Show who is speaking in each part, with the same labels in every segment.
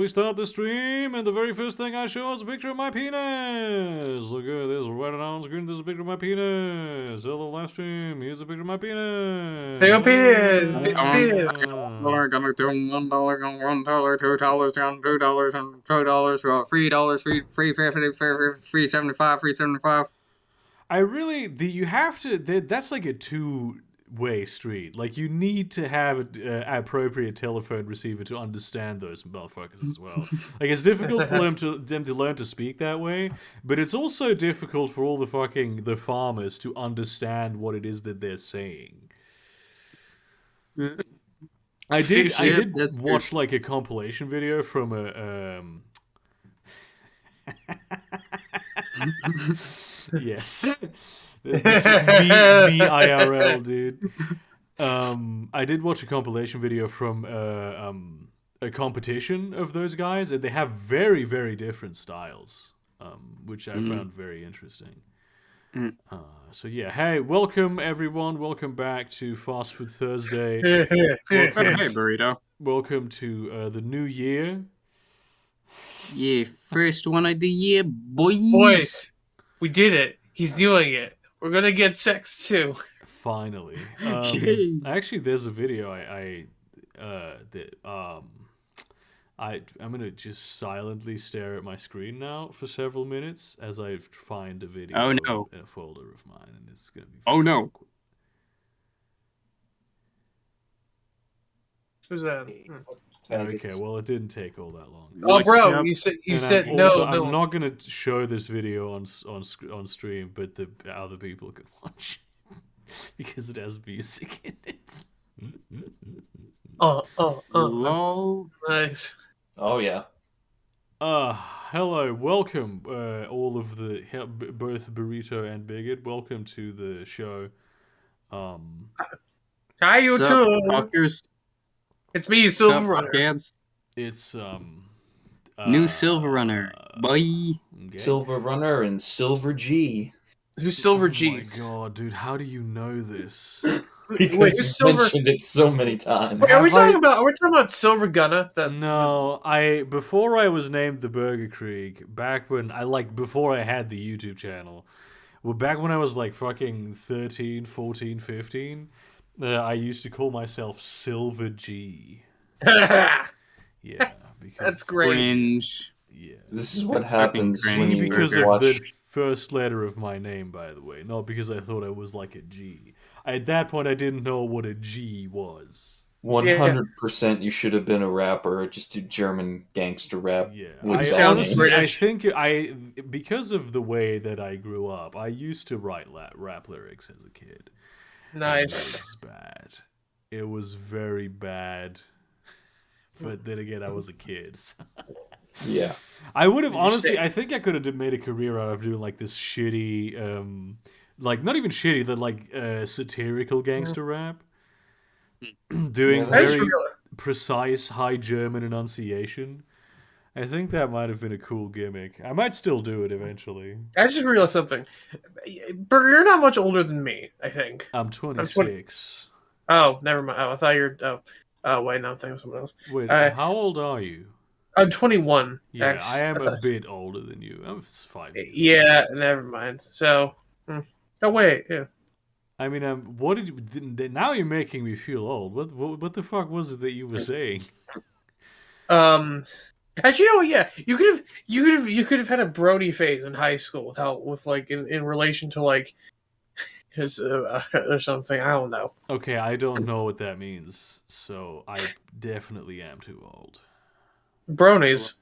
Speaker 1: We start the stream, and the very first thing I show is a picture of my penis. Look at this, right on screen. There's a picture of my penis. Hello, live stream. Here's a picture of my penis.
Speaker 2: Big old penis. Big old penis.
Speaker 3: $1, gonna do $1, $1, $2, down $2, and $2, $3, free 50, free 75, free 75.
Speaker 1: I really, you have to. That's like a two-way street. Like you need to have an appropriate telephone receiver to understand those motherfuckers as well. Like it's difficult for them to learn to speak that way, but it's also difficult for all the farmers to understand what it is that they're saying. I did watch like a compilation video from a yes. This me IRL, dude. I did watch a compilation video from a competition of those guys, and they have very, very different styles, which I found very interesting. So yeah, hey, welcome everyone. Welcome back to Fast Food Thursday.
Speaker 3: Hey, burrito.
Speaker 1: Welcome to the new year.
Speaker 3: Yeah, first one of the year, boys.
Speaker 2: Boys, we did it. He's doing it. We're gonna get sex too.
Speaker 1: Finally. Actually, there's a video I'm gonna just silently stare at my screen now for several minutes as I find a video in a folder of mine, and it's gonna be.
Speaker 3: Oh no!
Speaker 2: Who's that?
Speaker 1: Okay, well, it didn't take all that long.
Speaker 2: Oh, bro, you said no.
Speaker 1: I'm not gonna show this video on stream, but the other people can watch it because it has music in it.
Speaker 3: Lol.
Speaker 2: Nice.
Speaker 4: Oh yeah.
Speaker 1: Hello, welcome, all of both Burrito and Bigot. Welcome to the show.
Speaker 2: Hi, you too.
Speaker 3: Fuckers.
Speaker 2: It's me, Silver Runner.
Speaker 1: It's
Speaker 3: new Silver Runner, boy.
Speaker 1: Okay.
Speaker 4: Silver Runner and Silver G.
Speaker 2: Who's Silver G?
Speaker 1: Oh my god, dude, how do you know this?
Speaker 4: Because
Speaker 2: Wait,
Speaker 4: you
Speaker 2: Silver...
Speaker 4: mentioned it so many times.
Speaker 2: Wait, are we talking about Silver Gunna?
Speaker 1: No, before I was named the Burger Creek, back when before I had the YouTube channel, back when I was like fucking 13, 14, 15, I used to call myself Silver G. Yeah, because
Speaker 2: that's great.
Speaker 3: Cringe.
Speaker 1: Yeah,
Speaker 4: this is what happens when you
Speaker 1: because
Speaker 4: watch...
Speaker 1: of the first letter of my name, by the way, not because I thought I was like a G. At that point, I didn't know what a G was.
Speaker 4: 100% you should have been a rapper, just do German gangster rap.
Speaker 1: Yeah,
Speaker 2: I
Speaker 1: think because of the way that I grew up, I used to write rap lyrics as a kid.
Speaker 2: Nice.
Speaker 1: It was bad. It was very bad. But then again, I was a kid. So.
Speaker 4: Yeah.
Speaker 1: I would have I think I could have made a career out of doing like this shitty, like not even shitty, but like satirical gangster rap. Doing very precise high German enunciation. I think that might have been a cool gimmick. I might still do it eventually.
Speaker 2: I just realized something. Burger, you're not much older than me, I think.
Speaker 1: I'm 26.
Speaker 2: Oh, never mind. Oh, I thought you were... Oh, wait, no, I'm thinking of someone else.
Speaker 1: Wait, how old are you?
Speaker 2: I'm 21.
Speaker 1: Yeah,
Speaker 2: actually.
Speaker 1: I am a bit older than you. I'm 5 years
Speaker 2: Yeah, never mind. So... Oh, wait, yeah.
Speaker 1: I mean, what did you... Now you're making me feel old. What the fuck was it that you were saying?
Speaker 2: Actually, you know what? Yeah, you could have had a Brody phase in high school in relation to like his or something. I don't know.
Speaker 1: Okay, I don't know what that means, so I definitely am too old.
Speaker 2: Bronies.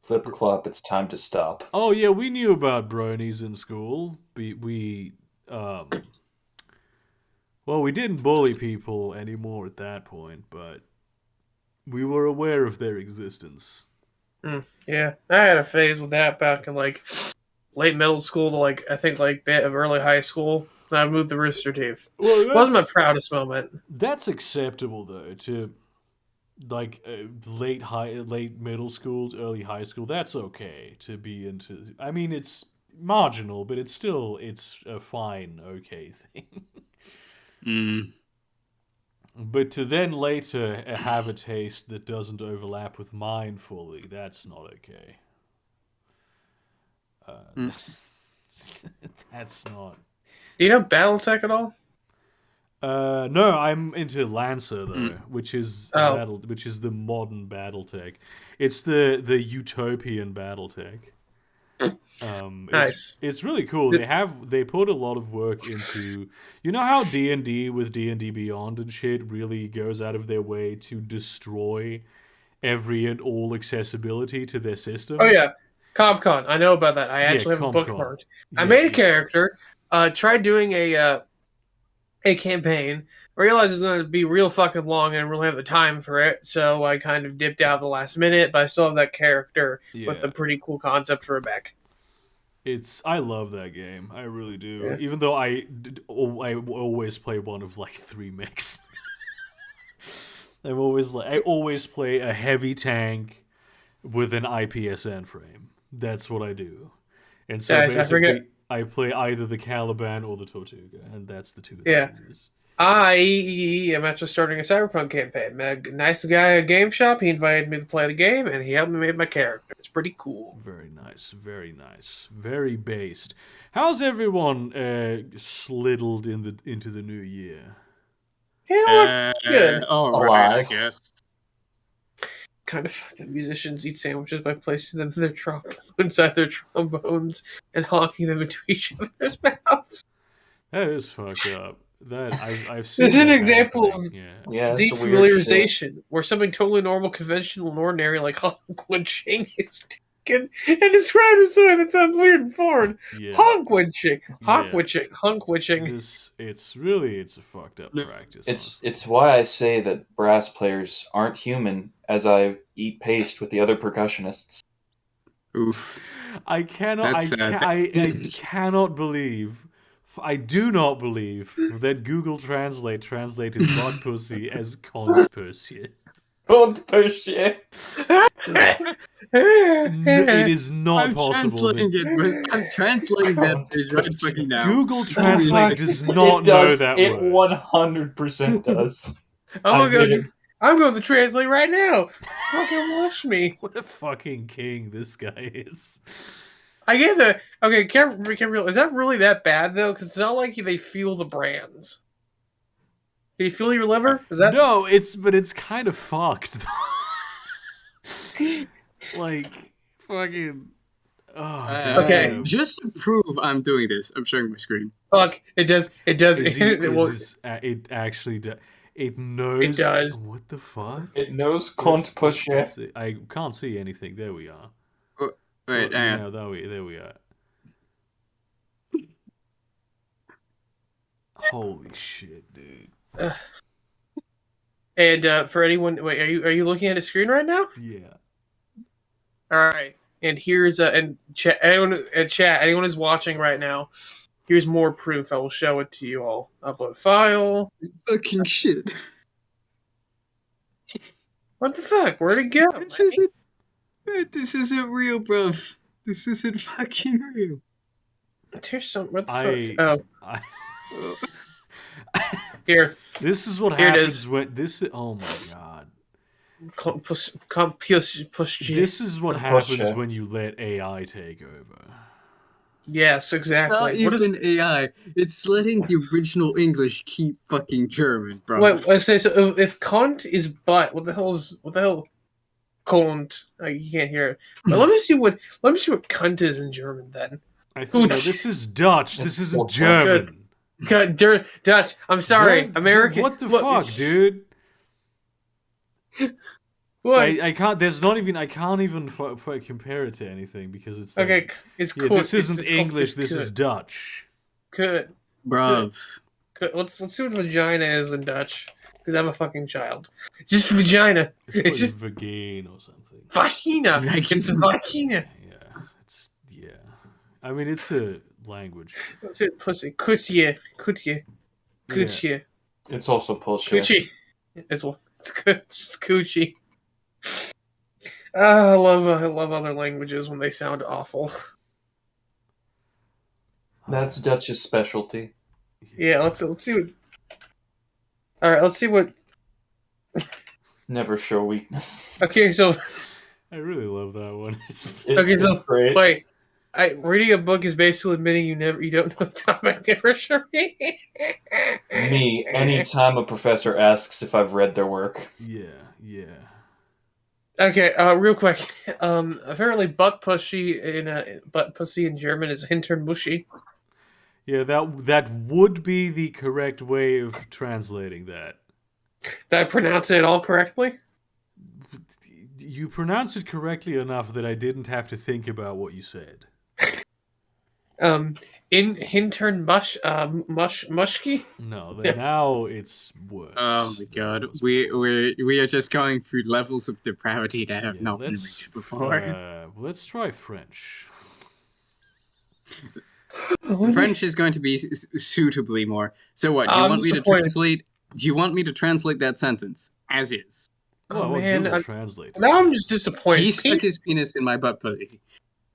Speaker 4: Flip clop, it's time to stop.
Speaker 1: Oh yeah, we knew about bronies in school. We didn't bully people anymore at that point, but we were aware of their existence.
Speaker 2: Yeah, I had a phase with that back in like late middle school to like I think like bit of early high school. I moved to Rooster Teeth. Well, it wasn't my proudest moment.
Speaker 1: That's acceptable though. To like late middle school, early high school. That's okay to be into. I mean, it's marginal, but it's a fine, okay thing. But to then later have a taste that doesn't overlap with mine fully, that's not okay.
Speaker 3: Hmm.
Speaker 1: That's not.
Speaker 2: Do you know BattleTech at all?
Speaker 1: No, I'm into Lancer though, which is
Speaker 2: Oh.
Speaker 1: which is the modern BattleTech. It's the utopian BattleTech.
Speaker 2: Nice.
Speaker 1: It's really cool. They put a lot of work into, you know how D&D with D&D Beyond and shit really goes out of their way to destroy every and all accessibility to their system.
Speaker 2: Oh yeah, CompCon. I know about that. I actually have a
Speaker 1: CompCon.
Speaker 2: bookmarked. I made a character. Tried doing a campaign. Realized it's going to be real fucking long and I really have the time for it. So I kind of dipped out at the last minute, but I still have that character with a pretty cool concept for a mech.
Speaker 1: I love that game. I really do.
Speaker 2: Yeah.
Speaker 1: Even though I always play one of like 3 mechs. I always play a heavy tank with an IPSN frame. That's what I do. And so basically I play either the Caliban or the Tortuga, and that's the two that I use.
Speaker 2: I am actually starting a Cyberpunk campaign. A nice guy at a game shop, he invited me to play the game, and he helped me make my character. It's pretty cool.
Speaker 1: Very nice, very nice. Very based. How's everyone sliddled into the new year?
Speaker 2: Yeah, good.
Speaker 3: All right, I guess.
Speaker 2: Kind of, the musicians eat sandwiches by placing them inside their trombones and honking them into each other's mouths.
Speaker 1: That is fucked up. I've seen.
Speaker 2: This is an example of
Speaker 4: defamiliarization,
Speaker 2: where something totally normal, conventional, and ordinary, like honk-winching, is taken and described as something that sounds weird and foreign.
Speaker 1: Yeah.
Speaker 2: Honk-winching, honk-winching.
Speaker 1: It's a fucked up practice.
Speaker 4: It's why I say that brass players aren't human, as I eat paste with the other percussionists.
Speaker 3: Oof.
Speaker 1: I cannot believe. I do not believe that Google Translate translated butt pussy as cunt pussy.
Speaker 4: Cunt pussy.
Speaker 1: It is not possible.
Speaker 3: I'm translating that right fucking now.
Speaker 1: Google Translate does not know that
Speaker 4: it
Speaker 1: word.
Speaker 4: It 100% does.
Speaker 2: I'm going to translate right now. Fucking watch me.
Speaker 1: What a fucking king this guy is.
Speaker 2: I get that. Okay, can't is that really that bad though? Because it's not like they feel the brands. Can you feel your liver? Is that
Speaker 1: no? But it's kind of fucked. Like fucking. Oh,
Speaker 2: okay.
Speaker 3: Just to prove I'm doing this, I'm sharing my screen.
Speaker 2: Fuck! It does. It does.
Speaker 1: It actually does. It knows.
Speaker 2: It does.
Speaker 1: What the fuck?
Speaker 4: It knows cunt pussy.
Speaker 1: I can't see anything. There we are.
Speaker 3: Wait,
Speaker 1: there we are. Holy shit, dude!
Speaker 2: And for anyone, wait, are you looking at a screen right now?
Speaker 1: Yeah.
Speaker 2: All right. And here's and chat. Anyone who's watching right now, here's more proof. I will show it to you all. Upload file.
Speaker 3: Fucking shit.
Speaker 2: What the fuck? Where'd it go?
Speaker 3: This isn't real, bruv. This isn't fucking real.
Speaker 2: Here's some. What the fuck? Oh. Here.
Speaker 1: This is what happens when this. Oh my god.
Speaker 2: This
Speaker 1: is what happens when you let AI take over.
Speaker 2: Yes, exactly.
Speaker 3: Not even AI. It's letting the original English keep fucking German, bro.
Speaker 2: Wait, let's say so. If cunt is butt, what the hell? Cunt. You can't hear it. But let me see what cunt is in German then.
Speaker 1: I think no, this is Dutch. This isn't German.
Speaker 2: Dutch. I'm sorry, American.
Speaker 1: What the fuck, dude?
Speaker 2: What?
Speaker 1: I can't. There's not even. I can't even compare it to anything because it's
Speaker 2: okay.
Speaker 1: Like,
Speaker 2: it's cool.
Speaker 1: This isn't English. This is Dutch.
Speaker 2: Good,
Speaker 3: bruv.
Speaker 2: Good. Let's see what vagina is in Dutch. Because I'm a fucking child. Just vagina.
Speaker 1: It's just vagina or something.
Speaker 2: Vagina. It's vagina.
Speaker 1: Yeah. I mean, it's a language.
Speaker 2: That's it. Pussy. Coochie.
Speaker 4: It's also pussy.
Speaker 2: Coochie. It's good. It's just coochie. I love other languages when they sound awful.
Speaker 4: That's Dutch's specialty.
Speaker 2: Yeah, let's see what. All right, let's see what
Speaker 4: Never show weakness.
Speaker 2: Okay, so
Speaker 1: I really love that one.
Speaker 2: Okay, so
Speaker 4: It's great.
Speaker 2: wait. Reading a book is basically admitting you don't know a topic never sure.
Speaker 4: Me, anytime a professor asks if I've read their work.
Speaker 1: Yeah.
Speaker 2: Okay, real quick. Apparently, butt pussy in German is Hinternmuschi.
Speaker 1: Yeah, that would be the correct way of translating that.
Speaker 2: Did I pronounce it all correctly?
Speaker 1: You pronounce it correctly enough that I didn't have to think about what you said.
Speaker 2: In Hinternmuschki?
Speaker 1: No,
Speaker 2: Yeah.
Speaker 1: now it's worse.
Speaker 3: Oh my god, we are just going through levels of depravity that have not been reached before.
Speaker 1: Let's try French.
Speaker 3: French is going to be suitably more. So what? Do you
Speaker 2: I'm
Speaker 3: want me to
Speaker 2: disappointed.
Speaker 3: translate? Do you want me to translate that sentence as is?
Speaker 1: Well,
Speaker 2: Oh man,
Speaker 1: Google Translate.
Speaker 2: now I'm just disappointed.
Speaker 3: He stuck his penis in my butt pussy.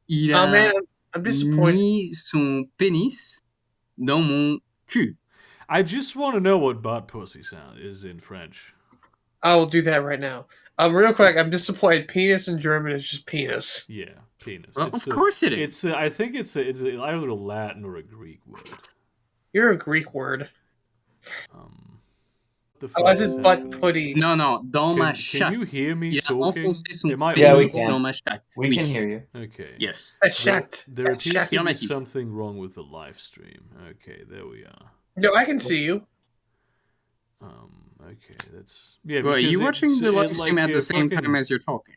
Speaker 3: Il
Speaker 2: Oh
Speaker 3: a
Speaker 2: man, I'm disappointed.
Speaker 3: mis son pénis dans mon cul.
Speaker 1: I just want to know what butt pussy sound is in French.
Speaker 2: I will do that right now. Real quick, I'm disappointed. Penis in German is just penis.
Speaker 1: Yeah, penis.
Speaker 3: Well, of course it is.
Speaker 1: I think it's either a Latin or a Greek word.
Speaker 2: You're a Greek word.
Speaker 1: The
Speaker 2: Oh,
Speaker 1: fuck
Speaker 2: as
Speaker 1: is
Speaker 2: in butt
Speaker 1: happening?
Speaker 2: putty.
Speaker 3: Non, dans ma
Speaker 1: Can
Speaker 3: chatte.
Speaker 1: you hear me
Speaker 3: Il a
Speaker 1: talking?
Speaker 3: enfoncé son
Speaker 1: Am I
Speaker 4: Yeah, we
Speaker 3: pénis
Speaker 4: can.
Speaker 3: dans ma chatte.
Speaker 4: We
Speaker 3: Oui.
Speaker 4: can hear you.
Speaker 1: Okay.
Speaker 3: Yes.
Speaker 2: A chat.
Speaker 1: There
Speaker 2: A
Speaker 1: appears
Speaker 2: chat.
Speaker 1: to be
Speaker 3: Affirmative.
Speaker 1: something wrong with the live stream. Okay, there we are.
Speaker 2: No, I can see you.
Speaker 1: Okay, that's yeah.
Speaker 3: Well, are you
Speaker 1: because
Speaker 3: watching the live stream at the same
Speaker 1: fucking-
Speaker 3: time as you're talking?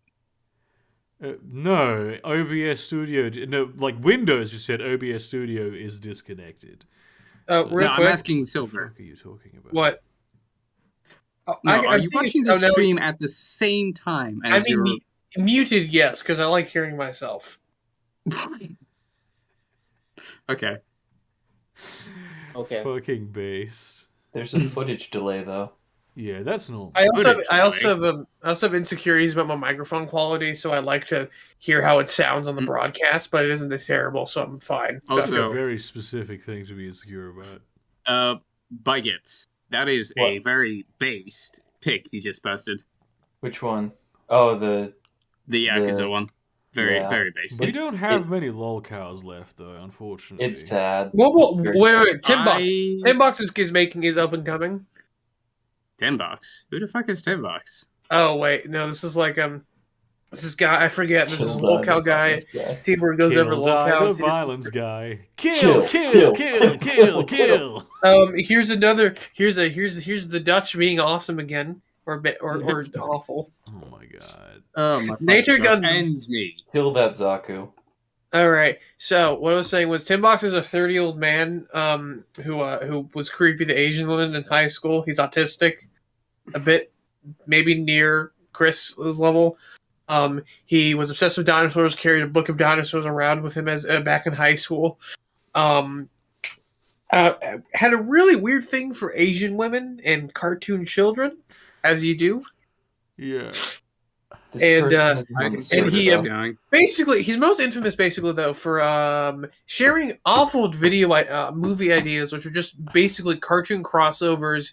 Speaker 1: No, OBS Studio. No, like Windows just said OBS Studio is disconnected.
Speaker 2: Real
Speaker 3: No, I'm
Speaker 2: quick.
Speaker 3: asking
Speaker 1: What the
Speaker 3: Silver.
Speaker 1: fuck are you talking about?
Speaker 2: What? Oh,
Speaker 3: No, are
Speaker 2: I'm
Speaker 3: you
Speaker 2: seeing-
Speaker 3: watching the
Speaker 2: oh, no,
Speaker 3: stream at the same time
Speaker 2: I
Speaker 3: as
Speaker 2: mean, muted, yes, because I like hearing myself.
Speaker 3: Okay.
Speaker 2: Okay.
Speaker 1: Fucking base.
Speaker 4: There's a footage delay though.
Speaker 1: Yeah, that's normal.
Speaker 2: I also have,
Speaker 3: Footage,
Speaker 2: I also have insecurities about my microphone quality, so I like to hear how it sounds on the broadcast, but it isn't terrible, so I'm fine. So,
Speaker 1: That's a
Speaker 3: Also,
Speaker 1: very specific thing to be insecure about.
Speaker 3: Bigots. That is a very based pick you just busted.
Speaker 4: Which one? Oh, the
Speaker 3: The Yakuza one. Very,
Speaker 4: yeah.
Speaker 3: very based.
Speaker 1: We don't have many lol cows left, though. Unfortunately,
Speaker 4: it's sad.
Speaker 2: well,
Speaker 4: It's very
Speaker 2: wait,
Speaker 4: sad.
Speaker 2: Tim Box is making his up and coming.
Speaker 3: 10 bucks. Who the fuck is 10 bucks?
Speaker 2: Oh wait, no, this is like this is guy I forget. This is
Speaker 4: Kill
Speaker 2: lolcow
Speaker 4: the
Speaker 2: guy.
Speaker 4: violence guy.
Speaker 2: Team where he goes over
Speaker 1: Kill die the
Speaker 2: lolcows.
Speaker 1: violence guy.
Speaker 4: Kill,
Speaker 1: Kill,
Speaker 4: kill,
Speaker 1: kill, kill.
Speaker 2: Here's another. Here's the Dutch being awesome again, or awful.
Speaker 1: Oh my god.
Speaker 3: Oh my
Speaker 2: Nature
Speaker 3: God.
Speaker 2: gun-
Speaker 3: Ends me.
Speaker 4: Kill that Zaku.
Speaker 2: All right. So what I was saying was Tim Box is a 30-year-old man who was creepy to Asian women in high school. He's autistic, a bit maybe near Chris's level. He was obsessed with dinosaurs. Carried a book of dinosaurs around with him as back in high school. Had a really weird thing for Asian women and cartoon children, as you do.
Speaker 1: Yeah.
Speaker 4: This
Speaker 2: And,
Speaker 4: person is
Speaker 3: I
Speaker 4: on
Speaker 3: can
Speaker 4: the
Speaker 3: see where
Speaker 2: and he,
Speaker 3: this is
Speaker 4: server, though.
Speaker 3: going.
Speaker 2: Basically, he's most infamous, though, for sharing awful movie ideas, which are just basically cartoon crossovers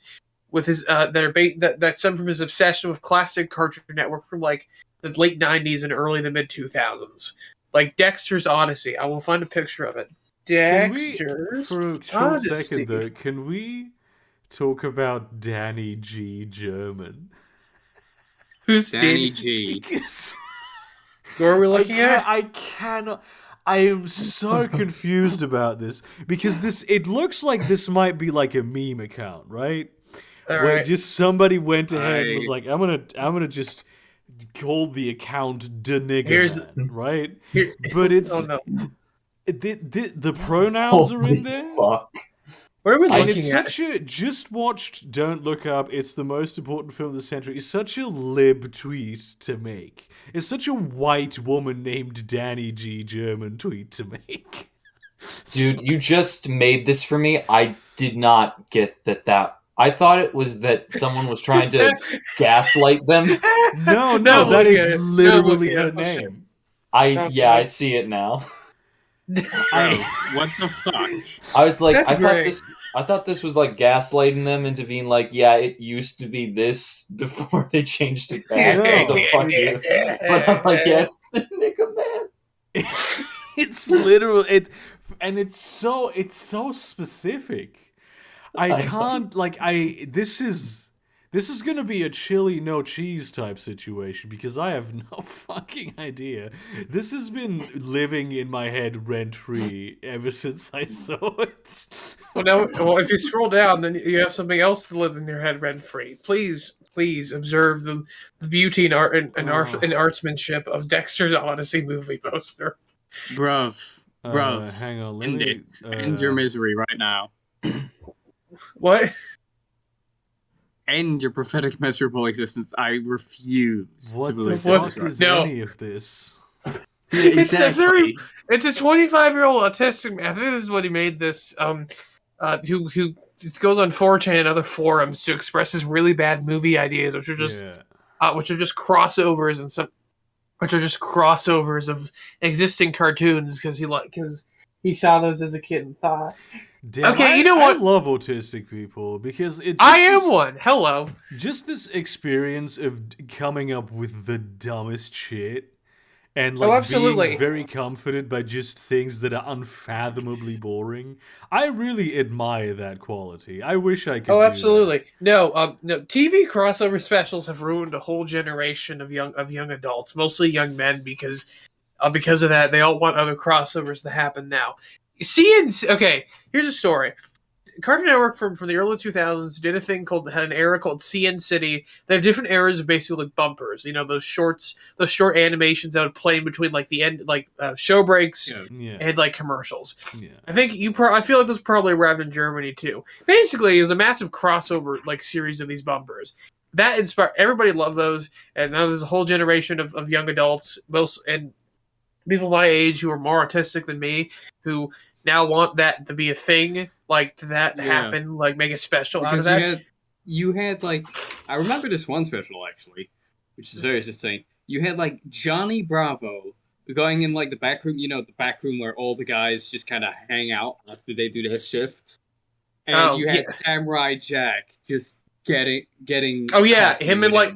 Speaker 2: with his that stem from his obsession with classic Cartoon Network from like the late '90s and early the mid 2000s, like Dexter's Odyssey. I will find a picture of it. Dexter's
Speaker 1: For a short
Speaker 2: Odyssey.
Speaker 1: second, though, can we talk about Danny G. German?
Speaker 2: Who's
Speaker 3: Danny G.
Speaker 1: Because
Speaker 2: Who are we looking at?
Speaker 1: I cannot. I am so confused about this because it looks like this might be like a meme account, right?
Speaker 2: All
Speaker 1: Where
Speaker 2: right.
Speaker 1: just somebody went ahead and was like, I'm gonna just call the account
Speaker 2: Here's-
Speaker 1: Deniggerman, right?
Speaker 2: Here-
Speaker 1: But it's
Speaker 2: oh no.
Speaker 1: the pronouns are
Speaker 4: Holy
Speaker 1: in there.
Speaker 4: fuck.
Speaker 2: What are we
Speaker 1: And
Speaker 2: looking
Speaker 1: it's
Speaker 2: at?
Speaker 1: such a just watched Don't Look Up, it's the most important film of the century. It's such a lib tweet to make. It's such a white woman named Danny G. German tweet to make.
Speaker 4: Dude, you just made this for me. I did not get that. I thought it was that someone was trying to gaslight them.
Speaker 1: No,
Speaker 2: No,
Speaker 1: that
Speaker 2: look
Speaker 1: is
Speaker 2: at it.
Speaker 1: literally
Speaker 2: No,
Speaker 1: her
Speaker 2: look at it.
Speaker 1: name.
Speaker 4: I see it now.
Speaker 3: Bro, what the fuck?
Speaker 4: I was like,
Speaker 2: That's
Speaker 4: I thought
Speaker 2: great.
Speaker 4: this. this was like gaslighting them into being like, yeah, it used to be this before they changed it back. So fuck you. But I'm like, yeah, it's the nigga man.
Speaker 1: It's literal. It's so specific. I can't like this is gonna be a chili no cheese type situation because I have no fucking idea. This has been living in my head rent free ever since I saw it.
Speaker 2: Well, if you scroll down, then you have something else to live in your head rent free. Please observe the beauty and art and artsmanship of Dexter's Odyssey movie poster.
Speaker 3: Bruv.
Speaker 1: Hang on, let
Speaker 3: End
Speaker 1: me.
Speaker 3: it. End your misery right now.
Speaker 2: What?
Speaker 3: End your pathetic, miserable existence. I refuse
Speaker 1: What
Speaker 3: to
Speaker 1: the
Speaker 3: believe
Speaker 1: fuck
Speaker 3: this
Speaker 1: is
Speaker 2: No.
Speaker 1: any of this?
Speaker 2: It's a 25-year-old autistic man. I think this is what he made this. Who goes on 4chan and other forums to express his really bad movie ideas, which are just crossovers of existing cartoons because he saw those as a kid and thought.
Speaker 1: Damn,
Speaker 2: Okay, you know what?
Speaker 1: I love autistic people because
Speaker 2: I am one. Hello.
Speaker 1: Just this experience of coming up with the dumbest shit and
Speaker 2: Oh,
Speaker 1: like
Speaker 2: absolutely.
Speaker 1: being very comforted by just things that are unfathomably boring. I really admire that quality. I wish I could.
Speaker 2: Oh,
Speaker 1: do
Speaker 2: absolutely. No, no. TV crossover specials have ruined a whole generation of young adults, mostly young men, because of that. They all want other crossovers to happen now. Okay, here's a story. Cartoon Network from the early 2000s had an era called CN City. They have different eras of basically like bumpers. You know, those short animations that would play in between like the end, like show breaks
Speaker 1: Yeah.
Speaker 2: and like commercials.
Speaker 1: Yeah.
Speaker 2: I think I feel like this probably arrived in Germany too. Basically, it was a massive crossover like series of these bumpers that inspired everybody. Loved those, and now there's a whole generation of young adults, and people my age who are more autistic than me, who now want that to be a thing, like that happen, like make a special out of that.
Speaker 3: You had like, I remember this one special actually, which is very interesting. You had like Johnny Bravo going in like the back room, the back room where all the guys just kind of hang out after they do their shifts, and you had Samurai Jack just getting.
Speaker 2: Oh yeah, him and like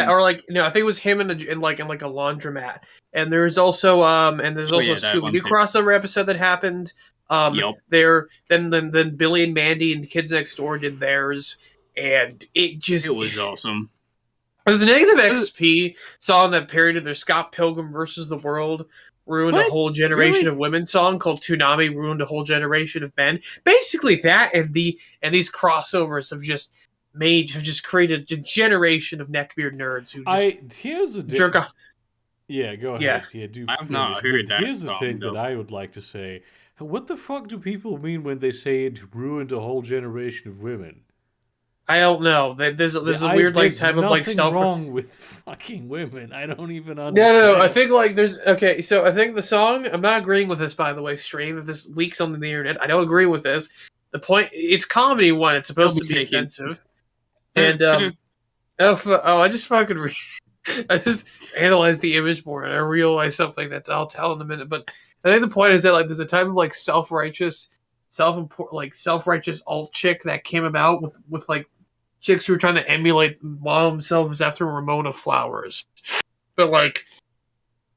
Speaker 2: or like no, I think it was him in like a laundromat. And there's also a Scooby Doo crossover episode that happened. Then Billy and Mandy and Kids Next Door did theirs, and it was
Speaker 3: awesome.
Speaker 2: There's a Negative XP song that parodied their Scott Pilgrim versus the World ruined a whole generation of women song called Toonami ruined a whole generation of men. Basically that and these crossovers have just created a generation of neckbeard nerds who just jerk off.
Speaker 1: Yeah, go ahead. Yeah,
Speaker 3: I've not heard that.
Speaker 1: Here's the thing that I would like to say. What the fuck do people mean when they say it ruined a whole generation of women?
Speaker 2: I don't know. There's a weird like type of like stuff
Speaker 1: wrong with fucking women. I don't even understand.
Speaker 2: No. I think like so I think the song. I'm not agreeing with this, by the way. Stream if this leaks on the internet. I don't agree with this. The point. It's comedy one. It's supposed to be offensive. And I just fucking. I just analyzed the image more and I realized something I'll tell in a minute. But I think the point is that like there's a type of like self-righteous alt chick that came about with like chicks who were trying to emulate model themselves after Ramona Flowers, but like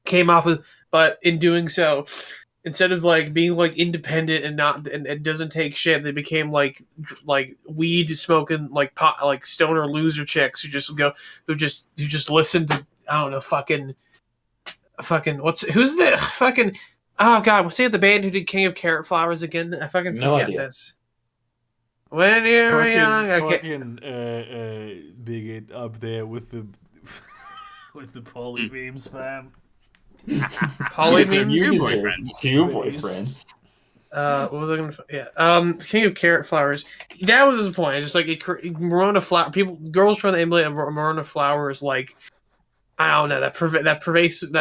Speaker 2: came off with. But in doing so, instead of like being like independent and doesn't take shit, they became like weed smoking like pot like stoner loser chicks who just listen to I don't know fucking who's the fucking oh god what's the band who did King of Carrot Flowers again? I fucking forget this. When you were young,
Speaker 1: fucking bigot up there with the poly memes, fam.
Speaker 2: Poly memes,
Speaker 4: two boyfriends.
Speaker 2: What was I gonna? Yeah, King of Carrot Flowers. That was the point. It's just like Marona Flower. Girls trying to emulate Marona Flowers. Like I don't know pervasive.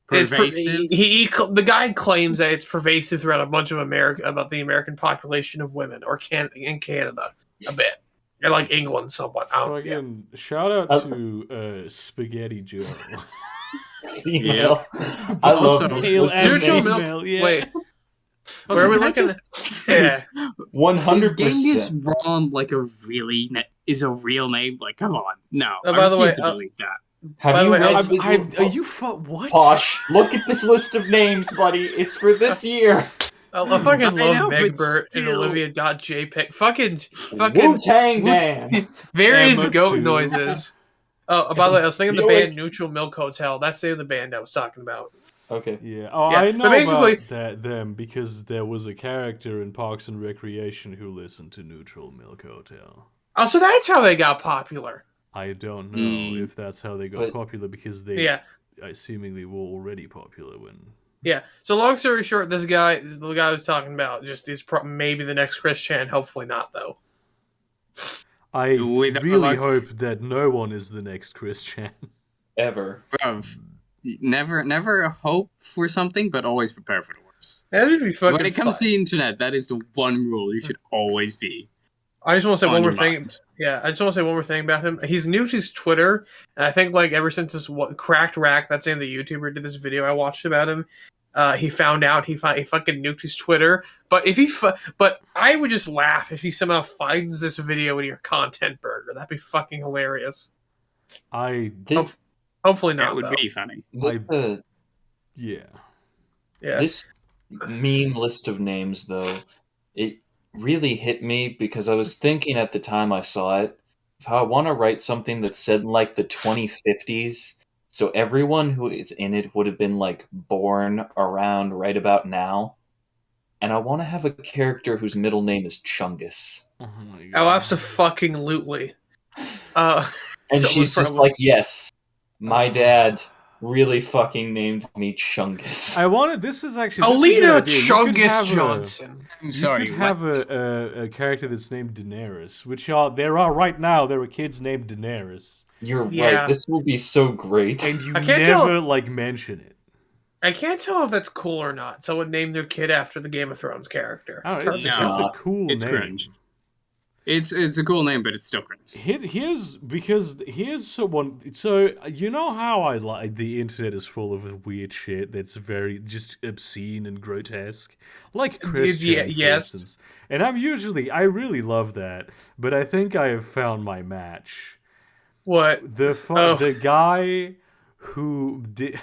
Speaker 2: The guy claims that it's pervasive throughout a bunch of about the American population of women, or in Canada a bit, and like England somewhat.
Speaker 1: Shout out to Spaghetti Joe.
Speaker 4: Female. I love this.
Speaker 2: Spiritual milk.
Speaker 1: Yeah.
Speaker 2: Wait. Where are we
Speaker 3: can I
Speaker 2: looking?
Speaker 3: just-
Speaker 2: Yeah.
Speaker 4: 100%.
Speaker 3: Is Genghis Ron like is a real name? Like, come on, no.
Speaker 2: Oh, by
Speaker 3: I
Speaker 2: the way,
Speaker 3: refuse to believe that.
Speaker 4: Have
Speaker 2: By the
Speaker 4: you
Speaker 2: way,
Speaker 4: read
Speaker 1: Are you what?
Speaker 4: Posh, look at this list of names, buddy. It's for this year.
Speaker 2: I fucking
Speaker 3: I
Speaker 2: love
Speaker 3: know,
Speaker 2: Meg
Speaker 3: but
Speaker 2: Burt and
Speaker 3: still.
Speaker 2: Olivia.jpg. Fucking
Speaker 4: Wu-Tang Man.
Speaker 2: various
Speaker 1: Emma
Speaker 2: goat
Speaker 1: too.
Speaker 2: noises. Oh, by the way, I was thinking the
Speaker 4: You know
Speaker 2: band
Speaker 4: what?
Speaker 2: Neutral Milk Hotel. That's the name of the band I was talking about.
Speaker 4: Okay.
Speaker 1: Yeah. Oh,
Speaker 2: Yeah,
Speaker 1: I
Speaker 2: but
Speaker 1: know
Speaker 2: basically-
Speaker 1: about them because there was a character in Parks and Recreation who listened to Neutral Milk Hotel.
Speaker 2: Oh, so that's how they got popular.
Speaker 1: I don't know
Speaker 3: Mm.
Speaker 1: if that's how they got
Speaker 4: But-
Speaker 1: popular because they
Speaker 2: Yeah.
Speaker 1: seemingly were already popular when.
Speaker 2: Yeah. So long story short, the guy I was talking about, just is maybe the next Chris Chan. Hopefully not, though.
Speaker 1: I
Speaker 3: With
Speaker 1: really
Speaker 3: luck.
Speaker 1: hope that no one is the next Chris Chan.
Speaker 4: Ever.
Speaker 3: Bruv, never hope for something, but always prepare for the worst.
Speaker 2: That would be fucking
Speaker 3: When it comes
Speaker 2: fun.
Speaker 3: to the internet, that is the one rule you should always be.
Speaker 2: I just want to say
Speaker 3: on
Speaker 2: one more
Speaker 3: your
Speaker 2: thing.
Speaker 3: mind.
Speaker 2: Yeah, I just want to say one more thing about him. He's new to his Twitter, and I think like ever since this Cracked Rack, that's the YouTuber, did this video I watched about him. He found out he fucking nuked his Twitter. But if but I would just laugh if he somehow finds this video in your content burger. That'd be fucking hilarious.
Speaker 4: This,
Speaker 2: Hopefully not.
Speaker 3: That would
Speaker 2: though.
Speaker 3: be funny.
Speaker 1: Yeah.
Speaker 2: Yeah.
Speaker 4: This meme list of names, though, it really hit me because I was thinking at the time I saw it, if I want to write something that's set in like the 2050s, so everyone who is in it would have been like born around right about now, and I want to have a character whose middle name is Chungus,
Speaker 1: Oh my
Speaker 2: Oh,
Speaker 1: god.
Speaker 2: absolutely.
Speaker 4: and
Speaker 2: Someone's
Speaker 4: she's just
Speaker 2: probably-
Speaker 4: like, yes, my dad really fucking named me Chungus.
Speaker 1: I wanted. This is actually. This is a good
Speaker 2: Alina
Speaker 1: idea. You could
Speaker 2: Chungus
Speaker 1: have
Speaker 2: Johnson.
Speaker 3: I'm
Speaker 1: You
Speaker 3: sorry.
Speaker 1: could have a character that's named Daenerys, which there are right now. There are kids named Daenerys,
Speaker 4: You're
Speaker 2: Yeah.
Speaker 4: right. This will be so great.
Speaker 1: and you
Speaker 2: I can't
Speaker 1: never like mention it.
Speaker 2: I can't tell if that's cool or not. Someone named their kid after the Game of Thrones character.
Speaker 1: I
Speaker 2: It's
Speaker 1: don't
Speaker 2: hard
Speaker 1: know,
Speaker 2: to
Speaker 1: it's,
Speaker 2: tell.
Speaker 1: it's
Speaker 3: No.
Speaker 1: a cool
Speaker 3: It's
Speaker 1: name.
Speaker 3: cringe. It's a cool name, but it's still cringe.
Speaker 1: Here's someone. So you know how I like the internet is full of weird shit that's very just obscene and grotesque, like Christian,
Speaker 2: Yeah,
Speaker 1: for
Speaker 2: yes.
Speaker 1: instance. And I really love that, but I think I have found my match.
Speaker 2: What? Oh.
Speaker 1: The guy who did.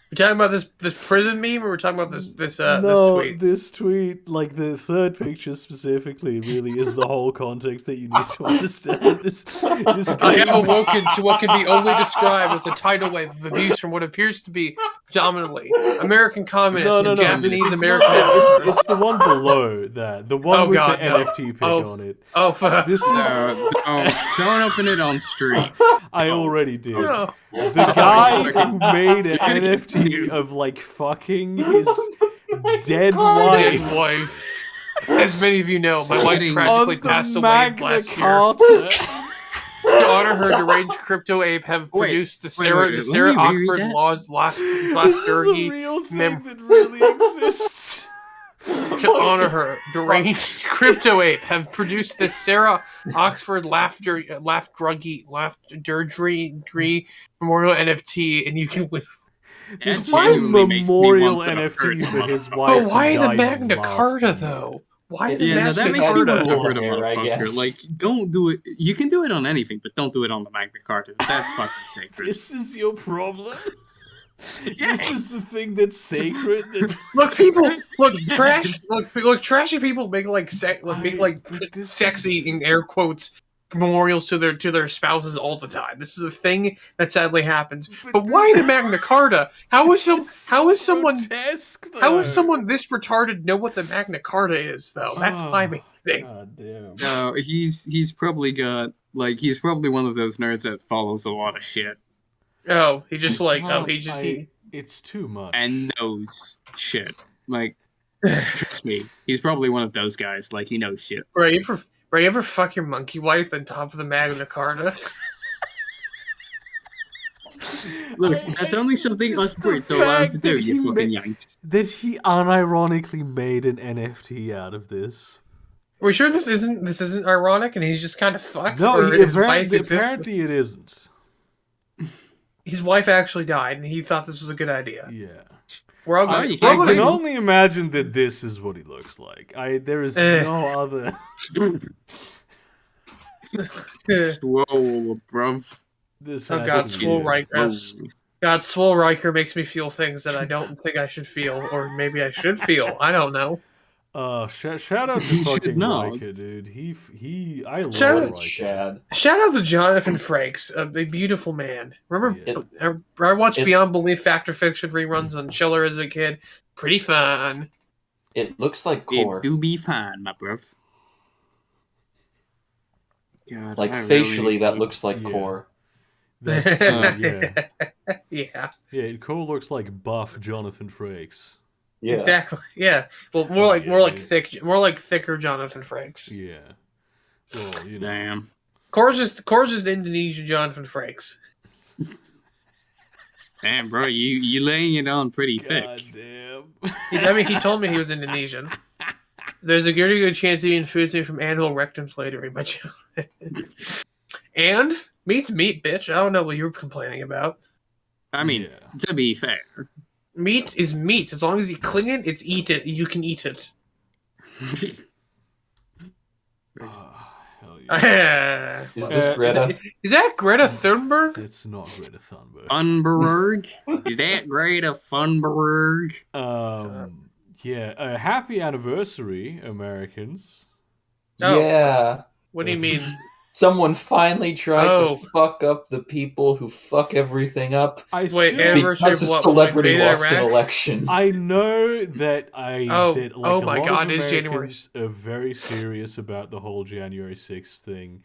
Speaker 2: We're talking about this prison meme, or we're talking about this this
Speaker 1: No,
Speaker 2: tweet?
Speaker 1: this tweet, like the third picture specifically, really is the whole context that you need to understand. This
Speaker 2: I have awoken to what can be only described as a tidal wave of abuse from what appears to be predominantly American communists and Japanese
Speaker 1: it's
Speaker 2: American.
Speaker 1: not- it's the one below that, the one
Speaker 2: Oh,
Speaker 1: with
Speaker 2: God,
Speaker 1: the
Speaker 2: no.
Speaker 1: NFT pic
Speaker 2: Oh,
Speaker 1: on it.
Speaker 2: Oh, fuck.
Speaker 1: This is
Speaker 3: No, don't open it on stream.
Speaker 1: I already did.
Speaker 2: No.
Speaker 1: The guy who
Speaker 3: Okay.
Speaker 1: made an
Speaker 3: You're gonna
Speaker 1: NFT
Speaker 3: confused.
Speaker 1: of like fucking his dead
Speaker 2: Dead
Speaker 1: wife
Speaker 2: wife. As many of you know, my wife
Speaker 3: Kidding.
Speaker 2: tragically
Speaker 1: on the
Speaker 2: passed away
Speaker 1: Magna
Speaker 2: last year.
Speaker 1: Carta.
Speaker 2: To honor her, deranged crypto ape have
Speaker 3: Wait,
Speaker 2: produced the
Speaker 3: wait,
Speaker 2: Sarah
Speaker 3: wait,
Speaker 2: the
Speaker 3: let
Speaker 2: Sarah
Speaker 3: me reread
Speaker 2: Oxford
Speaker 3: that.
Speaker 2: Lodge last
Speaker 1: This is a
Speaker 2: Durkee
Speaker 1: real thing
Speaker 2: mem-
Speaker 1: that really exists.
Speaker 2: to honor her. Deranged crypto ape have produced the Sarah Oxford Laughter Durkee Memorial NFT, and you can win.
Speaker 3: That
Speaker 1: This is a
Speaker 3: genuinely makes me
Speaker 1: memorial
Speaker 3: want to hurt
Speaker 1: NFT
Speaker 3: the
Speaker 1: for his
Speaker 3: motherfucker.
Speaker 1: wife.
Speaker 2: But why
Speaker 1: who
Speaker 2: the
Speaker 1: died
Speaker 2: Magna
Speaker 1: last
Speaker 2: Carta
Speaker 1: year.
Speaker 2: though? Why the
Speaker 3: Yeah, no,
Speaker 2: Magna
Speaker 3: that makes me
Speaker 2: Carta?
Speaker 3: want to
Speaker 4: Carta.
Speaker 3: hurt a
Speaker 4: Hair, I
Speaker 3: motherfucker.
Speaker 4: guess.
Speaker 3: Like, don't do it. You can do it on anything, but don't do it on the Magna Carta. That's fucking sacred.
Speaker 1: This is your problem.
Speaker 3: Yes.
Speaker 1: This is the thing that's sacred. That
Speaker 2: Look, people, look, trashy people make like sexy in air quotes memorials to their spouses all the time. This is a thing that sadly happens. But why the Magna Carta? How is someone
Speaker 1: grotesque,
Speaker 2: how
Speaker 1: though.
Speaker 2: is someone this retarded know what the Magna Carta is though? That's my main thing.
Speaker 1: God damn.
Speaker 3: No, he's probably got he's probably one of those nerds that follows a lot of shit
Speaker 2: Oh, he just like he
Speaker 1: It's too much.
Speaker 3: and knows shit. Like, trust me, he's probably one of those guys. Like, he knows shit.
Speaker 2: Bro, you ever fuck your monkey wife on top of the Magna Carta?
Speaker 3: Look, that's only something
Speaker 1: just
Speaker 3: us
Speaker 1: the
Speaker 3: Brits are allowed to
Speaker 1: fact
Speaker 3: do.
Speaker 1: that
Speaker 3: You
Speaker 1: he
Speaker 3: fucking
Speaker 1: ma-
Speaker 3: yanks.
Speaker 1: that he unironically made an NFT out of this.
Speaker 2: Are we sure this isn't ironic and he's just kind of fucked?
Speaker 1: No,
Speaker 2: or his wife exists?
Speaker 1: apparently it isn't.
Speaker 2: His wife actually died, and he thought this was a good idea.
Speaker 1: Yeah.
Speaker 2: We're all
Speaker 3: Oh,
Speaker 2: good.
Speaker 3: you
Speaker 2: We're all
Speaker 3: can't
Speaker 1: I
Speaker 2: good.
Speaker 1: can
Speaker 3: blame
Speaker 1: only imagine that this is what he looks like. There is no other.
Speaker 3: Swole, bruv.
Speaker 1: This
Speaker 2: Oh
Speaker 1: has
Speaker 2: God,
Speaker 1: to
Speaker 2: Swole
Speaker 1: be.
Speaker 2: Riker. God, Swole Riker makes me feel things that I don't think I should feel, or maybe I should feel. I don't know.
Speaker 1: Shout out to
Speaker 3: You should
Speaker 1: fucking
Speaker 3: not.
Speaker 1: Riker, dude. I love
Speaker 2: Shout
Speaker 4: What
Speaker 2: out-
Speaker 4: a
Speaker 1: Riker.
Speaker 4: Chad.
Speaker 2: Shout out to Jonathan Frakes, a beautiful man. Remember,
Speaker 1: Yeah.
Speaker 2: I watched
Speaker 4: It-
Speaker 2: Beyond Belief Factor Fiction reruns on Chiller as a kid. Pretty fun.
Speaker 4: It looks like core.
Speaker 3: It do be fine, my bruv. God,
Speaker 4: Like
Speaker 3: I
Speaker 4: facially,
Speaker 3: really
Speaker 4: that
Speaker 3: would-
Speaker 4: looks like
Speaker 1: Yeah.
Speaker 4: core.
Speaker 1: That's true, yeah.
Speaker 2: Yeah,
Speaker 1: Yeah, Cole looks like buff Jonathan Frakes.
Speaker 4: Yeah.
Speaker 2: exactly. Yeah, well, more like thicker Jonathan Frakes.
Speaker 1: Yeah. Well, you know.
Speaker 3: Damn.
Speaker 2: Core's just Indonesian Jonathan Frakes.
Speaker 3: Damn, bro, you laying it on pretty thick.
Speaker 1: God damn.
Speaker 2: I mean, he told me he was Indonesian. There's a pretty good chance he influenced me from anal rectums later in my childhood. And meat's meat, bitch. I don't know what you were complaining about.
Speaker 3: I mean,
Speaker 1: Yeah.
Speaker 3: to be fair.
Speaker 2: Meat is meat. As long as you cling it, it's eat it. You can eat it.
Speaker 1: Hell yeah.
Speaker 4: Is this
Speaker 1: Uh,
Speaker 4: Greta?
Speaker 2: Is that Greta Thunberg?
Speaker 1: It's not Greta Thunberg.
Speaker 3: Thunberg? Is that Greta Thunberg?
Speaker 1: Yeah. Happy anniversary, Americans.
Speaker 2: Oh.
Speaker 4: Yeah.
Speaker 2: What do you mean?
Speaker 4: Someone finally tried
Speaker 2: Oh.
Speaker 4: to fuck up the people who fuck everything up
Speaker 1: I
Speaker 2: Wait,
Speaker 1: still,
Speaker 2: anniversary
Speaker 4: because a
Speaker 2: of what?
Speaker 4: celebrity
Speaker 2: Invade
Speaker 4: lost an
Speaker 2: Iraq?
Speaker 4: election.
Speaker 1: I know that
Speaker 2: Oh,
Speaker 1: that like
Speaker 2: oh
Speaker 1: a
Speaker 2: my
Speaker 1: lot
Speaker 2: God,
Speaker 1: of
Speaker 2: it's January.
Speaker 1: Americans are very serious about the whole January 6th thing.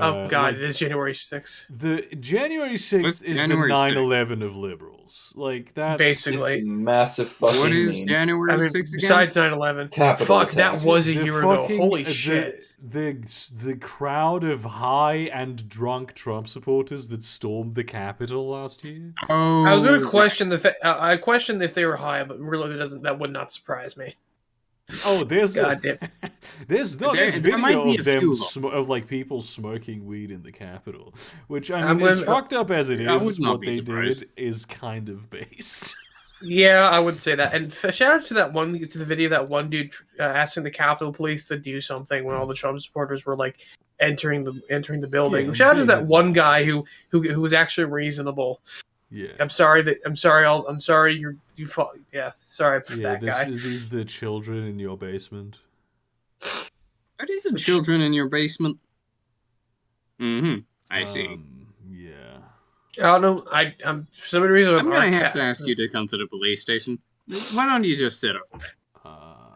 Speaker 2: Oh God,
Speaker 1: like,
Speaker 2: it is January 6th.
Speaker 1: the January 6th
Speaker 3: What's
Speaker 1: is
Speaker 3: January
Speaker 1: the
Speaker 3: 6th?
Speaker 1: 9/11 of liberals. Like that's
Speaker 2: Basically.
Speaker 4: It's a massive fucking
Speaker 3: What is
Speaker 4: meme.
Speaker 3: January
Speaker 2: I mean,
Speaker 3: 6th again?
Speaker 2: besides 9/11.
Speaker 4: Capital
Speaker 2: Fuck,
Speaker 4: attack.
Speaker 2: that was a
Speaker 1: the
Speaker 2: year ago.
Speaker 1: fucking-
Speaker 2: Holy shit.
Speaker 1: The crowd of high and drunk Trump supporters that stormed the Capitol last year.
Speaker 3: Oh,
Speaker 2: I was going to question I questioned if they were high, but really that would not surprise me.
Speaker 1: Oh, there's
Speaker 2: God damn.
Speaker 1: there's
Speaker 3: There
Speaker 1: video
Speaker 3: might be
Speaker 1: of
Speaker 3: a
Speaker 1: them
Speaker 3: few of
Speaker 1: of like people smoking weed in the Capitol, which I
Speaker 2: I'm
Speaker 1: mean, as
Speaker 2: gonna-
Speaker 1: fucked up as it
Speaker 3: I
Speaker 1: is,
Speaker 3: would not
Speaker 1: what
Speaker 3: be
Speaker 1: they
Speaker 3: surprised.
Speaker 1: did is kind of based.
Speaker 2: Yeah, I would say that. And shout out to the video of that one dude asking the Capitol Police to do something when all the Trump supporters were like entering the building.
Speaker 1: Yeah,
Speaker 2: Shout out to
Speaker 1: yeah.
Speaker 2: that one guy who was actually reasonable.
Speaker 1: Yeah,
Speaker 2: I'm sorry you fought. Yeah, sorry for
Speaker 1: yeah.
Speaker 2: that guy.
Speaker 1: These the children in your basement.
Speaker 3: Are these the children in your basement? Mm-hmm. I see.
Speaker 1: Yeah.
Speaker 2: I don't know. I'm for some reason
Speaker 3: I'm gonna have to ask you to come to the police station. Why don't you just sit over there?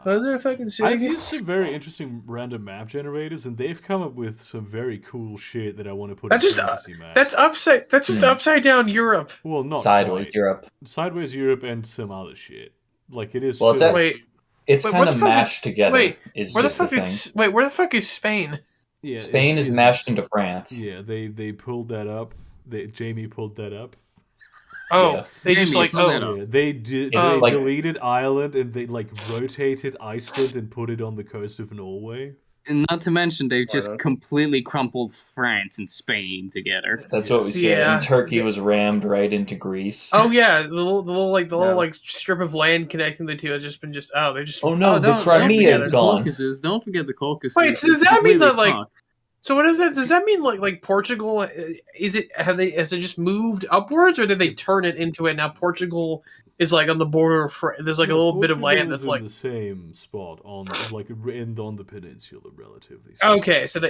Speaker 2: Was there a fucking
Speaker 1: I've
Speaker 2: city?
Speaker 1: used some very interesting random map generators, and they've come up with some very cool shit that I want to put
Speaker 2: That's
Speaker 1: in
Speaker 2: just
Speaker 1: fantasy maps.
Speaker 2: That's just upside down Europe.
Speaker 1: well, not
Speaker 4: Sideways
Speaker 1: quite.
Speaker 4: Europe.
Speaker 1: Sideways Europe, and some other shit. Like it is.
Speaker 4: Well, it's
Speaker 1: still,
Speaker 4: at-
Speaker 2: Wait,
Speaker 4: It's
Speaker 2: Wait,
Speaker 4: kind
Speaker 2: where
Speaker 4: of
Speaker 2: the fuck is-
Speaker 4: mashed together.
Speaker 2: wait,
Speaker 4: is
Speaker 2: where the
Speaker 4: just the
Speaker 2: fuck
Speaker 4: thing.
Speaker 2: is where the fuck is Spain?
Speaker 1: yeah,
Speaker 4: Spain
Speaker 1: it
Speaker 4: is mashed into France.
Speaker 1: Yeah, they pulled that up. Jamie pulled that up.
Speaker 2: Oh,
Speaker 4: Yeah.
Speaker 2: they just
Speaker 3: Jamie,
Speaker 2: like
Speaker 3: pull that
Speaker 2: oh
Speaker 3: up.
Speaker 1: Yeah, they did.
Speaker 4: It's
Speaker 1: They
Speaker 4: like-
Speaker 1: deleted Ireland and they like rotated Iceland and put it on the coast of Norway.
Speaker 3: And not to mention, they've just
Speaker 2: Why not?
Speaker 3: completely crumpled France and Spain together.
Speaker 4: That's what we said.
Speaker 2: Yeah.
Speaker 4: And Turkey
Speaker 2: Yeah.
Speaker 4: was rammed right into Greece.
Speaker 2: oh yeah, the little
Speaker 3: No.
Speaker 2: like strip of land connecting the two has just been just they just
Speaker 4: Oh, no, the
Speaker 3: don't
Speaker 4: Crimea
Speaker 3: forget
Speaker 4: is
Speaker 3: the
Speaker 4: gone.
Speaker 3: Caucasus. Don't forget the Caucasus.
Speaker 2: Wait, so does
Speaker 3: It's
Speaker 2: that mean that,
Speaker 3: completely
Speaker 2: like,
Speaker 3: fucked.
Speaker 2: So what is that? Does that mean like Portugal? Has it just moved upwards, or did they turn it into it? Now Portugal is like on the border of there's like a little bit of
Speaker 1: Portugal
Speaker 2: land
Speaker 1: is
Speaker 2: that's
Speaker 1: in
Speaker 2: like
Speaker 1: the same spot on like on the peninsula, relatively.
Speaker 2: okay. So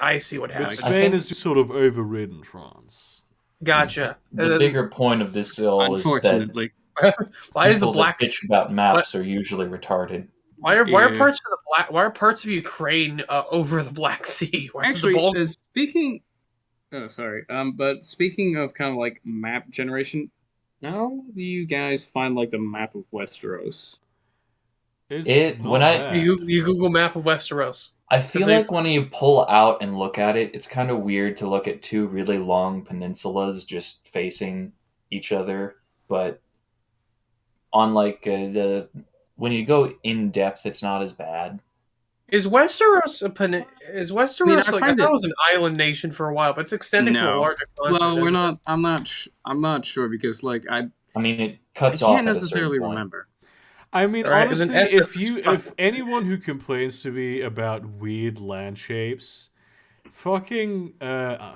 Speaker 2: I see what
Speaker 1: But
Speaker 2: happened.
Speaker 4: I
Speaker 1: Spain
Speaker 4: think-
Speaker 1: has just sort of overridden France.
Speaker 2: Gotcha.
Speaker 4: The bigger point of this all is that
Speaker 3: Unfortunately,
Speaker 2: Why is the
Speaker 4: people
Speaker 2: black?
Speaker 4: that bitch about maps are usually retarded.
Speaker 2: Why are
Speaker 3: Yeah.
Speaker 2: parts of the black? Why are parts of Ukraine over the Black Sea? Why is the
Speaker 3: actually,
Speaker 2: Balkan-
Speaker 3: speaking. Oh, sorry. But speaking of kind of like map generation, how do you guys find like the map of Westeros?
Speaker 1: It's
Speaker 4: When
Speaker 1: not
Speaker 4: I-
Speaker 1: bad.
Speaker 2: you Google map of Westeros.
Speaker 4: I feel
Speaker 2: Because they-
Speaker 4: like when you pull out and look at it, it's kind of weird to look at two really long peninsulas just facing each other. But on like when you go in depth, it's not as bad.
Speaker 2: Is Westeros Is Westeros
Speaker 3: I mean, I
Speaker 2: like I
Speaker 3: find
Speaker 2: thought
Speaker 3: it-
Speaker 2: it was an island nation for a while, but it's extending to a
Speaker 3: No.
Speaker 2: larger continent.
Speaker 3: Well, we're
Speaker 2: isn't it?
Speaker 3: not. I'm not. I'm not sure because like
Speaker 4: I mean, it
Speaker 3: I
Speaker 4: cuts off
Speaker 3: can't
Speaker 4: at a certain
Speaker 3: necessarily
Speaker 4: point.
Speaker 3: remember.
Speaker 1: I mean,
Speaker 2: Right, and then
Speaker 1: honestly,
Speaker 2: Essos
Speaker 1: if anyone who complains to me about weird land shapes, fucking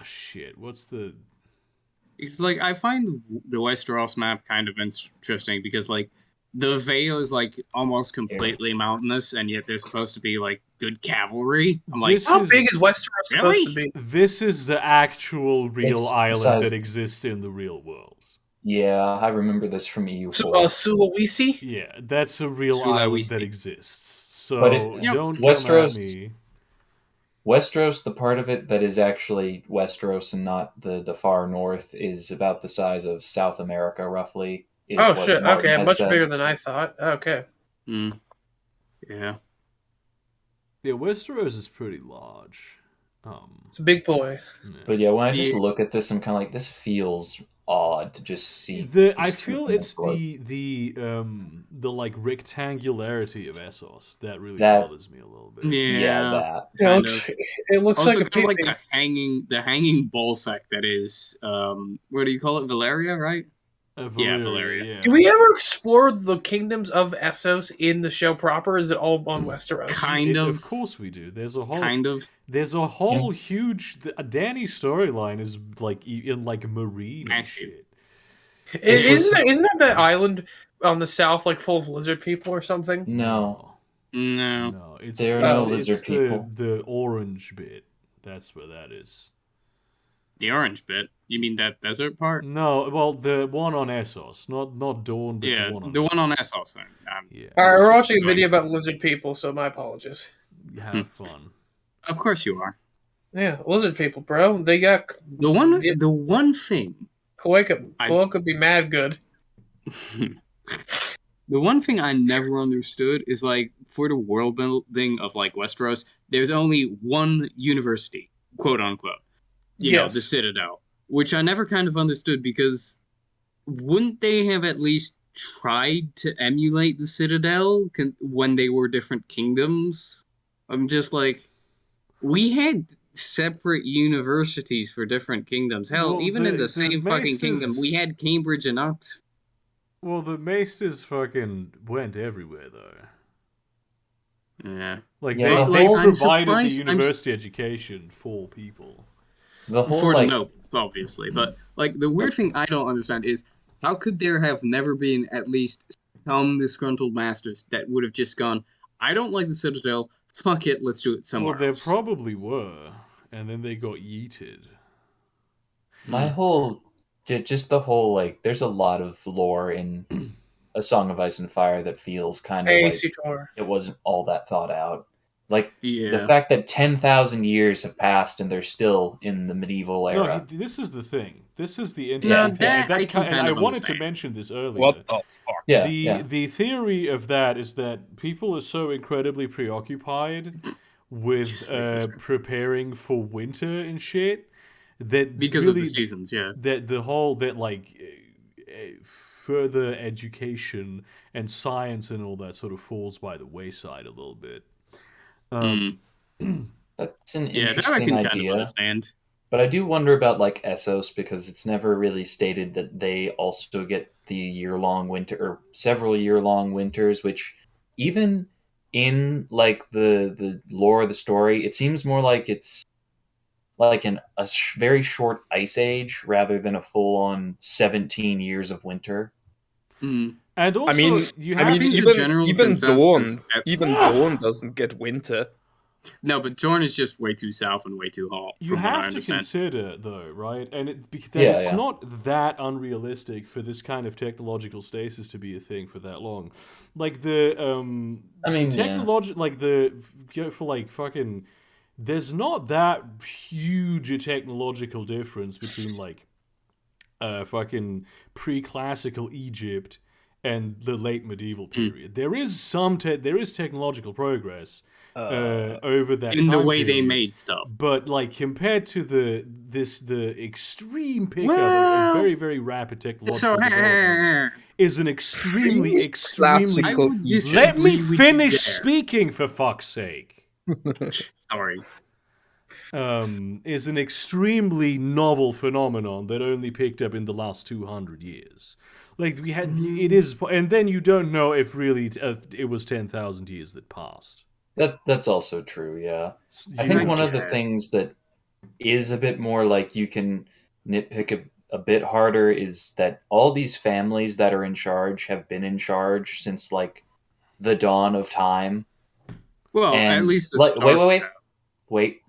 Speaker 1: shit, what's the
Speaker 3: It's like I find the Westeros map kind of interesting because like the Vale is like almost completely mountainous, and yet there's supposed to be like good cavalry. I'm like,
Speaker 1: This
Speaker 2: How big is
Speaker 1: is
Speaker 2: Westeros supposed to
Speaker 3: really?
Speaker 2: be?
Speaker 1: this is the actual real
Speaker 4: It's
Speaker 1: island
Speaker 4: size-
Speaker 1: that exists in the real world.
Speaker 4: Yeah, I remember this from EU4.
Speaker 2: Sulawesi?
Speaker 1: Yeah, that's a real
Speaker 3: Sulawesi.
Speaker 1: island that exists. So
Speaker 4: But it-
Speaker 3: Yep.
Speaker 1: don't come at
Speaker 4: Westeros-
Speaker 1: me.
Speaker 4: Westeros, the part of it that is actually Westeros and not the far north, is about the size of South America, roughly. Is
Speaker 2: Oh
Speaker 4: what
Speaker 2: shit!
Speaker 4: Martin
Speaker 2: Okay,
Speaker 4: has
Speaker 2: much
Speaker 4: said.
Speaker 2: bigger than I thought. Okay.
Speaker 3: Hmm. Yeah.
Speaker 1: Yeah, Westeros is pretty large.
Speaker 2: It's a big boy.
Speaker 1: Yeah.
Speaker 4: But yeah, when I just
Speaker 3: Yeah.
Speaker 4: look at this, I'm kind of like, this feels odd to just see.
Speaker 1: I
Speaker 4: these two
Speaker 1: feel it's
Speaker 4: peninsulas.
Speaker 1: the like rectangularity of Essos that really
Speaker 4: That-
Speaker 1: bothers me a little bit.
Speaker 3: Yeah.
Speaker 4: that.
Speaker 2: It
Speaker 3: Kind
Speaker 2: looks,
Speaker 3: of.
Speaker 2: it looks
Speaker 3: Also,
Speaker 2: like a
Speaker 3: kind of like
Speaker 2: peeping.
Speaker 3: the hanging ball sack that is what do you call it? Valeria, right? Yeah, Valeria.
Speaker 1: Yeah.
Speaker 2: Do we ever explore the kingdoms of Essos in the show proper? Or is it all on Westeros?
Speaker 3: Kind of.
Speaker 1: Of course we do. There's a whole
Speaker 3: Kind of.
Speaker 1: There's a whole huge Danny's storyline is like in like marine and
Speaker 3: Massive.
Speaker 1: shit.
Speaker 2: Isn't that island on the south like full of lizard people or something?
Speaker 4: No.
Speaker 3: No.
Speaker 1: No, it's
Speaker 4: There
Speaker 2: are no
Speaker 1: it's
Speaker 4: lizard people.
Speaker 1: The orange bit. That's where that is.
Speaker 3: The orange bit. You mean that desert part?
Speaker 1: No, well, the one on Essos, not Dawn, but
Speaker 3: Yeah,
Speaker 1: the one on
Speaker 3: the one on
Speaker 1: Essos.
Speaker 3: Essos.
Speaker 1: Yeah,
Speaker 2: All right, we're watching a
Speaker 3: Going
Speaker 2: video about lizard people, so my apologies.
Speaker 1: have fun.
Speaker 3: Of course you are.
Speaker 2: Yeah, lizard people, bro. They got
Speaker 3: The one
Speaker 2: Yeah.
Speaker 3: thing
Speaker 2: Chloe could be mad good.
Speaker 3: the one thing I never understood is like for the world building of like Westeros, there's only one university, quote unquote. You know,
Speaker 2: Yes.
Speaker 3: the Citadel, which I never kind of understood because wouldn't they have at least tried to emulate the Citadel when they were different kingdoms? I'm just like, we had separate universities for different kingdoms. Hell,
Speaker 1: Well,
Speaker 3: even in
Speaker 1: the
Speaker 3: the same fucking
Speaker 1: Maesters-
Speaker 3: kingdom, we had Cambridge and Oxford.
Speaker 1: Well, the Maesters fucking went everywhere though.
Speaker 3: Yeah.
Speaker 1: Like
Speaker 4: Yeah,
Speaker 1: they
Speaker 4: the
Speaker 1: they
Speaker 4: whole-
Speaker 3: I'm
Speaker 1: provided the
Speaker 3: surprised-
Speaker 1: university education for people.
Speaker 4: The whole
Speaker 3: For
Speaker 4: like
Speaker 3: the nobles, obviously. But like the weird thing I don't understand is how could there have never been at least some disgruntled masters that would have just gone, I don't like the Citadel, fuck it, let's do it somewhere
Speaker 1: Well, there
Speaker 3: else.
Speaker 1: probably were, and then they got yeeted.
Speaker 4: my whole just the whole like there's a lot of lore in A Song of Ice and Fire that feels kind of
Speaker 2: Hey,
Speaker 4: like
Speaker 2: Sitor.
Speaker 4: it wasn't all that thought out. Like
Speaker 3: Yeah.
Speaker 4: the fact that 10,000 years have passed and they're still in the medieval
Speaker 1: No,
Speaker 4: era.
Speaker 1: this is the thing. This is the interesting
Speaker 3: Yeah,
Speaker 1: thing.
Speaker 3: that
Speaker 1: And
Speaker 3: I can
Speaker 1: and
Speaker 3: kind
Speaker 1: I
Speaker 3: of
Speaker 1: wanted to
Speaker 3: understand.
Speaker 1: mention this earlier.
Speaker 5: What the fuck?
Speaker 4: Yeah,
Speaker 1: the
Speaker 4: yeah.
Speaker 1: the theory of that is that people are so incredibly preoccupied with
Speaker 3: Just makes sense.
Speaker 1: preparing for winter and shit that
Speaker 3: Because of
Speaker 1: really,
Speaker 3: the seasons, yeah.
Speaker 1: that the whole that like further education and science and all that sort of falls by the wayside a little bit.
Speaker 4: That's an
Speaker 3: Yeah, that I
Speaker 4: interesting
Speaker 3: can kind of
Speaker 4: idea.
Speaker 3: understand.
Speaker 4: But I do wonder about like Essos because it's never really stated that they also get the year-long winter or several year-long winters, which even in like the lore of the story, it seems more like it's like very short ice age rather than a full-on 17 years of winter.
Speaker 3: Mm.
Speaker 1: And also,
Speaker 5: I mean,
Speaker 1: you
Speaker 5: I
Speaker 1: have
Speaker 5: mean,
Speaker 3: think the general
Speaker 5: even
Speaker 3: consensus
Speaker 5: Dawn,
Speaker 3: is that-
Speaker 5: even Dawn doesn't get winter.
Speaker 3: No, but Dorne is just way too south and way too hot.
Speaker 1: you
Speaker 3: from what I
Speaker 1: have to
Speaker 3: understand.
Speaker 1: consider though, right? And that
Speaker 4: Yeah,
Speaker 1: it's
Speaker 4: yeah.
Speaker 1: not that unrealistic for this kind of technological stasis to be a thing for that long. Like the
Speaker 4: I mean, yeah.
Speaker 1: technology, like the for like fucking. There's not that huge a technological difference between like fucking pre-classical Egypt and the late medieval period. There is there is technological progress over that
Speaker 3: In the
Speaker 1: time
Speaker 3: way they
Speaker 1: period.
Speaker 3: made stuff.
Speaker 1: But like compared to the extreme pickup
Speaker 3: Well,
Speaker 1: of very very rapid technological
Speaker 3: So,
Speaker 1: development is an extremely
Speaker 5: Classical.
Speaker 3: I would disagree
Speaker 1: Let me
Speaker 3: with you
Speaker 1: finish
Speaker 3: there.
Speaker 1: speaking for fuck's sake.
Speaker 3: Sorry.
Speaker 1: is an extremely novel phenomenon that only picked up in the last 200 years. Like we had, it is, and then you don't know if really it was 10,000 years that passed.
Speaker 4: That's also true, yeah. I
Speaker 1: You-
Speaker 4: think one of the
Speaker 3: guess.
Speaker 4: things that is a bit more like you can nitpick a bit harder is that all these families that are in charge have been in charge since like the dawn of time.
Speaker 3: Well,
Speaker 4: And
Speaker 3: at least the
Speaker 4: like,
Speaker 3: Starks have.
Speaker 4: wait.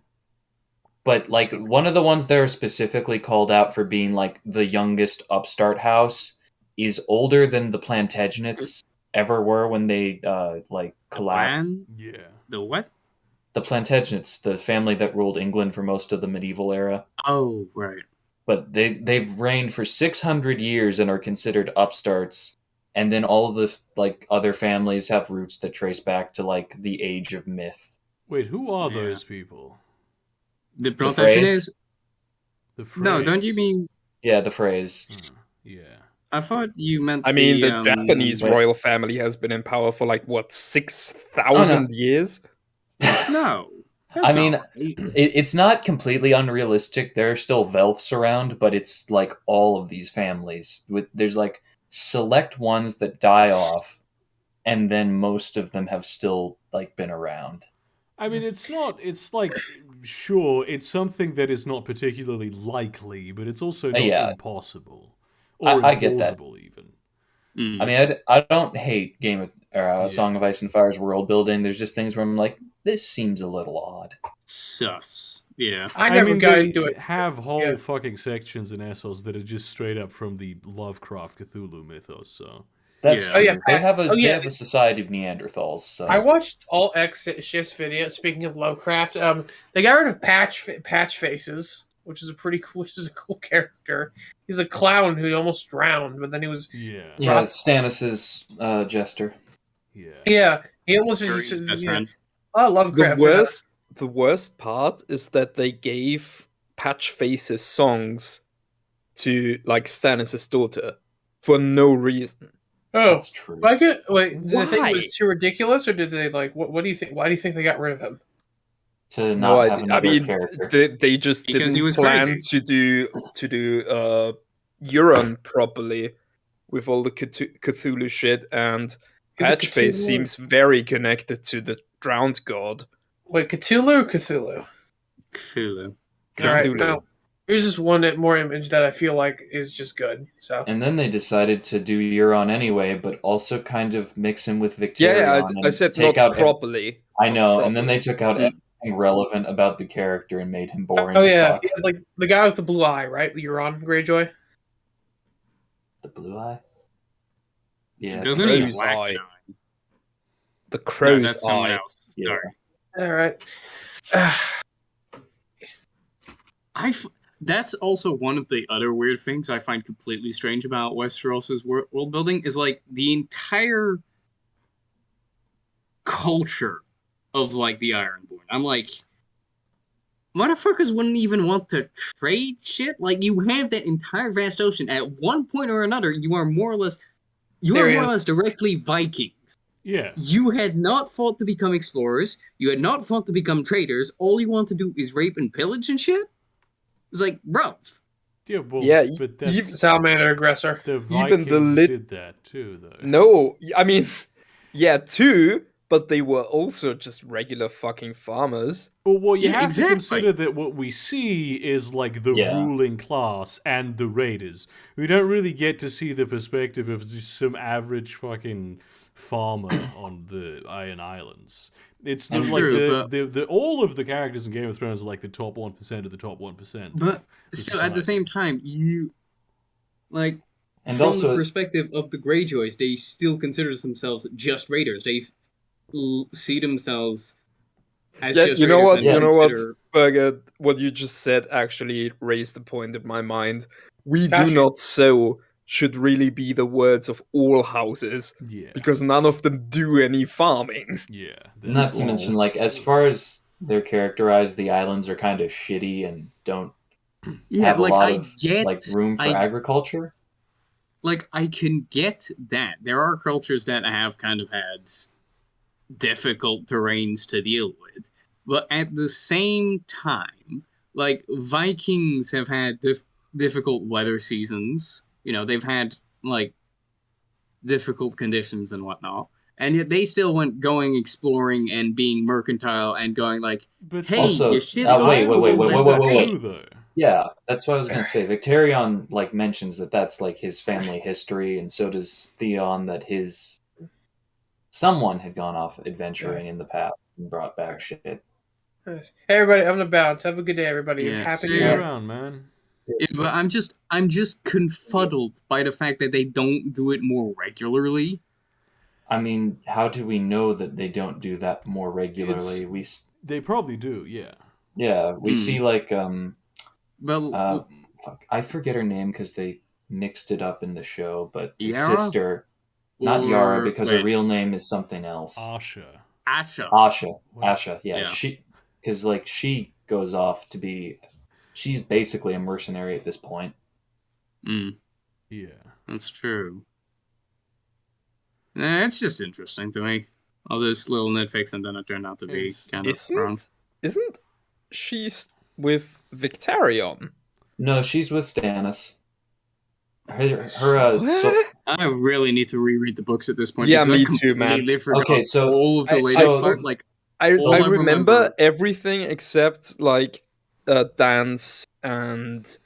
Speaker 4: But like
Speaker 3: Sure.
Speaker 4: one of the ones that are specifically called out for being like the youngest upstart house is older than the Plantagenets ever were when they like collapsed.
Speaker 3: Plan?
Speaker 1: yeah.
Speaker 3: The what?
Speaker 4: The Plantagenets, the family that ruled England for most of the medieval era.
Speaker 3: Oh, right.
Speaker 4: But they've reigned for 600 years and are considered upstarts. And then all of the like other families have roots that trace back to like the age of myth.
Speaker 1: Wait, who are
Speaker 3: Yeah.
Speaker 1: those people?
Speaker 3: The
Speaker 4: phrase?
Speaker 3: profession is.
Speaker 1: The
Speaker 3: No, don't
Speaker 1: phrase.
Speaker 3: you mean.
Speaker 4: Yeah, the phrase.
Speaker 1: Yeah.
Speaker 3: I thought you meant.
Speaker 5: I mean, the Japanese
Speaker 4: wait.
Speaker 5: royal family has been in power for like what 6,000 years.
Speaker 3: No.
Speaker 4: I mean,
Speaker 3: not right.
Speaker 4: it's not completely unrealistic. There are still Velfs around, but it's like all of these families. There's like select ones that die off, and then most of them have still like been around.
Speaker 1: I mean, it's not. It's like, sure, it's something that is not particularly likely, but it's also not
Speaker 4: Yeah.
Speaker 1: impossible or
Speaker 4: I get that.
Speaker 1: implausible even.
Speaker 3: Mm.
Speaker 4: I mean, I don't hate
Speaker 1: Yeah.
Speaker 4: Song of Ice and Fire's world building. There's just things where I'm like, this seems a little odd.
Speaker 3: Sus. Yeah.
Speaker 2: I never got
Speaker 1: they
Speaker 2: into it.
Speaker 1: have whole
Speaker 2: Yeah.
Speaker 1: fucking sections in Essos that are just straight up from the Lovecraft Cthulhu mythos. So
Speaker 4: That's
Speaker 3: Yeah.
Speaker 4: true.
Speaker 2: Oh, yeah,
Speaker 4: They have
Speaker 2: oh, yeah.
Speaker 4: a society of Neanderthals. So
Speaker 2: I watched all X Shift's video. Speaking of Lovecraft, they got rid of Patch Faces, which is a cool character. He's a clown who almost drowned, but then he was
Speaker 1: yeah,
Speaker 4: yeah, Stannis's jester.
Speaker 1: yeah.
Speaker 2: he almost
Speaker 3: Shuri's best friend.
Speaker 2: Oh, Lovecraft.
Speaker 5: The worst part is that they gave Patch Faces songs to like Stannis' daughter for no reason.
Speaker 2: Oh,
Speaker 4: That's true.
Speaker 2: wait, did they think it was
Speaker 5: Why?
Speaker 2: too ridiculous, or did they like? What do you think? Why do you think they got rid of him?
Speaker 4: To
Speaker 5: No,
Speaker 4: not have another
Speaker 5: I mean
Speaker 4: character.
Speaker 5: they just
Speaker 3: Because he
Speaker 5: didn't
Speaker 3: was
Speaker 5: plan
Speaker 3: crazy.
Speaker 5: to do Euron properly with all the Cthulhu shit, and
Speaker 2: Is it
Speaker 5: Patchface
Speaker 2: Cthulhu?
Speaker 5: seems very connected to the drowned god.
Speaker 2: Wait, Cthulhu or Cthulhu?
Speaker 3: Cthulhu.
Speaker 2: All right,
Speaker 5: Cthulhu.
Speaker 2: now here's just one more image that I feel like is just good. So
Speaker 4: And then they decided to do Euron anyway, but also kind of mix him with Victorion.
Speaker 5: Yeah, I
Speaker 4: and
Speaker 5: said
Speaker 4: take
Speaker 5: not
Speaker 4: out
Speaker 5: properly.
Speaker 4: I
Speaker 5: Not
Speaker 4: know, and then
Speaker 5: properly.
Speaker 4: they took out everything relevant about the character and made him boring
Speaker 2: oh
Speaker 4: as
Speaker 2: yeah,
Speaker 4: fuck.
Speaker 2: like the guy with the blue eye, right? Euron Greyjoy.
Speaker 4: The blue eye? Yeah.
Speaker 3: Doesn't he
Speaker 5: Crow's
Speaker 3: black
Speaker 5: eye.
Speaker 3: eye?
Speaker 5: The
Speaker 3: No,
Speaker 5: crow's
Speaker 3: that's someone
Speaker 5: eye.
Speaker 3: else.
Speaker 4: Yeah.
Speaker 3: Sorry.
Speaker 2: All right.
Speaker 3: That's also one of the other weird things I find completely strange about Westeros' world building is like the entire culture of like the Ironborn. I'm like, motherfuckers wouldn't even want to trade shit. Like you have that entire vast ocean. At one point or another, you are more or less directly Vikings.
Speaker 1: Yeah.
Speaker 3: You had not fought to become explorers. You had not fought to become traders. All you want to do is rape and pillage and shit. It's like, bro.
Speaker 1: Yeah, well,
Speaker 5: Yeah,
Speaker 1: but that's
Speaker 2: Salamander aggressor.
Speaker 1: the
Speaker 5: even the
Speaker 1: Vikings
Speaker 5: lit-
Speaker 1: did that too, though.
Speaker 5: No, I mean, yeah, too, but they were also just regular fucking farmers.
Speaker 1: Well, you
Speaker 3: Yeah,
Speaker 1: have
Speaker 3: exactly.
Speaker 1: to consider that what we see is like the
Speaker 4: Yeah.
Speaker 1: ruling class and the raiders. We don't really get to see the perspective of just some average fucking farmer on the Iron Islands. It's the,
Speaker 4: And
Speaker 1: like
Speaker 3: true,
Speaker 1: the all of the characters in Game of Thrones are like the top 1% of the top 1%.
Speaker 3: But
Speaker 1: The
Speaker 3: still, at the
Speaker 1: society.
Speaker 3: same time, you like
Speaker 4: And
Speaker 3: from
Speaker 4: also-
Speaker 3: the perspective of the Greyjoys, they still consider themselves just raiders. They see themselves as
Speaker 5: Yeah,
Speaker 3: just
Speaker 5: you know
Speaker 3: raiders
Speaker 5: what?
Speaker 3: and
Speaker 5: You know what,
Speaker 3: consider-
Speaker 5: Berger? What you just said actually raised a point in my mind. We
Speaker 2: Gotcha.
Speaker 5: do not sow should really be the words of all houses
Speaker 1: Yeah.
Speaker 5: because none of them do any farming.
Speaker 1: Yeah.
Speaker 4: Not
Speaker 1: that's
Speaker 4: to
Speaker 1: all.
Speaker 4: mention, like, as far as they're characterized, the islands are kind of shitty and don't
Speaker 3: Yeah,
Speaker 4: have a
Speaker 3: like
Speaker 4: lot
Speaker 3: I
Speaker 4: of
Speaker 3: get,
Speaker 4: like room for agriculture.
Speaker 3: like I can get that. There are cultures that have kind of had difficult terrains to deal with. But at the same time, like Vikings have had difficult weather seasons. You know, they've had like difficult conditions and whatnot, and yet they still went going exploring and being mercantile and going like,
Speaker 1: But
Speaker 3: "Hey,
Speaker 4: Also,
Speaker 3: your shit
Speaker 1: the
Speaker 3: looks
Speaker 4: wait,
Speaker 1: Iowa
Speaker 3: cool.
Speaker 1: ones
Speaker 3: Let's
Speaker 1: are
Speaker 4: wait.
Speaker 1: too,
Speaker 3: paint."
Speaker 1: though.
Speaker 4: Yeah, that's what I was gonna say. Victorion like mentions that that's like his family history, and so does Theon. That his someone had gone off adventuring in the past and brought back shit.
Speaker 2: Hey, everybody, I'm gonna bounce. Have a good day, everybody.
Speaker 3: Yeah,
Speaker 2: Happy
Speaker 1: See
Speaker 2: New
Speaker 1: you
Speaker 2: Year.
Speaker 1: around, man.
Speaker 3: Yeah, but I'm just confuddled by the fact that they don't do it more regularly.
Speaker 4: I mean, how do we know that they don't do that more regularly?
Speaker 1: They probably do, yeah.
Speaker 4: We see like
Speaker 3: Well,
Speaker 4: fuck, I forget her name because they mixed it up in the show, but his
Speaker 3: Yara
Speaker 4: sister, not Yara,
Speaker 3: or
Speaker 4: because her
Speaker 3: wait,
Speaker 4: real name is something else.
Speaker 1: Asha.
Speaker 3: Asha.
Speaker 4: Asha, yeah,
Speaker 3: Yeah.
Speaker 4: she, because like she goes off to be, she's basically a mercenary at this point.
Speaker 3: Mm,
Speaker 1: Yeah.
Speaker 3: that's true. It's just interesting to me. All this little nitpicks, and then it turned out to be
Speaker 1: It's-
Speaker 3: kind of wrong.
Speaker 5: Isn't she's with Victarion?
Speaker 4: No, she's with Stannis. Her
Speaker 5: What?
Speaker 3: I really need to reread the books at this point.
Speaker 5: Yeah,
Speaker 3: because
Speaker 5: me
Speaker 3: I
Speaker 5: too, man.
Speaker 3: completely forgot
Speaker 4: Okay, so
Speaker 3: all of the
Speaker 5: I-
Speaker 3: later
Speaker 4: so-
Speaker 3: part. Like,
Speaker 5: I
Speaker 3: All I
Speaker 5: remember
Speaker 3: remember-
Speaker 5: everything except like Dance and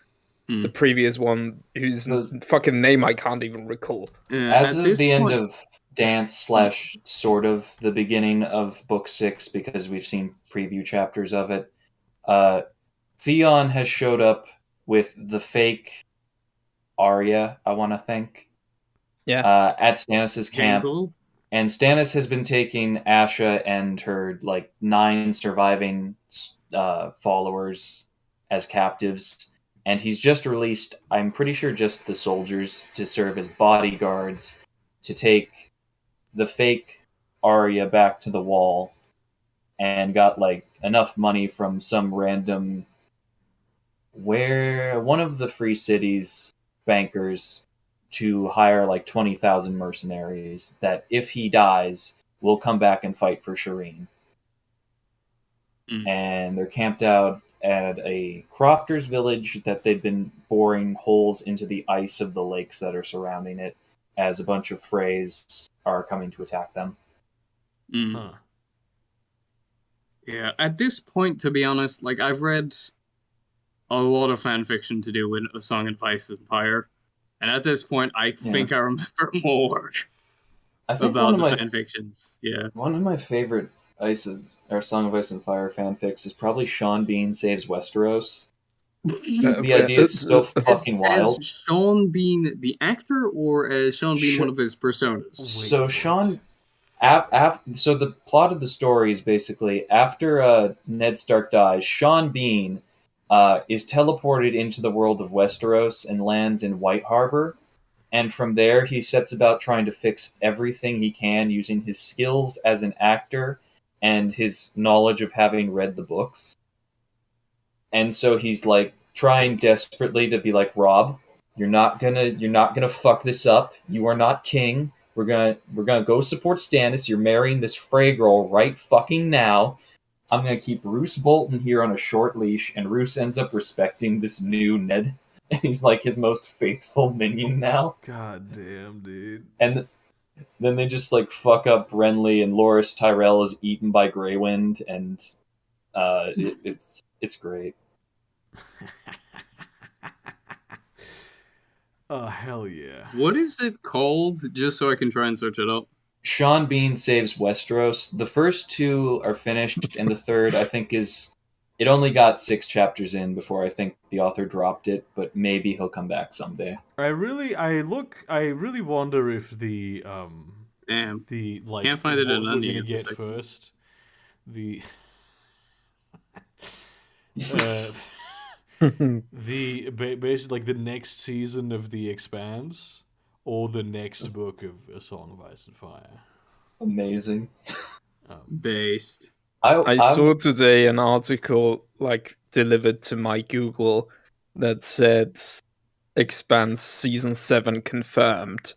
Speaker 3: Hmm.
Speaker 5: the previous one, whose fucking name I can't even recall.
Speaker 4: as
Speaker 3: at
Speaker 4: of
Speaker 3: this
Speaker 4: the end
Speaker 3: point-
Speaker 4: of Dance / sort of the beginning of book 6, because we've seen preview chapters of it, Theon has showed up with the fake Arya, I want to think, at Stannis' camp,
Speaker 3: Jangle?
Speaker 4: and Stannis has been taking Asha and her like 9 surviving followers as captives, and he's just released, I'm pretty sure, just the soldiers to serve as bodyguards to take the fake Arya back to the Wall, and got like enough money from some random one of the Free Cities bankers to hire like 20,000 mercenaries that if he dies will come back and fight for Shireen.
Speaker 3: Mm.
Speaker 4: And they're camped out at a crofters village that they've been boring holes into the ice of the lakes that are surrounding it as a bunch of Freys are coming to attack them.
Speaker 3: Mm.
Speaker 1: Huh.
Speaker 3: Yeah, at this point, to be honest, like I've read a lot of fan fiction to do with A Song of Ice and Fire, and at this point, I think I remember more
Speaker 4: I think
Speaker 3: about the fan fictions. Yeah,
Speaker 4: one of my favorite Song of Ice and Fire fanfics is probably Sean Bean Saves Westeros. Just the idea is so fucking wild.
Speaker 3: As Sean Bean the actor, or as Sean Bean one of his personas?
Speaker 4: So
Speaker 1: what?
Speaker 4: Sean, so the plot of the story is basically after Ned Stark dies, Sean Bean is teleported into the world of Westeros and lands in White Harbor, and from there he sets about trying to fix everything he can using his skills as an actor and his knowledge of having read the books. And so he's like trying desperately to be like, Rob, you're not gonna fuck this up. You are not king. We're gonna go support Stannis. You're marrying this Frey girl right fucking now. I'm gonna keep Roose Bolton here on a short leash, and Roose ends up respecting this new Ned, and he's like his most faithful minion now.
Speaker 1: God damn, dude.
Speaker 4: And then they just like fuck up Renly, and Loras Tyrell is eaten by Greywind, and it's great.
Speaker 1: Oh, hell yeah.
Speaker 3: What is it called? Just so I can try and search it up.
Speaker 4: Sean Bean Saves Westeros. The first 2 are finished, and the third, I think, it only got 6 chapters in before I think the author dropped it, but maybe he'll come back someday.
Speaker 1: I really wonder if the
Speaker 3: Damn.
Speaker 1: the like
Speaker 3: Can't find it
Speaker 1: what
Speaker 3: in
Speaker 1: we're
Speaker 3: any
Speaker 1: gonna
Speaker 3: of the
Speaker 1: get
Speaker 3: sections.
Speaker 1: first. The basically like the next season of The Expanse or the next book of A Song of Ice and Fire.
Speaker 4: Amazing.
Speaker 3: Based.
Speaker 5: I saw today an article like delivered to my Google that said Expanse season 7 confirmed,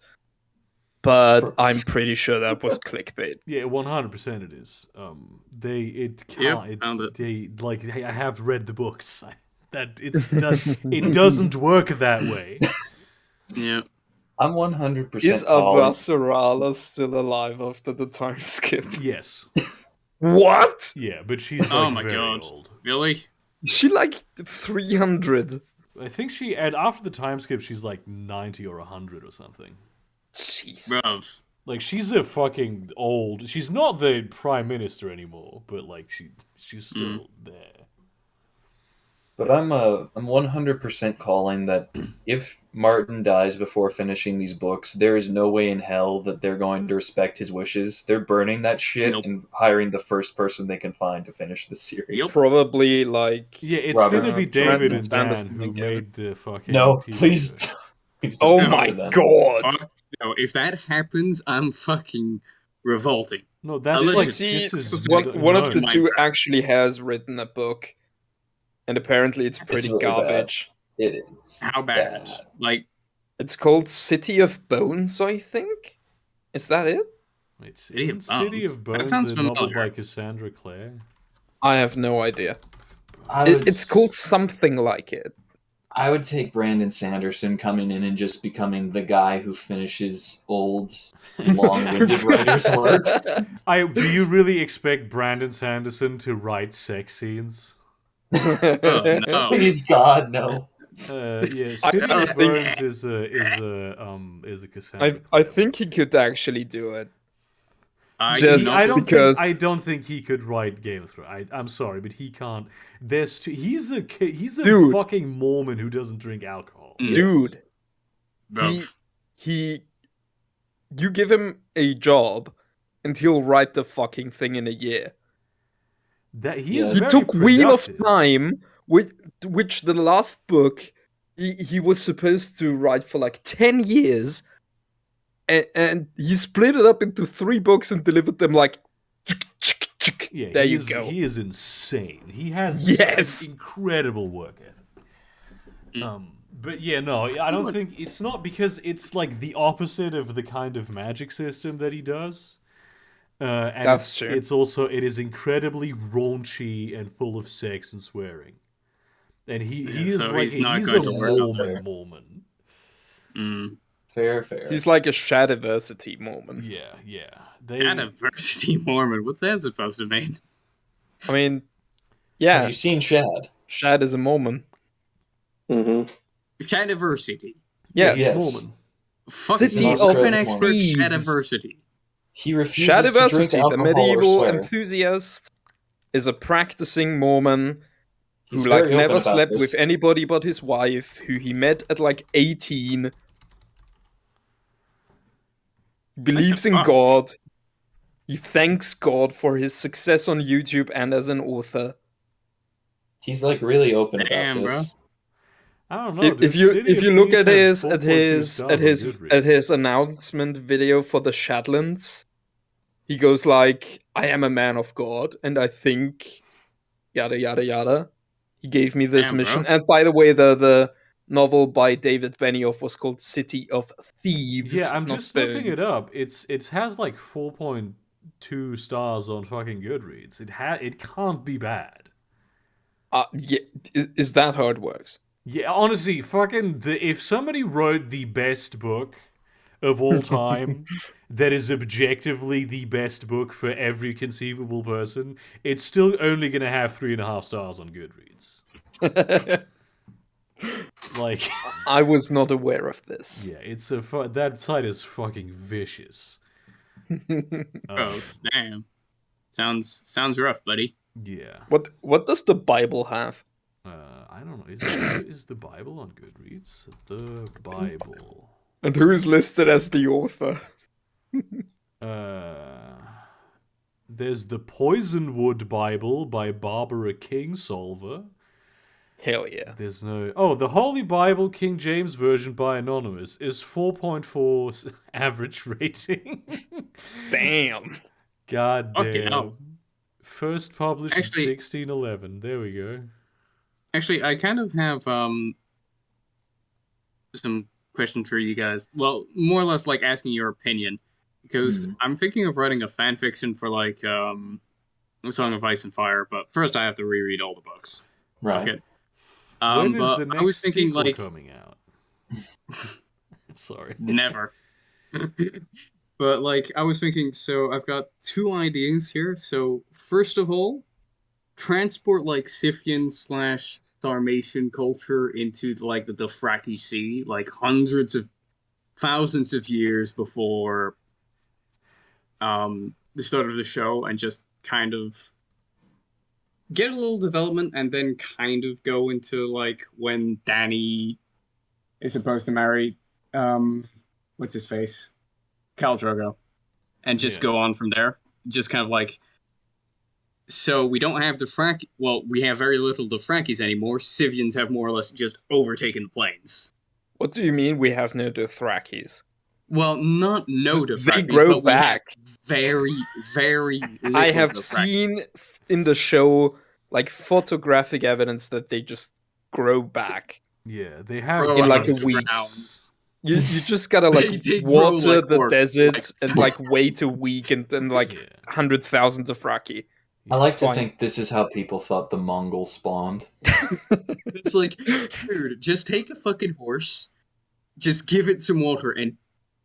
Speaker 5: but I'm pretty sure that was clickbait.
Speaker 1: Yeah, 100% it is. It
Speaker 3: Yep,
Speaker 1: can't.
Speaker 3: found it.
Speaker 1: They like. I have read the books. It doesn't work that way.
Speaker 3: Yeah.
Speaker 4: I'm 100%
Speaker 5: Is
Speaker 4: calling.
Speaker 5: Avasarala still alive after the time skip?
Speaker 1: Yes.
Speaker 5: What?
Speaker 1: Yeah, but she's like
Speaker 3: Oh my
Speaker 1: very
Speaker 3: god.
Speaker 1: old.
Speaker 3: Really?
Speaker 5: Is she like 300?
Speaker 1: I think and after the time skip, she's like 90 or 100 or something.
Speaker 5: Jesus.
Speaker 3: Bruv.
Speaker 1: Like she's a fucking old. She's not the prime minister anymore, but like she's still there.
Speaker 4: But I'm 100% calling that if Martin dies before finishing these books, there is no way in hell that they're going to respect his wishes. They're burning that shit
Speaker 3: Nope.
Speaker 4: and hiring the first person they can find to finish the series.
Speaker 3: Yep.
Speaker 5: Probably like.
Speaker 1: Yeah, it's
Speaker 4: Robert
Speaker 1: gonna be
Speaker 5: Brandon
Speaker 1: David and Dan
Speaker 5: Sanderson
Speaker 1: who
Speaker 5: again.
Speaker 1: made the fucking.
Speaker 4: No,
Speaker 1: TV
Speaker 4: please,
Speaker 1: show.
Speaker 4: please don't
Speaker 5: Oh
Speaker 4: do it
Speaker 5: my
Speaker 4: to them.
Speaker 5: god!
Speaker 3: Fuck no. If that happens, I'm fucking revolting.
Speaker 1: No, that's
Speaker 3: Allegedly.
Speaker 1: like
Speaker 5: See,
Speaker 1: this is
Speaker 5: one of the
Speaker 1: no.
Speaker 5: two actually has written a book, and apparently it's pretty
Speaker 4: really bad.
Speaker 5: garbage.
Speaker 4: It is.
Speaker 3: How bad? Like,
Speaker 5: It's called City of Bones, I think. Is that it?
Speaker 1: It's
Speaker 3: City of
Speaker 1: isn't City
Speaker 3: Bones.
Speaker 1: of
Speaker 3: That
Speaker 1: Bones
Speaker 3: sounds
Speaker 1: a novel
Speaker 3: familiar.
Speaker 1: by Cassandra Clare?
Speaker 5: I have no idea.
Speaker 4: I would,
Speaker 5: It's called something like it.
Speaker 4: I would take Brandon Sanderson coming in and just becoming the guy who finishes old, long-winded writers' works.
Speaker 1: Do you really expect Brandon Sanderson to write sex scenes?
Speaker 3: oh no.
Speaker 4: Please God, no.
Speaker 1: Yeah,
Speaker 5: I
Speaker 1: City
Speaker 5: don't
Speaker 1: of
Speaker 5: think-
Speaker 1: Bones is a Cassandra.
Speaker 5: I think he could actually do it.
Speaker 3: Just
Speaker 5: Just
Speaker 1: I don't
Speaker 5: because-
Speaker 1: think I don't think he could write Game of Thrones. I'm sorry, but he can't. He's a
Speaker 5: Dude.
Speaker 1: fucking Mormon who doesn't drink alcohol.
Speaker 5: Dude,
Speaker 3: Bruv.
Speaker 5: you give him a job and he'll write the fucking thing in a year.
Speaker 1: That
Speaker 4: Yeah.
Speaker 1: is
Speaker 5: He
Speaker 1: very
Speaker 5: took Wheel of
Speaker 1: productive.
Speaker 5: Time, which the last book he was supposed to write for like 10 years, and he split it up into 3 books and delivered them like.
Speaker 1: Yeah,
Speaker 5: There
Speaker 1: he
Speaker 5: you
Speaker 1: is,
Speaker 5: go.
Speaker 1: He is insane. He has
Speaker 5: Yes.
Speaker 1: an incredible work ethic. But yeah, no, I don't think it's not because it's like the opposite of the kind of magic system that he does. And
Speaker 5: That's true.
Speaker 1: It is incredibly raunchy and full of sex and swearing. And he is
Speaker 3: so
Speaker 1: like
Speaker 3: he's not
Speaker 1: he's
Speaker 3: going
Speaker 1: a
Speaker 3: to work out
Speaker 4: there.
Speaker 1: Mormon.
Speaker 3: Mm.
Speaker 4: Fair, fair.
Speaker 5: He's like a Shadiversity Mormon.
Speaker 1: Yeah.
Speaker 3: Adversity Mormon. What's that supposed to mean?
Speaker 5: I mean,
Speaker 4: Have
Speaker 5: yeah,
Speaker 4: you seen Shad?
Speaker 5: Shad is a Mormon.
Speaker 6: Mm-hmm.
Speaker 3: Shadiversity.
Speaker 5: Yes.
Speaker 4: Yes.
Speaker 1: Mormon.
Speaker 3: Fucking
Speaker 5: City
Speaker 4: of
Speaker 3: open expert
Speaker 5: Thieves.
Speaker 3: Shadiversity.
Speaker 4: He refuses to drink
Speaker 5: Shadiversity, the
Speaker 4: alcohol or
Speaker 5: medieval
Speaker 4: swear.
Speaker 5: enthusiast, is a practicing Mormon
Speaker 4: He's
Speaker 5: who like
Speaker 4: very open
Speaker 5: never
Speaker 4: about
Speaker 5: slept
Speaker 4: this.
Speaker 5: with anybody but his wife, who he met at like 18. Believes in
Speaker 3: fuck?
Speaker 5: God. He thanks God for his success on YouTube and as an author.
Speaker 4: He's like really open
Speaker 3: Damn,
Speaker 4: about this.
Speaker 1: I don't know.
Speaker 5: If you look at his announcement video for the Shadlands, he goes like, "I am a man of God, and I think yada yada yada. He gave me this
Speaker 3: Damn,
Speaker 5: mission."
Speaker 3: bro.
Speaker 5: And by the way, the novel by David Benioff was called City of Thieves.
Speaker 1: Yeah, I'm
Speaker 5: not
Speaker 1: just looking
Speaker 5: Bones.
Speaker 1: it up. It has like 4.2 stars on fucking Goodreads. It can't be bad.
Speaker 5: Yeah, is that how it works?
Speaker 1: Yeah, honestly, if somebody wrote the best book of all time that is objectively the best book for every conceivable person, it's still only gonna have 3.5 stars on Goodreads. Like,
Speaker 5: I was not aware of this.
Speaker 1: yeah, that site is fucking vicious.
Speaker 3: Oh, damn. Sounds rough, buddy.
Speaker 1: Yeah.
Speaker 5: What does the Bible have?
Speaker 1: I don't know. Is the Bible on Goodreads? The Bible.
Speaker 5: And who is listed as the author?
Speaker 1: There's the Poisonwood Bible by Barbara Kingsolver.
Speaker 5: Hell yeah.
Speaker 1: There's no. Oh, the Holy Bible King James Version by Anonymous is 4.4 average rating.
Speaker 5: Damn.
Speaker 1: God
Speaker 3: Fucking
Speaker 1: damn.
Speaker 3: hell.
Speaker 1: First published
Speaker 3: Actually-
Speaker 1: in 1611. There we go.
Speaker 3: Actually, I kind of have some question for you guys. Well, more or less like asking your opinion, because I'm thinking of writing a fan fiction for like A Song of Ice and Fire. But first, I have to reread all the books.
Speaker 4: Right.
Speaker 3: Okay.
Speaker 1: When is
Speaker 3: but
Speaker 1: the next
Speaker 3: I was thinking
Speaker 1: sequel
Speaker 3: like
Speaker 1: coming out? Sorry.
Speaker 3: never. But like I was thinking, so I've got two ideas here. So first of all, transport like Scythian slash Sarmatian culture into like the Dothraki Sea, like hundreds of thousands of years before the start of the show, and just kind of get a little development, and then kind of go into like when Dany is supposed to marry what's his face? Khal Drogo. And just go on from there. Just kind of like, so we don't have we have very little Dothrakis anymore. Scythians have more or less just overtaken the plains.
Speaker 5: What do you mean we have no Dothrakis?
Speaker 3: Well, not no Dothrakis,
Speaker 5: They grow
Speaker 3: but we have
Speaker 5: back.
Speaker 3: very, very little
Speaker 5: I have
Speaker 3: Dothrakis.
Speaker 5: seen in the show like photographic evidence that they just grow back.
Speaker 1: Yeah, they have
Speaker 3: Grow
Speaker 5: in like a
Speaker 3: out of the
Speaker 5: week.
Speaker 3: ground.
Speaker 5: You just gotta like
Speaker 3: They grow
Speaker 5: water
Speaker 3: like
Speaker 5: the
Speaker 3: orcs,
Speaker 5: desert
Speaker 3: like-
Speaker 5: and like wait a week and then like
Speaker 1: Yeah.
Speaker 5: 100,000 Dothraki.
Speaker 4: I like to
Speaker 5: Fine.
Speaker 4: think this is how people thought the Mongols spawned.
Speaker 3: It's like, dude, just take a fucking horse, just give it some water, and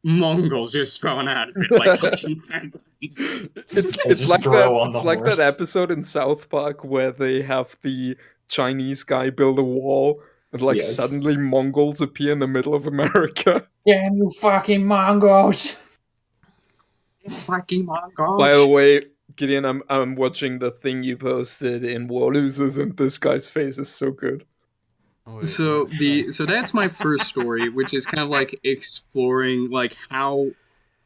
Speaker 3: Mongols just spawn out of it like fucking penguins.
Speaker 5: It's
Speaker 4: just
Speaker 5: like
Speaker 4: grow on the
Speaker 5: it's like
Speaker 4: horse.
Speaker 5: that episode in South Park where they have the Chinese guy build a wall and like
Speaker 4: Yes.
Speaker 5: suddenly Mongols appear in the middle of America.
Speaker 4: Damn you fucking Mongols!
Speaker 3: Fucking Mongols.
Speaker 5: By the way, Gideon, I'm watching the thing you posted in War Losers, and this guy's face is so good.
Speaker 1: Oh, wait,
Speaker 3: So
Speaker 1: what?
Speaker 3: so that's my first story, which is kind of like exploring like how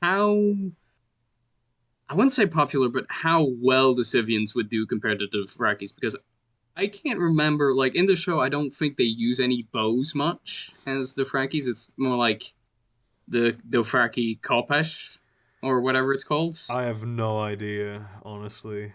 Speaker 3: I wouldn't say popular, but how well the Scythians would do compared to the Dothrakis, because I can't remember, like in the show I don't think they use any bows much as the Dothraki. It's more like the Dothraki Khopesh or whatever it's called.
Speaker 1: I have no idea, honestly.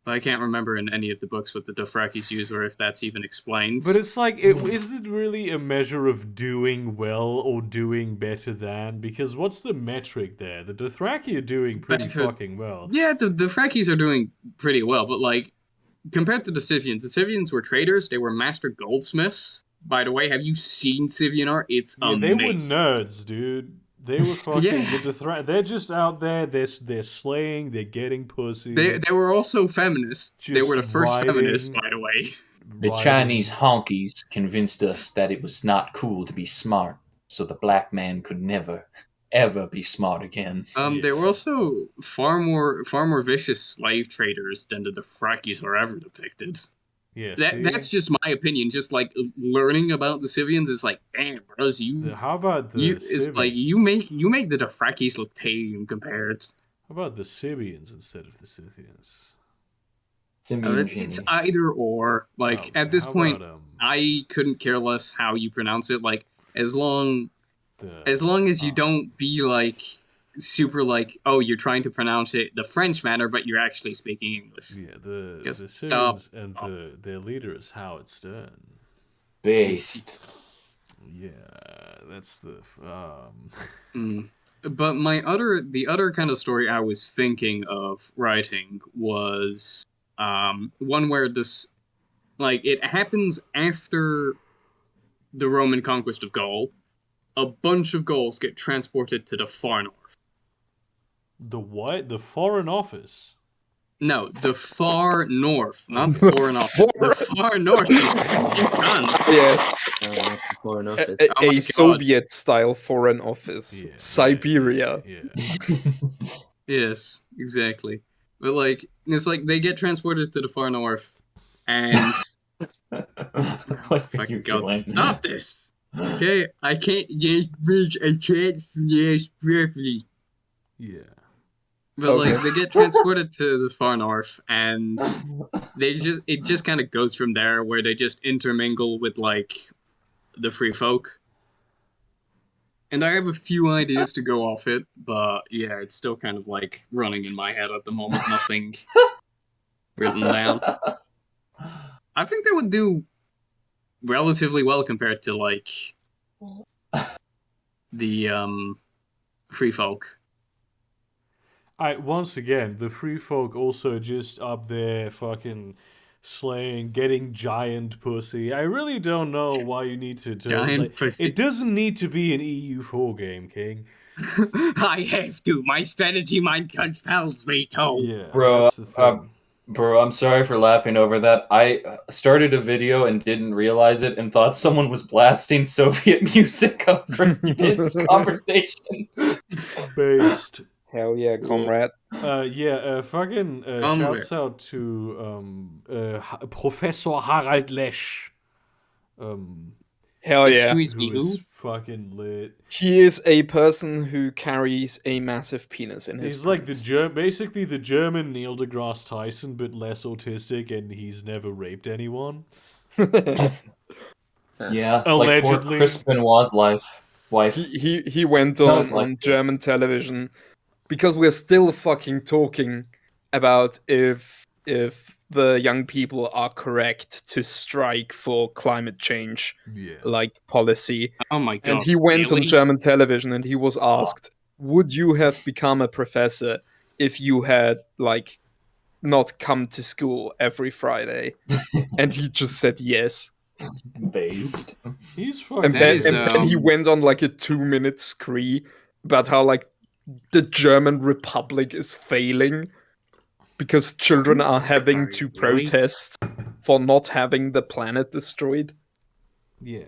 Speaker 3: But I can't remember in any of the books what the Dothrakis use, or if that's even explained.
Speaker 1: But it's like, is it really a measure of doing well or doing better than? Because what's the metric there? The Dothraki are doing pretty
Speaker 3: Better-
Speaker 1: fucking well.
Speaker 3: Yeah, the Dothraki are doing pretty well, but like compared to the Scythians were traders. They were master goldsmiths. By the way, have you seen Scythian art? It's
Speaker 1: Yeah,
Speaker 3: amazing.
Speaker 1: they were nerds, dude. They were fucking.
Speaker 3: Yeah.
Speaker 1: They're just out there. They're slaying. They're getting pussy.
Speaker 3: They were also feminists. They were the
Speaker 1: Just
Speaker 3: first
Speaker 1: riding-
Speaker 3: feminists, by the way.
Speaker 4: The
Speaker 1: riding-
Speaker 4: Chinese honkies convinced us that it was not cool to be smart, so the black man could never, ever be smart again.
Speaker 3: They were also far more vicious slave traders than the Dothrakis are ever depicted.
Speaker 1: Yeah,
Speaker 3: That's just my opinion. Just like learning about the Scythians is like, damn, bros,
Speaker 1: How about the
Speaker 3: it's like
Speaker 1: Sibians?
Speaker 3: you make the Dothrakis look tame compared.
Speaker 1: How about the Sibians instead of the Scythians?
Speaker 4: Simeon
Speaker 3: It's
Speaker 4: genies.
Speaker 3: either or. Like
Speaker 1: Oh,
Speaker 3: at this
Speaker 1: how
Speaker 3: point,
Speaker 1: about,
Speaker 3: I couldn't care less how you pronounce it. Like as long
Speaker 1: the,
Speaker 3: as you don't be like super like, oh, you're trying to pronounce it the French manner, but you're actually speaking English.
Speaker 1: yeah, the
Speaker 3: Just
Speaker 1: Syrians
Speaker 3: stop.
Speaker 1: and their leader is Howard Stern.
Speaker 4: Based.
Speaker 1: Yeah, that's the
Speaker 3: Mm. But the other kind of story I was thinking of writing was one where this, like, it happens after the Roman conquest of Gaul. A bunch of Gauls get transported to the far north.
Speaker 1: the what? The Foreign Office.
Speaker 3: No, the far north, not the foreign office. The far north.
Speaker 5: Yes,
Speaker 6: Foreign
Speaker 5: a,
Speaker 6: office.
Speaker 5: a-
Speaker 3: Oh my
Speaker 5: a
Speaker 3: God.
Speaker 5: Soviet-style foreign office,
Speaker 1: Yeah,
Speaker 5: Siberia.
Speaker 1: Yeah.
Speaker 3: Yes, exactly. But like, it's like they get transported to the far north, and
Speaker 4: What are you
Speaker 3: fucking God,
Speaker 4: doing?
Speaker 3: stop this. Okay, I can't yes, bitch, I can't yes properly.
Speaker 1: Yeah.
Speaker 3: But
Speaker 5: Okay.
Speaker 3: like they get transported to the far north, and it just kind of goes from there, where they just intermingle with like the free folk. And I have a few ideas to go off it, but yeah, it's still kind of like running in my head at the moment. Nothing written down. I think they would do relatively well compared to like the free folk.
Speaker 1: Once again, the free folk also just up there fucking slaying, getting giant pussy. I really don't know why you need to
Speaker 3: Giant pussy.
Speaker 1: It doesn't need to be an EU4 game, King.
Speaker 3: I have to. My strategy mind compels me to.
Speaker 1: Yeah,
Speaker 4: Bro,
Speaker 1: that's the thing.
Speaker 4: Bro, I'm sorry for laughing over that. I started a video and didn't realize it and thought someone was blasting Soviet music over this conversation.
Speaker 1: Based.
Speaker 5: Hell yeah, comrade.
Speaker 1: Fucking shouts out to Professor Harald Lesch.
Speaker 5: Hell yeah.
Speaker 3: Excuse me,
Speaker 1: Who is
Speaker 3: who?
Speaker 1: fucking lit.
Speaker 5: He is a person who carries a massive penis in his
Speaker 1: He's like
Speaker 5: pants.
Speaker 1: basically the German Neil deGrasse Tyson, but less autistic, and he's never raped anyone.
Speaker 4: Yeah,
Speaker 1: Allegedly.
Speaker 4: like poor Chris Benoit's wife.
Speaker 5: He went
Speaker 4: Sounds
Speaker 5: on
Speaker 4: like it.
Speaker 5: German television because we're still fucking talking about if the young people are correct to strike for climate change
Speaker 1: Yeah.
Speaker 5: like policy.
Speaker 3: Oh my god.
Speaker 5: And he went on
Speaker 3: really?
Speaker 5: German television and he was asked, would you have become a professor if you had like not come to school every Friday? And he just said yes.
Speaker 4: Based.
Speaker 1: He's
Speaker 5: And
Speaker 1: fucking.
Speaker 5: then he went on like a 2-minute scree about how like the German Republic is failing because children are having to
Speaker 3: Really?
Speaker 5: protest for not having the planet destroyed.
Speaker 1: Yeah.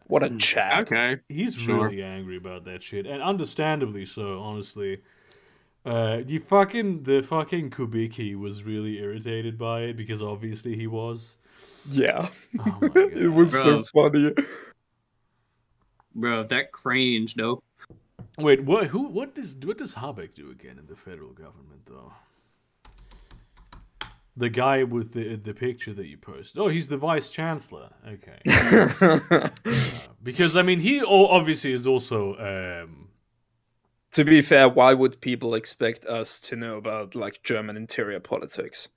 Speaker 5: What a chat.
Speaker 3: Okay.
Speaker 1: He's
Speaker 3: Sure.
Speaker 1: really angry about that shit, and understandably so. Honestly, the fucking Kubicki was really irritated by it because obviously he was.
Speaker 5: Yeah.
Speaker 1: Oh my god.
Speaker 5: It was so funny.
Speaker 3: Bro, that cringe, though.
Speaker 1: Wait, what does Habeck do again in the federal government though? The guy with the picture that you posted. Oh, he's the vice chancellor. Okay. Because I mean, he obviously is also.
Speaker 5: To be fair, why would people expect us to know about like German interior politics?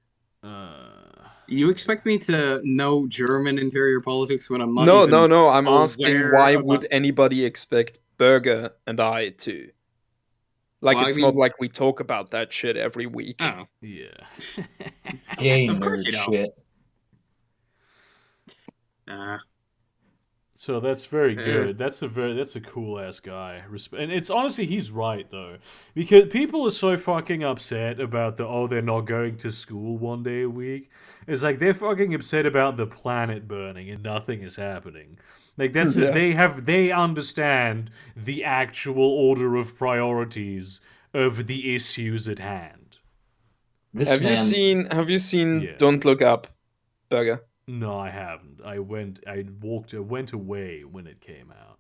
Speaker 3: You expect me to know German interior politics when I'm not
Speaker 5: No,
Speaker 3: even
Speaker 5: I'm asking
Speaker 3: aware
Speaker 5: why
Speaker 3: about-
Speaker 5: would anybody expect Berger and I to? Like,
Speaker 3: Well, I
Speaker 5: it's not
Speaker 3: mean-
Speaker 5: like we talk about that shit every week.
Speaker 3: Oh.
Speaker 1: Yeah.
Speaker 4: Gay
Speaker 3: Of course
Speaker 4: nerd
Speaker 3: you don't.
Speaker 4: shit.
Speaker 1: So that's very
Speaker 3: Yeah.
Speaker 1: good. That's a cool ass guy. And it's honestly he's right though, because people are so fucking upset about they're not going to school one day a week. It's like they're fucking upset about the planet burning and nothing is happening. Like that's
Speaker 5: Yeah.
Speaker 1: they understand the actual order of priorities of the issues at hand.
Speaker 4: This
Speaker 5: Have
Speaker 4: man,
Speaker 5: you seen
Speaker 1: Yeah.
Speaker 5: Don't Look Up, Berger?
Speaker 1: No, I haven't. I went away when it came out.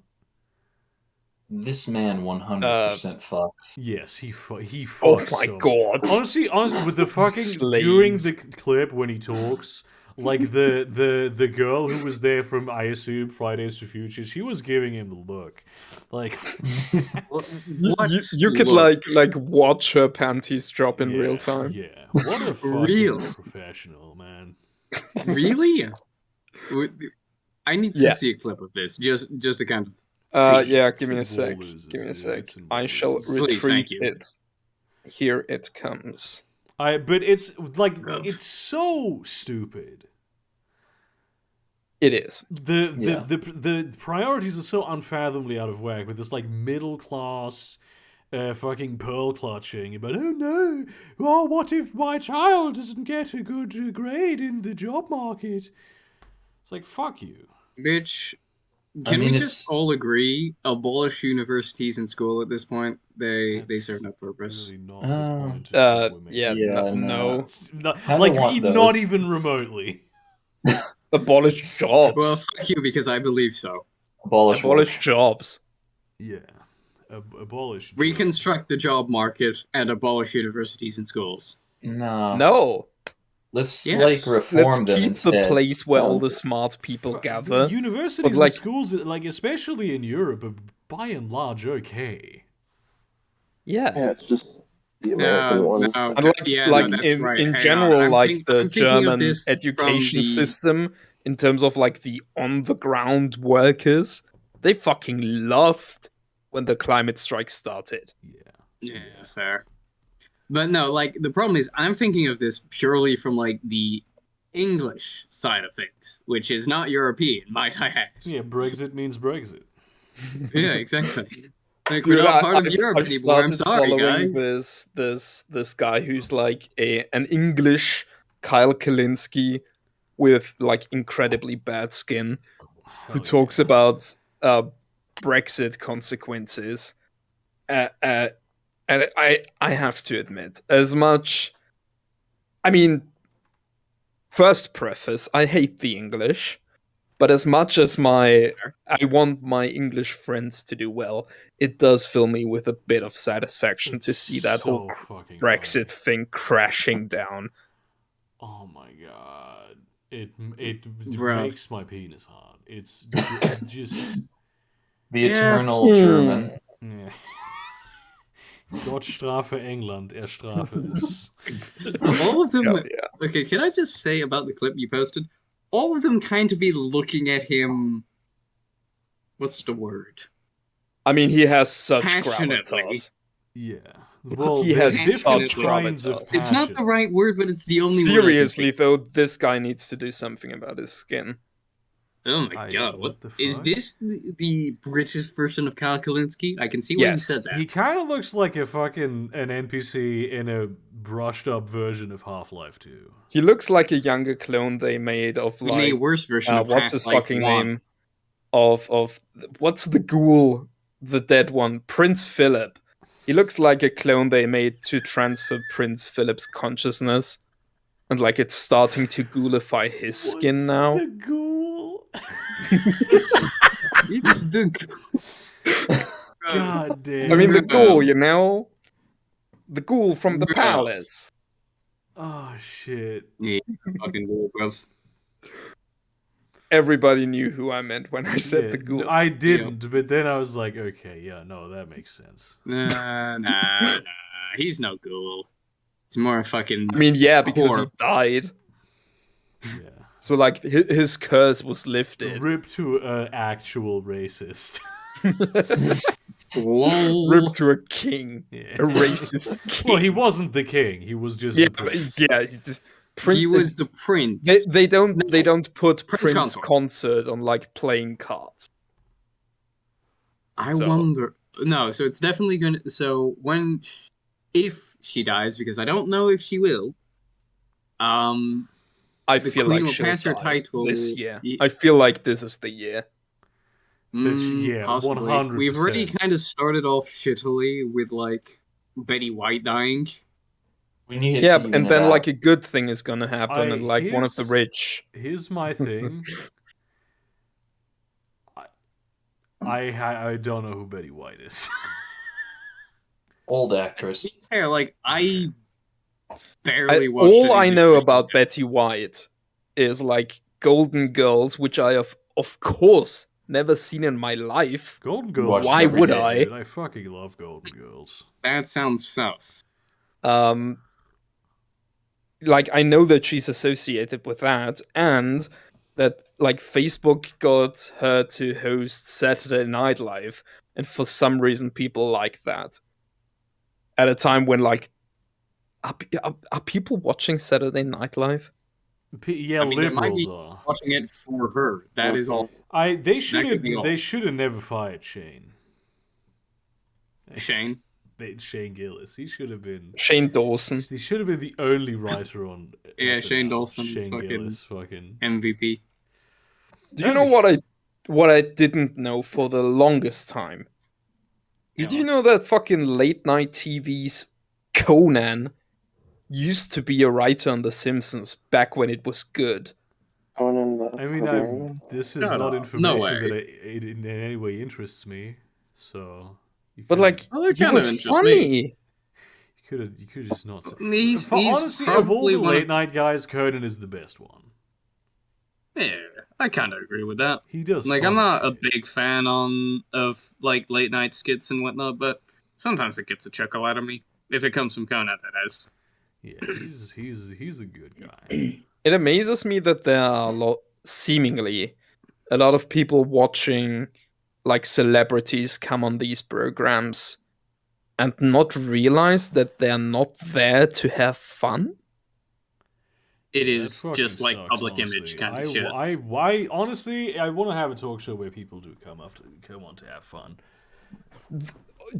Speaker 4: this man 100% fucks.
Speaker 1: Yes, he fucks.
Speaker 5: Oh my
Speaker 1: so much.
Speaker 5: god.
Speaker 1: Honestly, with the fucking during the clip when he talks, like the girl who was there from I assume Fridays for Future, she was giving him the look, like
Speaker 5: You could like watch her panties drop in
Speaker 1: yeah,
Speaker 5: real time.
Speaker 1: Yeah, what a fucking
Speaker 3: Real.
Speaker 1: professional, man.
Speaker 3: Really? I need to
Speaker 5: Yeah.
Speaker 3: see a clip of this just to kind of see.
Speaker 5: Yeah, give me a
Speaker 1: It's
Speaker 5: sec.
Speaker 1: in Wall
Speaker 5: Give me a
Speaker 1: Losers,
Speaker 5: sec.
Speaker 1: it's in
Speaker 5: I
Speaker 1: Wall
Speaker 5: shall
Speaker 1: Losers.
Speaker 3: Please,
Speaker 5: retrieve
Speaker 3: thank you.
Speaker 5: it. Here it comes.
Speaker 1: But it's like
Speaker 3: Rough.
Speaker 1: it's so stupid.
Speaker 5: It is.
Speaker 1: The priorities are so unfathomably out of whack with this like middle class fucking pearl clutching about what if my child doesn't get a good grade in the job market? It's like fuck you.
Speaker 3: Bitch,
Speaker 4: I
Speaker 3: can
Speaker 4: mean,
Speaker 3: we
Speaker 4: it's-
Speaker 3: just all agree? Abolish universities in school at this point. They
Speaker 1: That's
Speaker 3: serve no purpose.
Speaker 1: Really not the point of what we're
Speaker 5: Yeah,
Speaker 1: making.
Speaker 4: Yeah,
Speaker 5: no.
Speaker 1: It's not,
Speaker 4: Kinda
Speaker 1: like
Speaker 4: want
Speaker 1: not
Speaker 4: those.
Speaker 1: even remotely.
Speaker 5: Abolish jobs.
Speaker 3: Well, fuck you because I believe so.
Speaker 4: Abolish
Speaker 5: Abolish jobs.
Speaker 1: Yeah, abolish.
Speaker 3: Reconstruct the job market and abolish universities and schools.
Speaker 4: No.
Speaker 5: No.
Speaker 4: Let's
Speaker 3: Yes.
Speaker 4: like reform
Speaker 5: Let's
Speaker 4: them
Speaker 5: keep
Speaker 4: instead.
Speaker 5: the place where all the smart people gather.
Speaker 1: Universities
Speaker 5: like-
Speaker 1: and schools, like especially in Europe, are by and large okay.
Speaker 5: Yeah.
Speaker 6: Yeah, it's just the American ones.
Speaker 5: And like
Speaker 3: that's
Speaker 5: in,
Speaker 3: right.
Speaker 5: in
Speaker 3: Hang
Speaker 5: general,
Speaker 3: on.
Speaker 5: like
Speaker 3: I'm
Speaker 5: the
Speaker 3: thinking of
Speaker 5: German
Speaker 3: this from
Speaker 5: education
Speaker 3: the-
Speaker 5: system, in terms of like the on the ground workers, they fucking loved when the climate strike started.
Speaker 1: Yeah.
Speaker 3: Yeah, fair. But no, like the problem is, I'm thinking of this purely from like the English side of things, which is not European, might I add.
Speaker 1: Yeah, Brexit means Brexit.
Speaker 3: Yeah, exactly. Like we're
Speaker 5: Dude,
Speaker 3: not part of
Speaker 5: I've
Speaker 3: Europe anymore. I'm
Speaker 5: started
Speaker 3: sorry,
Speaker 5: following
Speaker 3: guys.
Speaker 5: this guy who's like an English Kyle Kalinske with like incredibly bad skin, who
Speaker 1: Hell
Speaker 5: talks
Speaker 1: yeah.
Speaker 5: about Brexit consequences. And I have to admit, as much, I mean, first preface, I hate the English, but as much as I want my English friends to do well, it does fill me with a bit of satisfaction to
Speaker 1: It's
Speaker 5: see that whole
Speaker 1: so fucking
Speaker 5: Brexit
Speaker 1: funny.
Speaker 5: thing crashing down.
Speaker 1: Oh my god. It
Speaker 3: Bruh.
Speaker 1: makes my penis hard. It's just
Speaker 4: The
Speaker 3: Yeah.
Speaker 4: eternal German.
Speaker 1: yeah. Gott strafe England, er strafe es.
Speaker 3: All of them.
Speaker 5: Hell yeah.
Speaker 3: Okay, can I just say about the clip you posted? All of them kind of be looking at him. What's the word?
Speaker 5: I mean, he has such
Speaker 3: Passionately.
Speaker 5: gravitas.
Speaker 1: Yeah. Well,
Speaker 5: He
Speaker 1: there's
Speaker 5: has
Speaker 1: different
Speaker 3: such
Speaker 1: kinds of
Speaker 5: gravitas.
Speaker 1: passion.
Speaker 3: It's not the right word, but it's the only word I can
Speaker 5: Seriously,
Speaker 3: think.
Speaker 5: though, this guy needs to do something about his skin.
Speaker 3: Oh my
Speaker 1: I-
Speaker 3: god!
Speaker 1: what
Speaker 3: What
Speaker 1: the
Speaker 3: is
Speaker 1: fuck?
Speaker 3: this? The British version of Kyle Kalinske? I can see why you
Speaker 5: Yes.
Speaker 3: said that.
Speaker 1: He kind of looks like an NPC in a brushed up version of Half-Life 2.
Speaker 5: He looks like a younger clone they made of
Speaker 3: In a
Speaker 5: like
Speaker 3: worse version of
Speaker 5: what's his
Speaker 3: Half-Life
Speaker 5: fucking
Speaker 3: 1.
Speaker 5: name? Of what's the ghoul, the dead one, Prince Philip. He looks like a clone they made to transfer Prince Philip's consciousness, and like it's starting to ghoulify his skin now.
Speaker 1: The ghoul.
Speaker 3: It's the.
Speaker 1: God damn.
Speaker 5: I mean, the
Speaker 3: Bruh.
Speaker 5: ghoul, you know, the ghoul from the
Speaker 3: Bruh.
Speaker 5: palace.
Speaker 1: Oh shit.
Speaker 3: Yeah, fucking ghoul, bro.
Speaker 5: Everybody knew who I meant when I said
Speaker 1: Yeah,
Speaker 5: the ghoul.
Speaker 1: I didn't, but then I was like, okay, yeah, no, that makes sense.
Speaker 3: Nah. He's no ghoul. It's more a fucking.
Speaker 5: I mean, yeah, because he
Speaker 3: Corpse.
Speaker 5: died.
Speaker 1: Yeah.
Speaker 5: So like his curse was lifted.
Speaker 1: Rip to an actual racist.
Speaker 3: Lol.
Speaker 5: Rip to a king,
Speaker 1: Yeah.
Speaker 5: a racist king.
Speaker 1: Well, he wasn't the king. He was just
Speaker 5: Yeah,
Speaker 1: the
Speaker 5: but,
Speaker 1: prince.
Speaker 5: yeah. He, just,
Speaker 3: He was the prince.
Speaker 5: They don't put
Speaker 3: Prince
Speaker 5: Prince
Speaker 3: Consort.
Speaker 5: Concert on like playing cards.
Speaker 3: I
Speaker 5: So-
Speaker 3: wonder. No, so it's definitely gonna. So if she dies, because I don't know if she will.
Speaker 5: I
Speaker 3: The
Speaker 5: feel
Speaker 3: Queen
Speaker 5: like
Speaker 3: will
Speaker 5: she'll
Speaker 3: pass her
Speaker 5: die
Speaker 3: title.
Speaker 5: this year.
Speaker 3: Ye-
Speaker 5: I feel like this is the year.
Speaker 1: Yeah,
Speaker 3: possibly.
Speaker 1: 100%.
Speaker 3: We've already kind of started off shittily with like Betty White dying.
Speaker 4: We need
Speaker 5: Yeah,
Speaker 4: to even
Speaker 5: and
Speaker 4: it
Speaker 5: then
Speaker 4: out.
Speaker 5: like a good thing is gonna happen, and like one of the
Speaker 1: here's-
Speaker 5: rich.
Speaker 1: Here's my thing. I don't know who Betty White is.
Speaker 4: Old actress.
Speaker 3: Yeah, like I barely watched.
Speaker 5: All I
Speaker 3: any
Speaker 5: know
Speaker 3: Christmas
Speaker 5: about
Speaker 3: Vacation.
Speaker 5: Betty White is like Golden Girls, which I have of course never seen in my life.
Speaker 1: Golden Girls.
Speaker 4: Watch
Speaker 1: is
Speaker 5: Why
Speaker 1: every
Speaker 5: would
Speaker 1: day,
Speaker 5: I?
Speaker 1: dude. I fucking love Golden Girls.
Speaker 3: That sounds sus.
Speaker 5: Like I know that she's associated with that, and that like Facebook got her to host Saturday Night Live, and for some reason people like that. At a time when like, are people watching Saturday Night Live?
Speaker 1: Yeah,
Speaker 3: I mean, there might
Speaker 1: liberals
Speaker 3: be-
Speaker 1: are.
Speaker 3: Watching it for her. That is all.
Speaker 1: They should
Speaker 3: could be all.
Speaker 1: have never fired Shane.
Speaker 3: Shane.
Speaker 1: Shane Gillis. He should have been.
Speaker 5: Shane Dawson.
Speaker 1: He should have been the only writer on.
Speaker 3: Yeah,
Speaker 1: SNL.
Speaker 3: Shane Dawson is
Speaker 1: Shane
Speaker 3: fucking-
Speaker 1: Gillis, fucking.
Speaker 3: MVP.
Speaker 5: Do you know what I didn't know for the longest time? Did you know that fucking late night TV's Conan used to be a writer on The Simpsons back when it was good?
Speaker 6: Conan the
Speaker 1: I mean,
Speaker 6: Barbarian?
Speaker 1: this is
Speaker 3: Shut
Speaker 1: not
Speaker 3: up.
Speaker 1: information
Speaker 3: No way.
Speaker 1: that it in any way interests me. So. You
Speaker 5: But
Speaker 1: could-
Speaker 5: like,
Speaker 3: Well, that
Speaker 5: he
Speaker 3: kind of
Speaker 5: was
Speaker 3: interests me.
Speaker 5: funny.
Speaker 1: you could just not. Say.
Speaker 3: He's
Speaker 1: Honestly, of all
Speaker 3: probably
Speaker 1: the
Speaker 3: one of-
Speaker 1: late night guys, Conan is the best one.
Speaker 3: Yeah, I kind of agree with that.
Speaker 1: He does.
Speaker 3: Like, I'm
Speaker 1: funny
Speaker 3: not a
Speaker 1: shit.
Speaker 3: big fan of like late night skits and whatnot, but sometimes it gets a chuckle out of me if it comes from Conan. That is.
Speaker 1: Yeah, he's a good guy.
Speaker 5: It amazes me that there are seemingly a lot of people watching like celebrities come on these programs and not realize that they're not there to have fun?
Speaker 3: It
Speaker 1: That
Speaker 3: is
Speaker 1: fucking
Speaker 3: just like
Speaker 1: sucks,
Speaker 3: public
Speaker 1: honestly.
Speaker 3: image kind of shit.
Speaker 1: Honestly, I want to have a talk show where people do come on to have fun.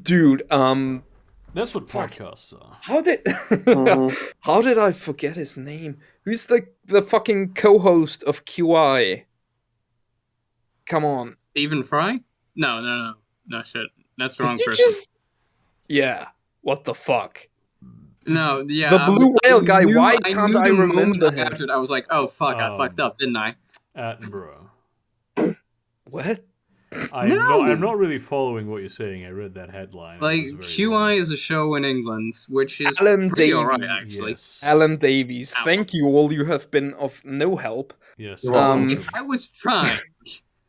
Speaker 5: Dude,
Speaker 1: That's what
Speaker 5: Fuck.
Speaker 1: podcasts are.
Speaker 5: how did
Speaker 6: Mhm.
Speaker 5: how did I forget his name? Who's the fucking co-host of QI? Come on.
Speaker 3: Stephen Fry? No, shit. That's the
Speaker 5: Did
Speaker 3: wrong
Speaker 5: you
Speaker 3: person.
Speaker 5: just Yeah. What the fuck?
Speaker 3: No, yeah.
Speaker 5: The blue whale guy, why
Speaker 3: I
Speaker 5: can't
Speaker 3: knew
Speaker 5: I
Speaker 3: the moment
Speaker 5: remember him?
Speaker 3: after it, I was like, oh fuck, I fucked up, didn't I?
Speaker 1: Attenborough.
Speaker 5: What?
Speaker 1: I'm not really following what you're saying. I read that headline.
Speaker 3: Like,
Speaker 1: It was very
Speaker 3: QI
Speaker 1: long.
Speaker 3: is a show in England, which is
Speaker 5: Alan
Speaker 3: pretty alright,
Speaker 5: Davies.
Speaker 3: actually.
Speaker 1: Yes.
Speaker 5: Alan Davies.
Speaker 3: Ow.
Speaker 5: Thank you all. You have been of no help.
Speaker 1: Yes.
Speaker 4: You're
Speaker 5: welcome.
Speaker 1: welcome.
Speaker 3: I was trying.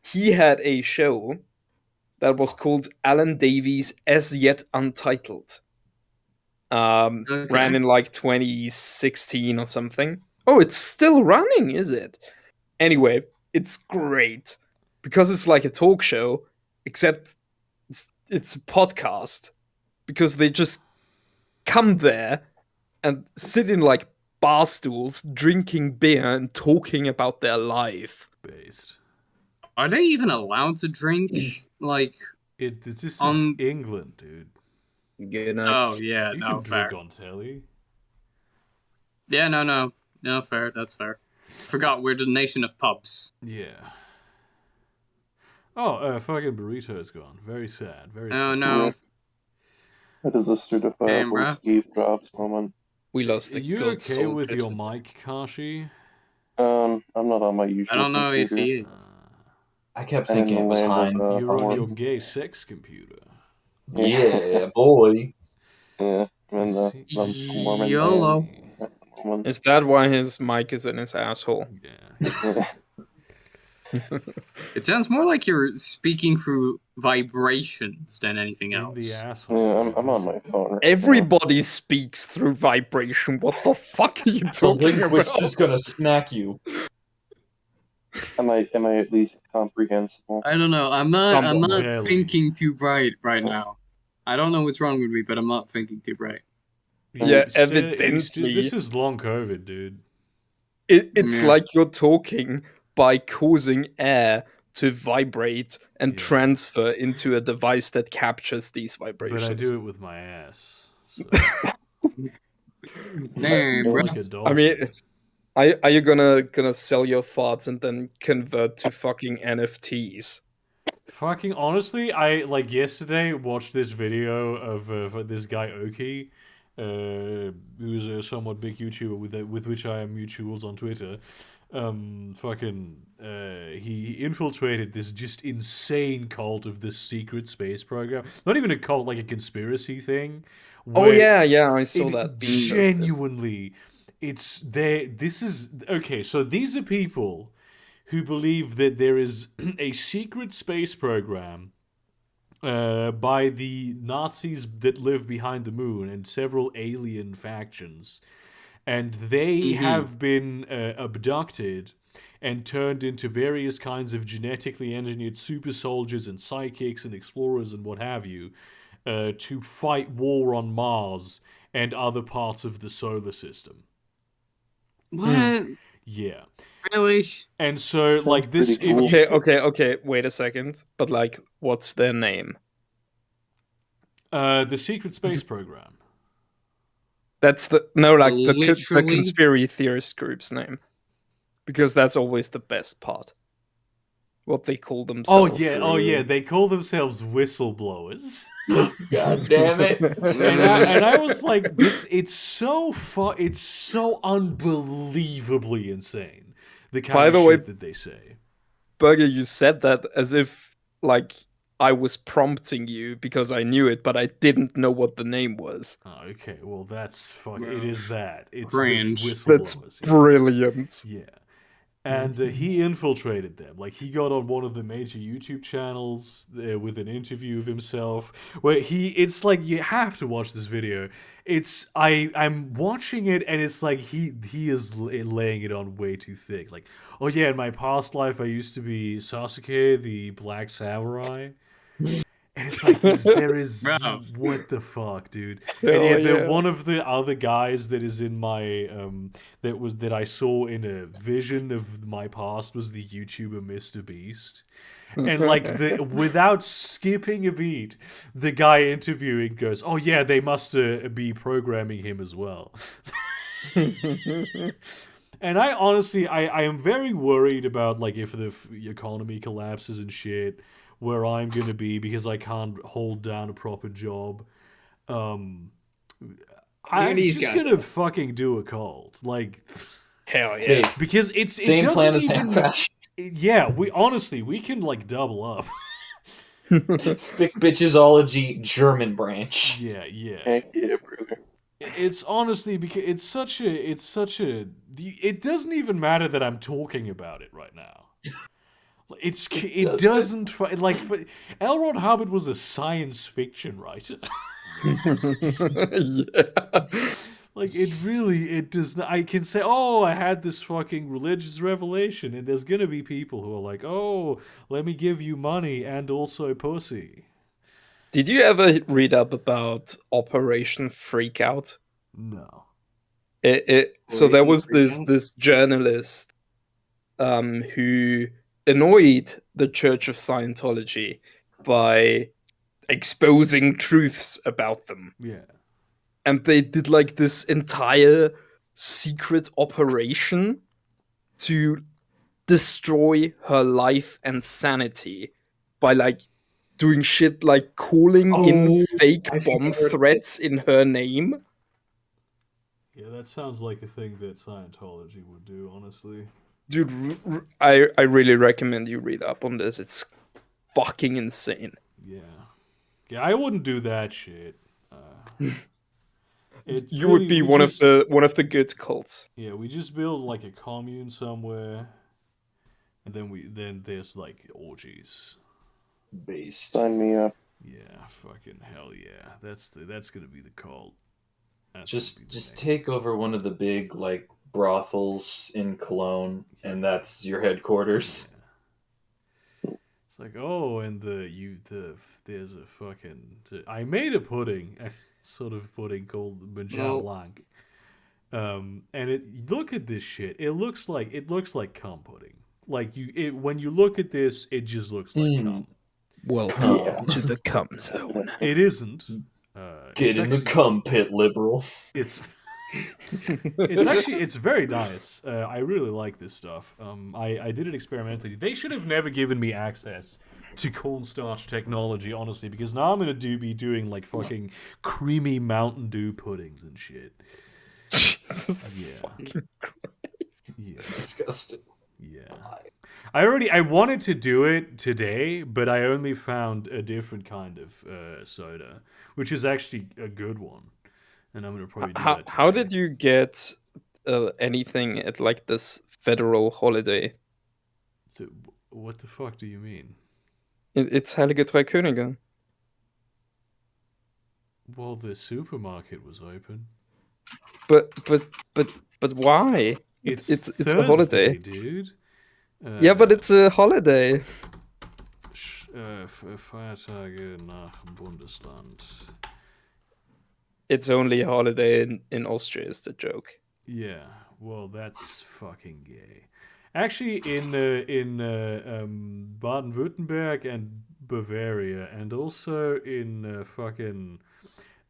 Speaker 5: He had a show that was called Alan Davies As Yet Untitled.
Speaker 3: Okay.
Speaker 5: Ran in like 2016 or something. Oh, it's still running, is it? Anyway, it's great because it's like a talk show, except it's a podcast because they just come there and sit in like bar stools, drinking beer and talking about their life.
Speaker 1: Based.
Speaker 3: Are they even allowed to drink? Like,
Speaker 1: This is
Speaker 3: On-
Speaker 1: England, dude.
Speaker 5: Good
Speaker 3: oh yeah,
Speaker 1: You
Speaker 3: no,
Speaker 1: can
Speaker 3: fair.
Speaker 1: drink on telly.
Speaker 3: Yeah, no, fair. That's fair. Forgot we're the nation of pubs.
Speaker 1: Yeah. Oh, fucking burrito's gone. Very sad. Very
Speaker 3: Oh
Speaker 1: sad.
Speaker 3: no.
Speaker 6: It is a certifiable
Speaker 3: Camera.
Speaker 6: Steve Jobs moment.
Speaker 5: We lost
Speaker 1: Are
Speaker 5: the
Speaker 1: you
Speaker 5: good
Speaker 1: okay
Speaker 5: soul
Speaker 1: with
Speaker 5: bit.
Speaker 1: your mic, Kashi?
Speaker 6: I'm not on my usual
Speaker 3: I don't know if
Speaker 6: computer.
Speaker 3: he is.
Speaker 4: I kept
Speaker 6: I'm in
Speaker 4: thinking
Speaker 6: the
Speaker 4: it was
Speaker 6: land of,
Speaker 4: Heinz.
Speaker 1: You're on
Speaker 6: Howard.
Speaker 1: your gay sex computer.
Speaker 4: Yeah, boy.
Speaker 6: Yeah, I'm in the
Speaker 1: See-
Speaker 6: the Mormon
Speaker 3: YOLO.
Speaker 6: band at the moment.
Speaker 5: Is that why his mic is in his asshole?
Speaker 1: Yeah.
Speaker 6: Yeah.
Speaker 3: It sounds more like you're speaking through vibrations than anything
Speaker 1: In the
Speaker 3: else.
Speaker 1: asshole.
Speaker 6: Yeah, I'm on my phone. Right
Speaker 5: Everybody speaks through vibration. What the fuck are you
Speaker 4: The
Speaker 5: talking
Speaker 4: linguist
Speaker 5: about?
Speaker 4: is gonna snack you.
Speaker 6: now. Am I at least comprehensible?
Speaker 3: I don't know. I'm not
Speaker 5: Somewhat.
Speaker 1: Barely.
Speaker 3: thinking too bright right now. I don't know what's wrong with me, but I'm not thinking too bright.
Speaker 5: Yeah,
Speaker 1: You still-
Speaker 5: evidently.
Speaker 1: This is long COVID, dude.
Speaker 5: It's
Speaker 3: Yeah.
Speaker 5: like you're talking by causing air to vibrate and
Speaker 1: Yeah.
Speaker 5: transfer into a device that captures these
Speaker 1: But
Speaker 5: vibrations.
Speaker 1: I do it with my ass. So,
Speaker 3: Damn, bro.
Speaker 1: like a dog.
Speaker 5: I mean, are you gonna sell your thoughts and then convert to fucking NFTs?
Speaker 1: Fucking honestly, I like yesterday watched this video of this guy Oki, who's a somewhat big YouTuber with which I am mutuals on Twitter. He infiltrated this just insane cult of this secret space program. Not even a cult, like a conspiracy thing.
Speaker 5: Oh
Speaker 1: where
Speaker 5: yeah, I saw
Speaker 1: it
Speaker 5: that. being posted.
Speaker 1: genuinely, it's there. This is okay. So these are people who believe that there is a secret space program by the Nazis that live behind the moon and several alien factions. And they have been abducted and turned into various kinds of genetically engineered super soldiers and psychics and explorers and what have you to fight war on Mars and other parts of the solar system.
Speaker 3: What?
Speaker 1: Yeah.
Speaker 3: Really?
Speaker 1: And so, like, this...
Speaker 6: pretty cool.
Speaker 1: If you
Speaker 5: Okay, wait a second. But like, what's their name?
Speaker 1: the secret space program.
Speaker 5: That's the the
Speaker 3: Literally?
Speaker 5: conspiracy theorist group's name, because that's always the best part. What they call
Speaker 1: Oh
Speaker 5: themselves.
Speaker 1: yeah, they call themselves whistleblowers.
Speaker 4: God damn it.
Speaker 1: and I was like, it's so unbelievably insane. The kind
Speaker 5: By
Speaker 1: of
Speaker 5: the
Speaker 1: shit
Speaker 5: way-
Speaker 1: that they say.
Speaker 5: Burger, you said that as if like I was prompting you because I knew it, but I didn't know what the name was.
Speaker 1: Oh, okay, well that's fuck.
Speaker 3: Well,
Speaker 1: It is that. It's
Speaker 3: cringe.
Speaker 1: the
Speaker 5: That's
Speaker 1: whistleblowers.
Speaker 5: brilliant.
Speaker 1: Yeah. And he infiltrated them. Like, he got on one of the major YouTube channels with an interview of himself where it's like, you have to watch this video. I'm watching it and it's like he is laying it on way too thick. Like, oh yeah, in my past life I used to be Sasuke, the Black Samurai. And it's like there is
Speaker 3: Bro.
Speaker 1: what the fuck, dude.
Speaker 5: Hell
Speaker 1: And
Speaker 5: yeah.
Speaker 1: one of the other guys that is in my that I saw in a vision of my past was the YouTuber Mr. Beast. And like without skipping a beat, the guy interviewing goes, "Oh yeah, they must be programming him as well." And I honestly, I am very worried about like if the economy collapses and shit, where I'm gonna be because I can't hold down a proper job. I'm
Speaker 3: these
Speaker 1: just
Speaker 3: guys
Speaker 1: gonna
Speaker 3: are.
Speaker 1: fucking do a cult, like
Speaker 5: Hell yeah.
Speaker 4: Base.
Speaker 1: because it
Speaker 4: Same
Speaker 1: doesn't
Speaker 4: plan as
Speaker 1: even.
Speaker 4: Hamcrash.
Speaker 1: Yeah, we can like double up.
Speaker 4: Thick bitchesology German branch.
Speaker 1: Yeah, yeah.
Speaker 6: Heck yeah, brother.
Speaker 1: It's honestly because it doesn't even matter that I'm talking about it right now. It doesn't like L. Ron Hubbard was a science fiction writer.
Speaker 5: Yeah.
Speaker 1: Like it does not. I can say, oh, I had this fucking religious revelation, and there's gonna be people who are like, oh, let me give you money and also pussy.
Speaker 5: Did you ever read up about Operation Freakout?
Speaker 1: No.
Speaker 5: So there was
Speaker 6: Operation Freakout?
Speaker 5: this journalist who annoyed the Church of Scientology by exposing truths about them.
Speaker 1: Yeah.
Speaker 5: And they did like this entire secret operation to destroy her life and sanity by like doing shit like calling in fake
Speaker 3: I think
Speaker 5: bomb
Speaker 3: I heard
Speaker 5: threats in her name.
Speaker 1: Yeah, that sounds like a thing that Scientology would do, honestly.
Speaker 5: Dude, I really recommend you read up on this. It's fucking insane.
Speaker 1: Yeah. Yeah, I wouldn't do that shit.
Speaker 5: You would be one of the good cults.
Speaker 1: Yeah, we just build like a commune somewhere, and then there's like orgies.
Speaker 4: Based.
Speaker 6: Sign me up.
Speaker 1: Yeah, fucking hell yeah. That's gonna be the cult. That's
Speaker 4: Just
Speaker 1: gonna be the thing.
Speaker 4: take over one of the big like brothels in Cologne, and that's your headquarters.
Speaker 1: Yeah. It's like, oh, and there's a fucking. I made a pudding, a sort of pudding called Manjal Blanc. And look at this shit. It looks like cum pudding. Like when you look at this, it just looks like cum.
Speaker 5: Welcome to the cum zone.
Speaker 1: It isn't.
Speaker 4: Get in the cum pit, liberal.
Speaker 1: It's it's very nice. I really like this stuff. I did it experimentally. They should have never given me access to cornstarch technology, honestly, because now I'm gonna be doing like fucking creamy Mountain Dew puddings and shit. Yeah. Yeah.
Speaker 4: Disgusting.
Speaker 1: Yeah. I wanted to do it today, but I only found a different kind of soda, which is actually a good one. And I'm gonna probably do that.
Speaker 5: How
Speaker 1: today.
Speaker 5: did you get anything at like this federal holiday?
Speaker 1: What the fuck do you mean?
Speaker 5: It's Heilige Drei Könige.
Speaker 1: Well, the supermarket was open.
Speaker 5: But why?
Speaker 1: It's
Speaker 5: a holiday,
Speaker 1: dude.
Speaker 5: Yeah, but it's a holiday.
Speaker 1: Feiertage nach Bundesland.
Speaker 5: It's only a holiday in Austria, is the joke.
Speaker 1: Yeah, well, that's fucking gay. Actually, in Baden-Württemberg and Bavaria, and also in fucking.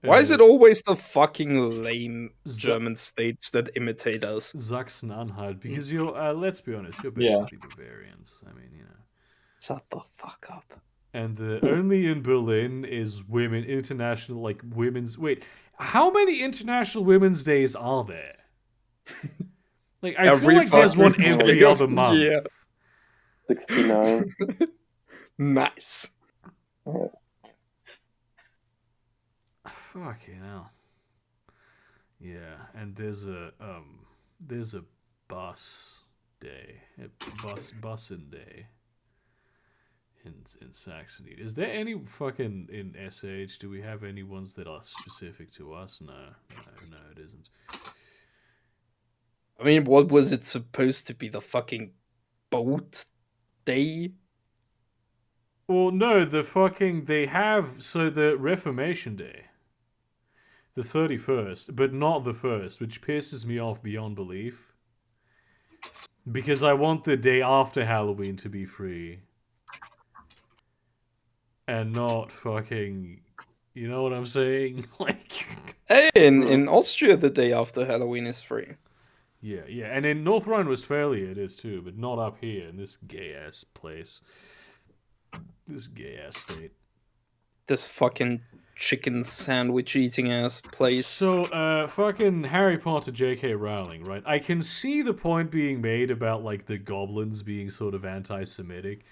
Speaker 5: Why is it always the fucking lame German states that imitate us?
Speaker 1: Sachsen-Anhalt, because you're, let's be honest, you're
Speaker 4: Yeah.
Speaker 1: basically Bavarians. I mean, you know.
Speaker 5: Shut the fuck up.
Speaker 1: And only in Berlin is international, like women's. Wait, how many international women's days are there? Like, I feel like there's one every other month.
Speaker 5: Yeah.
Speaker 6: 69.
Speaker 5: Nice.
Speaker 1: Fucking hell. Yeah, and there's a bus day, busing day in Saxony. Is there any fucking in SH? Do we have any ones that are specific to us? No, it isn't.
Speaker 5: I mean, what was it supposed to be? The fucking boat day?
Speaker 1: Well, no, they have the Reformation Day, the 31st, but not the 1st, which pisses me off beyond belief. Because I want the day after Halloween to be free. And not fucking, you know what I'm saying? Like,
Speaker 5: Hey, in Austria, the day after Halloween is free.
Speaker 1: yeah, and in North Rhine-Westphalia it is too, but not up here in this gay-ass place. This gay-ass state.
Speaker 5: This fucking chicken sandwich eating ass place.
Speaker 1: So, fucking Harry Potter J.K. Rowling, right? I can see the point being made about, like, the goblins being sort of anti-Semitic.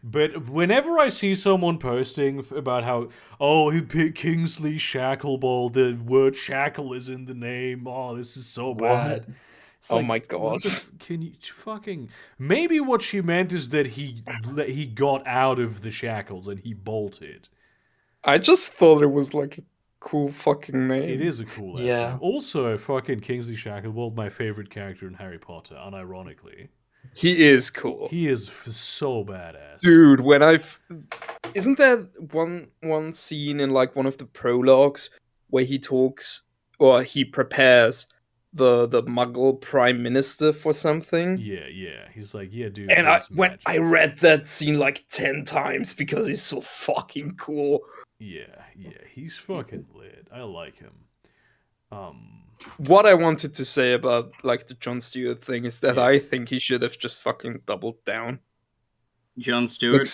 Speaker 1: But whenever I see someone posting about how, oh, he picked Kingsley Shacklebolt, the word shackle is in the name, oh, this is so bad. It's
Speaker 5: Oh my god.
Speaker 1: what the can you fucking... Maybe what she meant is that he got out of the shackles and he bolted.
Speaker 5: I just thought it was like a cool fucking name.
Speaker 1: It is a cool
Speaker 4: Yeah.
Speaker 1: essay. Also, fucking Kingsley Shacklebolt, my favorite character in Harry Potter, unironically.
Speaker 5: He is cool.
Speaker 1: He is so badass.
Speaker 5: Dude, isn't there one scene in like one of the prologues where he talks or he prepares the Muggle Prime Minister for something?
Speaker 1: Yeah. He's like, yeah, dude.
Speaker 5: And
Speaker 1: there's
Speaker 5: when
Speaker 1: magic.
Speaker 5: I read that scene like 10 times because he's so fucking cool.
Speaker 1: Yeah, he's fucking lit. I like him.
Speaker 5: What I wanted to say about like the Jon Stewart thing is that
Speaker 1: Yeah.
Speaker 5: I think he should have just fucking doubled down.
Speaker 3: Jon
Speaker 5: Like
Speaker 3: Stewart.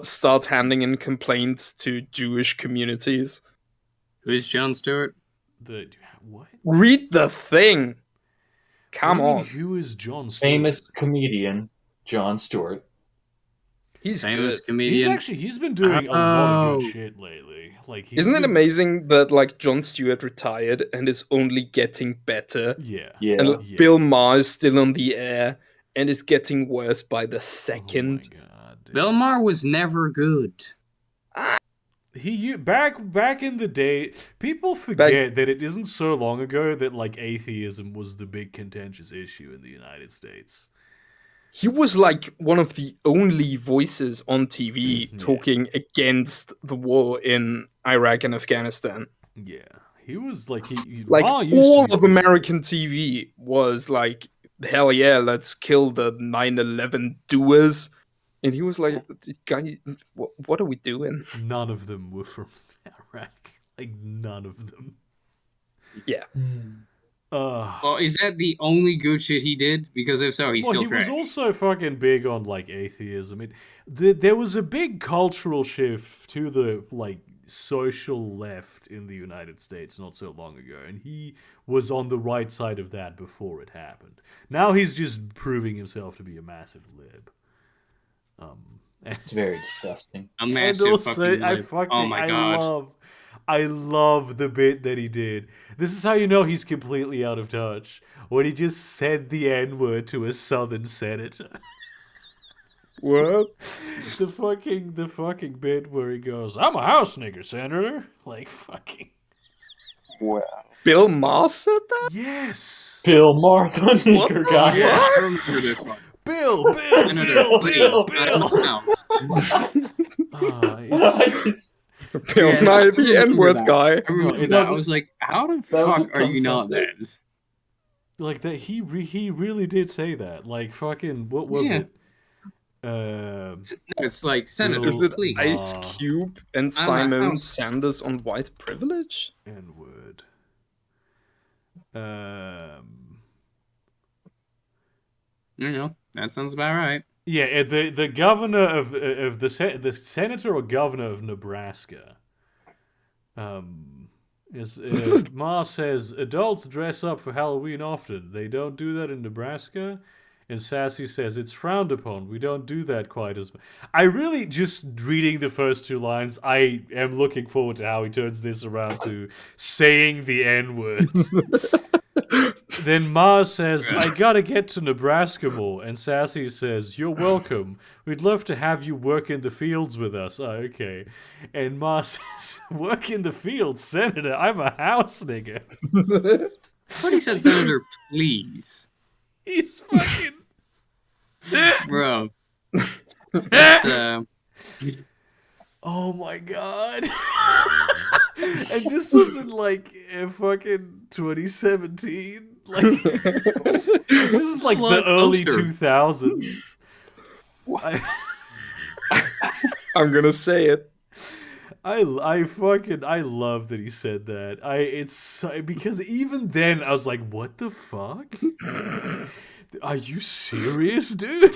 Speaker 5: start handing in complaints to Jewish communities.
Speaker 3: Who's Jon Stewart?
Speaker 1: What?
Speaker 5: Read the thing. Come
Speaker 1: What do you mean,
Speaker 5: on.
Speaker 1: who is Jon Stewart?
Speaker 4: Famous comedian Jon Stewart.
Speaker 5: He's
Speaker 3: Famous
Speaker 5: good.
Speaker 3: comedian.
Speaker 1: He's been doing a lot of good
Speaker 3: Oh.
Speaker 1: shit lately. Like,
Speaker 5: Isn't it amazing that like Jon Stewart retired and is only getting better?
Speaker 1: Yeah.
Speaker 4: Yeah.
Speaker 5: And
Speaker 1: Yeah.
Speaker 5: Bill Maher is still on the air and is getting worse by the
Speaker 1: Oh
Speaker 5: second.
Speaker 1: my god. Dude.
Speaker 3: Bill Maher was never good.
Speaker 1: Back in the day, people forget that it isn't so long ago that like atheism was the big contentious issue in the United States.
Speaker 5: He was like one of the only voices on TV
Speaker 1: Yeah.
Speaker 5: talking against the war in Iraq and Afghanistan.
Speaker 1: Yeah, he was like
Speaker 5: Like
Speaker 1: Maher used
Speaker 5: all
Speaker 1: to
Speaker 5: of
Speaker 1: be-
Speaker 5: American TV was like, hell yeah, let's kill the 9/11 doers. And he was like, guy, what are we doing?
Speaker 1: None of them were from Iraq. Like none of them.
Speaker 5: Yeah.
Speaker 3: Well, is that the only good shit he did? Because if so, he's
Speaker 1: Well,
Speaker 3: still
Speaker 1: he
Speaker 3: trash.
Speaker 1: was also fucking big on like atheism. There was a big cultural shift to the like social left in the United States not so long ago, and he was on the right side of that before it happened. Now he's just proving himself to be a massive lib.
Speaker 4: It's very disgusting.
Speaker 3: A
Speaker 1: And
Speaker 3: massive
Speaker 1: also,
Speaker 3: fucking lib. Oh my god.
Speaker 1: I love the bit that he did. This is how you know he's completely out of touch. When he just said the N-word to a southern senator.
Speaker 5: What?
Speaker 1: the fucking bit where he goes, "I'm a house nigger, senator." Like fucking
Speaker 6: Wow.
Speaker 5: Bill Maher said that?
Speaker 1: yes.
Speaker 4: Bill Maher, the nigger
Speaker 5: the
Speaker 4: guy.
Speaker 3: Yeah, I remember this one.
Speaker 1: Bill,
Speaker 3: Senator, please, not in the house.
Speaker 1: It's,
Speaker 4: I just-
Speaker 5: Bill
Speaker 3: Yeah,
Speaker 5: Nye,
Speaker 3: I
Speaker 5: the
Speaker 3: remember
Speaker 5: N-word
Speaker 3: that.
Speaker 5: guy.
Speaker 3: I remember
Speaker 1: it's-
Speaker 3: that. I was like, how the
Speaker 4: That was a
Speaker 3: fuck are you not
Speaker 4: content.
Speaker 3: that?
Speaker 1: like that. He really did say that. Like fucking what was
Speaker 3: Yeah.
Speaker 1: it?
Speaker 3: It's like, Senator,
Speaker 5: Is it
Speaker 3: please.
Speaker 5: Ice
Speaker 1: Ah.
Speaker 5: Cube and
Speaker 3: I'm a
Speaker 5: Simon
Speaker 3: house.
Speaker 5: Sanders on white privilege?
Speaker 1: N-word.
Speaker 3: You know, that sounds about right.
Speaker 1: Yeah, the governor of the senator or governor of Nebraska. Ma says adults dress up for Halloween often. They don't do that in Nebraska. And Sassy says it's frowned upon. We don't do that quite as much. I really just reading the first two lines. I am looking forward to how he turns this around to saying the N-word. Then Ma says, "I gotta get to Nebraska more." And Sassy says, "You're welcome. We'd love to have you work in the fields with us." Oh, okay. And Ma says, "Work in the fields, Senator? I'm a house nigger."
Speaker 3: I thought he said, Senator, please.
Speaker 1: He's fucking...
Speaker 3: Bro. That's,
Speaker 1: Oh my god. And this was in like fucking 2017. Like this is like
Speaker 3: a lot
Speaker 1: the early
Speaker 3: closer.
Speaker 1: 2000s. I,
Speaker 5: I'm gonna say it.
Speaker 1: I love that he said that. Because even then I was like, what the fuck? Are you serious, dude?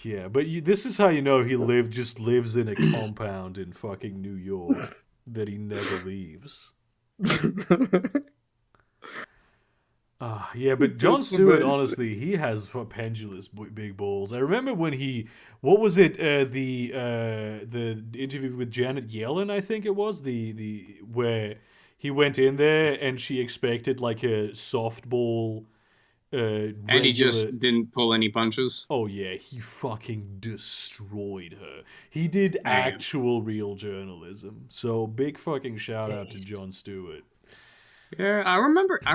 Speaker 1: Yeah, but this is how you know he just lives in a compound in fucking New York that he never leaves. Yeah, but Jon
Speaker 5: That's
Speaker 1: Stewart,
Speaker 5: amazing.
Speaker 1: honestly, he has pendulous big balls. I remember when what was it? The interview with Janet Yellen, I think it was the where he went in there and she expected like a softball.
Speaker 3: And he just didn't pull any punches.
Speaker 1: Oh yeah, he fucking destroyed her. He did
Speaker 3: Man.
Speaker 1: actual real journalism. So big fucking shout out to Jon Stewart.
Speaker 3: Yeah, I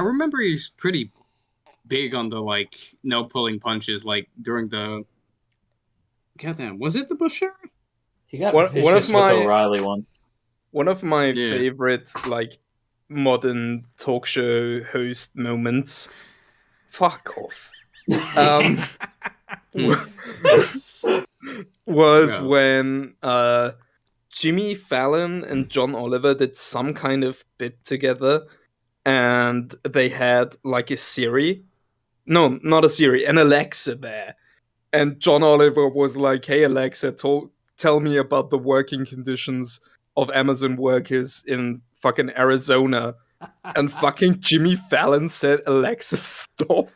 Speaker 3: remember he's pretty big on the like no pulling punches like during the. Goddamn, was it the Bush era?
Speaker 4: He got
Speaker 5: One
Speaker 4: vicious
Speaker 5: of my-
Speaker 4: with O'Reilly once.
Speaker 5: One of my
Speaker 3: Yeah.
Speaker 5: favorite like modern talk show host moments. Fuck off. Was
Speaker 3: Bro.
Speaker 5: when Jimmy Fallon and John Oliver did some kind of bit together, and they had like a Siri. No, not a Siri, an Alexa there. And John Oliver was like, "Hey Alexa, tell me about the working conditions of Amazon workers in fucking Arizona." And fucking Jimmy Fallon said, "Alexa, stop."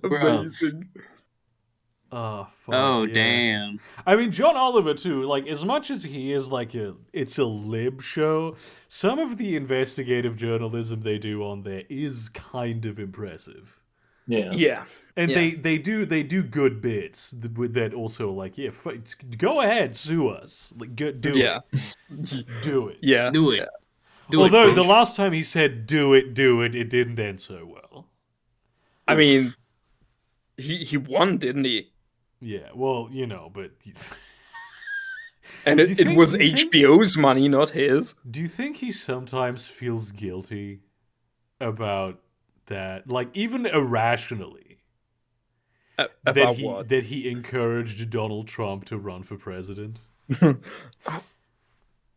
Speaker 5: Amazing.
Speaker 1: Oh, fuck,
Speaker 3: Oh
Speaker 1: yeah.
Speaker 3: damn!
Speaker 1: I mean, John Oliver too. Like, as much as he is like it's a lib show. Some of the investigative journalism they do on there is kind of impressive,
Speaker 4: Yeah.
Speaker 5: Yeah.
Speaker 1: and
Speaker 5: Yeah.
Speaker 1: they do good bits with that. Also, like, yeah, go ahead, sue us. Like, do
Speaker 5: Yeah.
Speaker 1: it, do it.
Speaker 5: Yeah.
Speaker 3: Do it. Do
Speaker 1: Although
Speaker 3: it,
Speaker 1: the
Speaker 3: bitch.
Speaker 1: last time he said do it, it didn't end so well.
Speaker 5: I mean, he won, didn't he?
Speaker 1: Yeah, well, but
Speaker 5: And
Speaker 1: Do you
Speaker 5: it
Speaker 1: think-
Speaker 5: was
Speaker 1: do you think-
Speaker 5: HBO's money, not his.
Speaker 1: do you think he sometimes feels guilty about that? Like, even irrationally,
Speaker 5: About what?
Speaker 1: that he encouraged Donald Trump to run for president?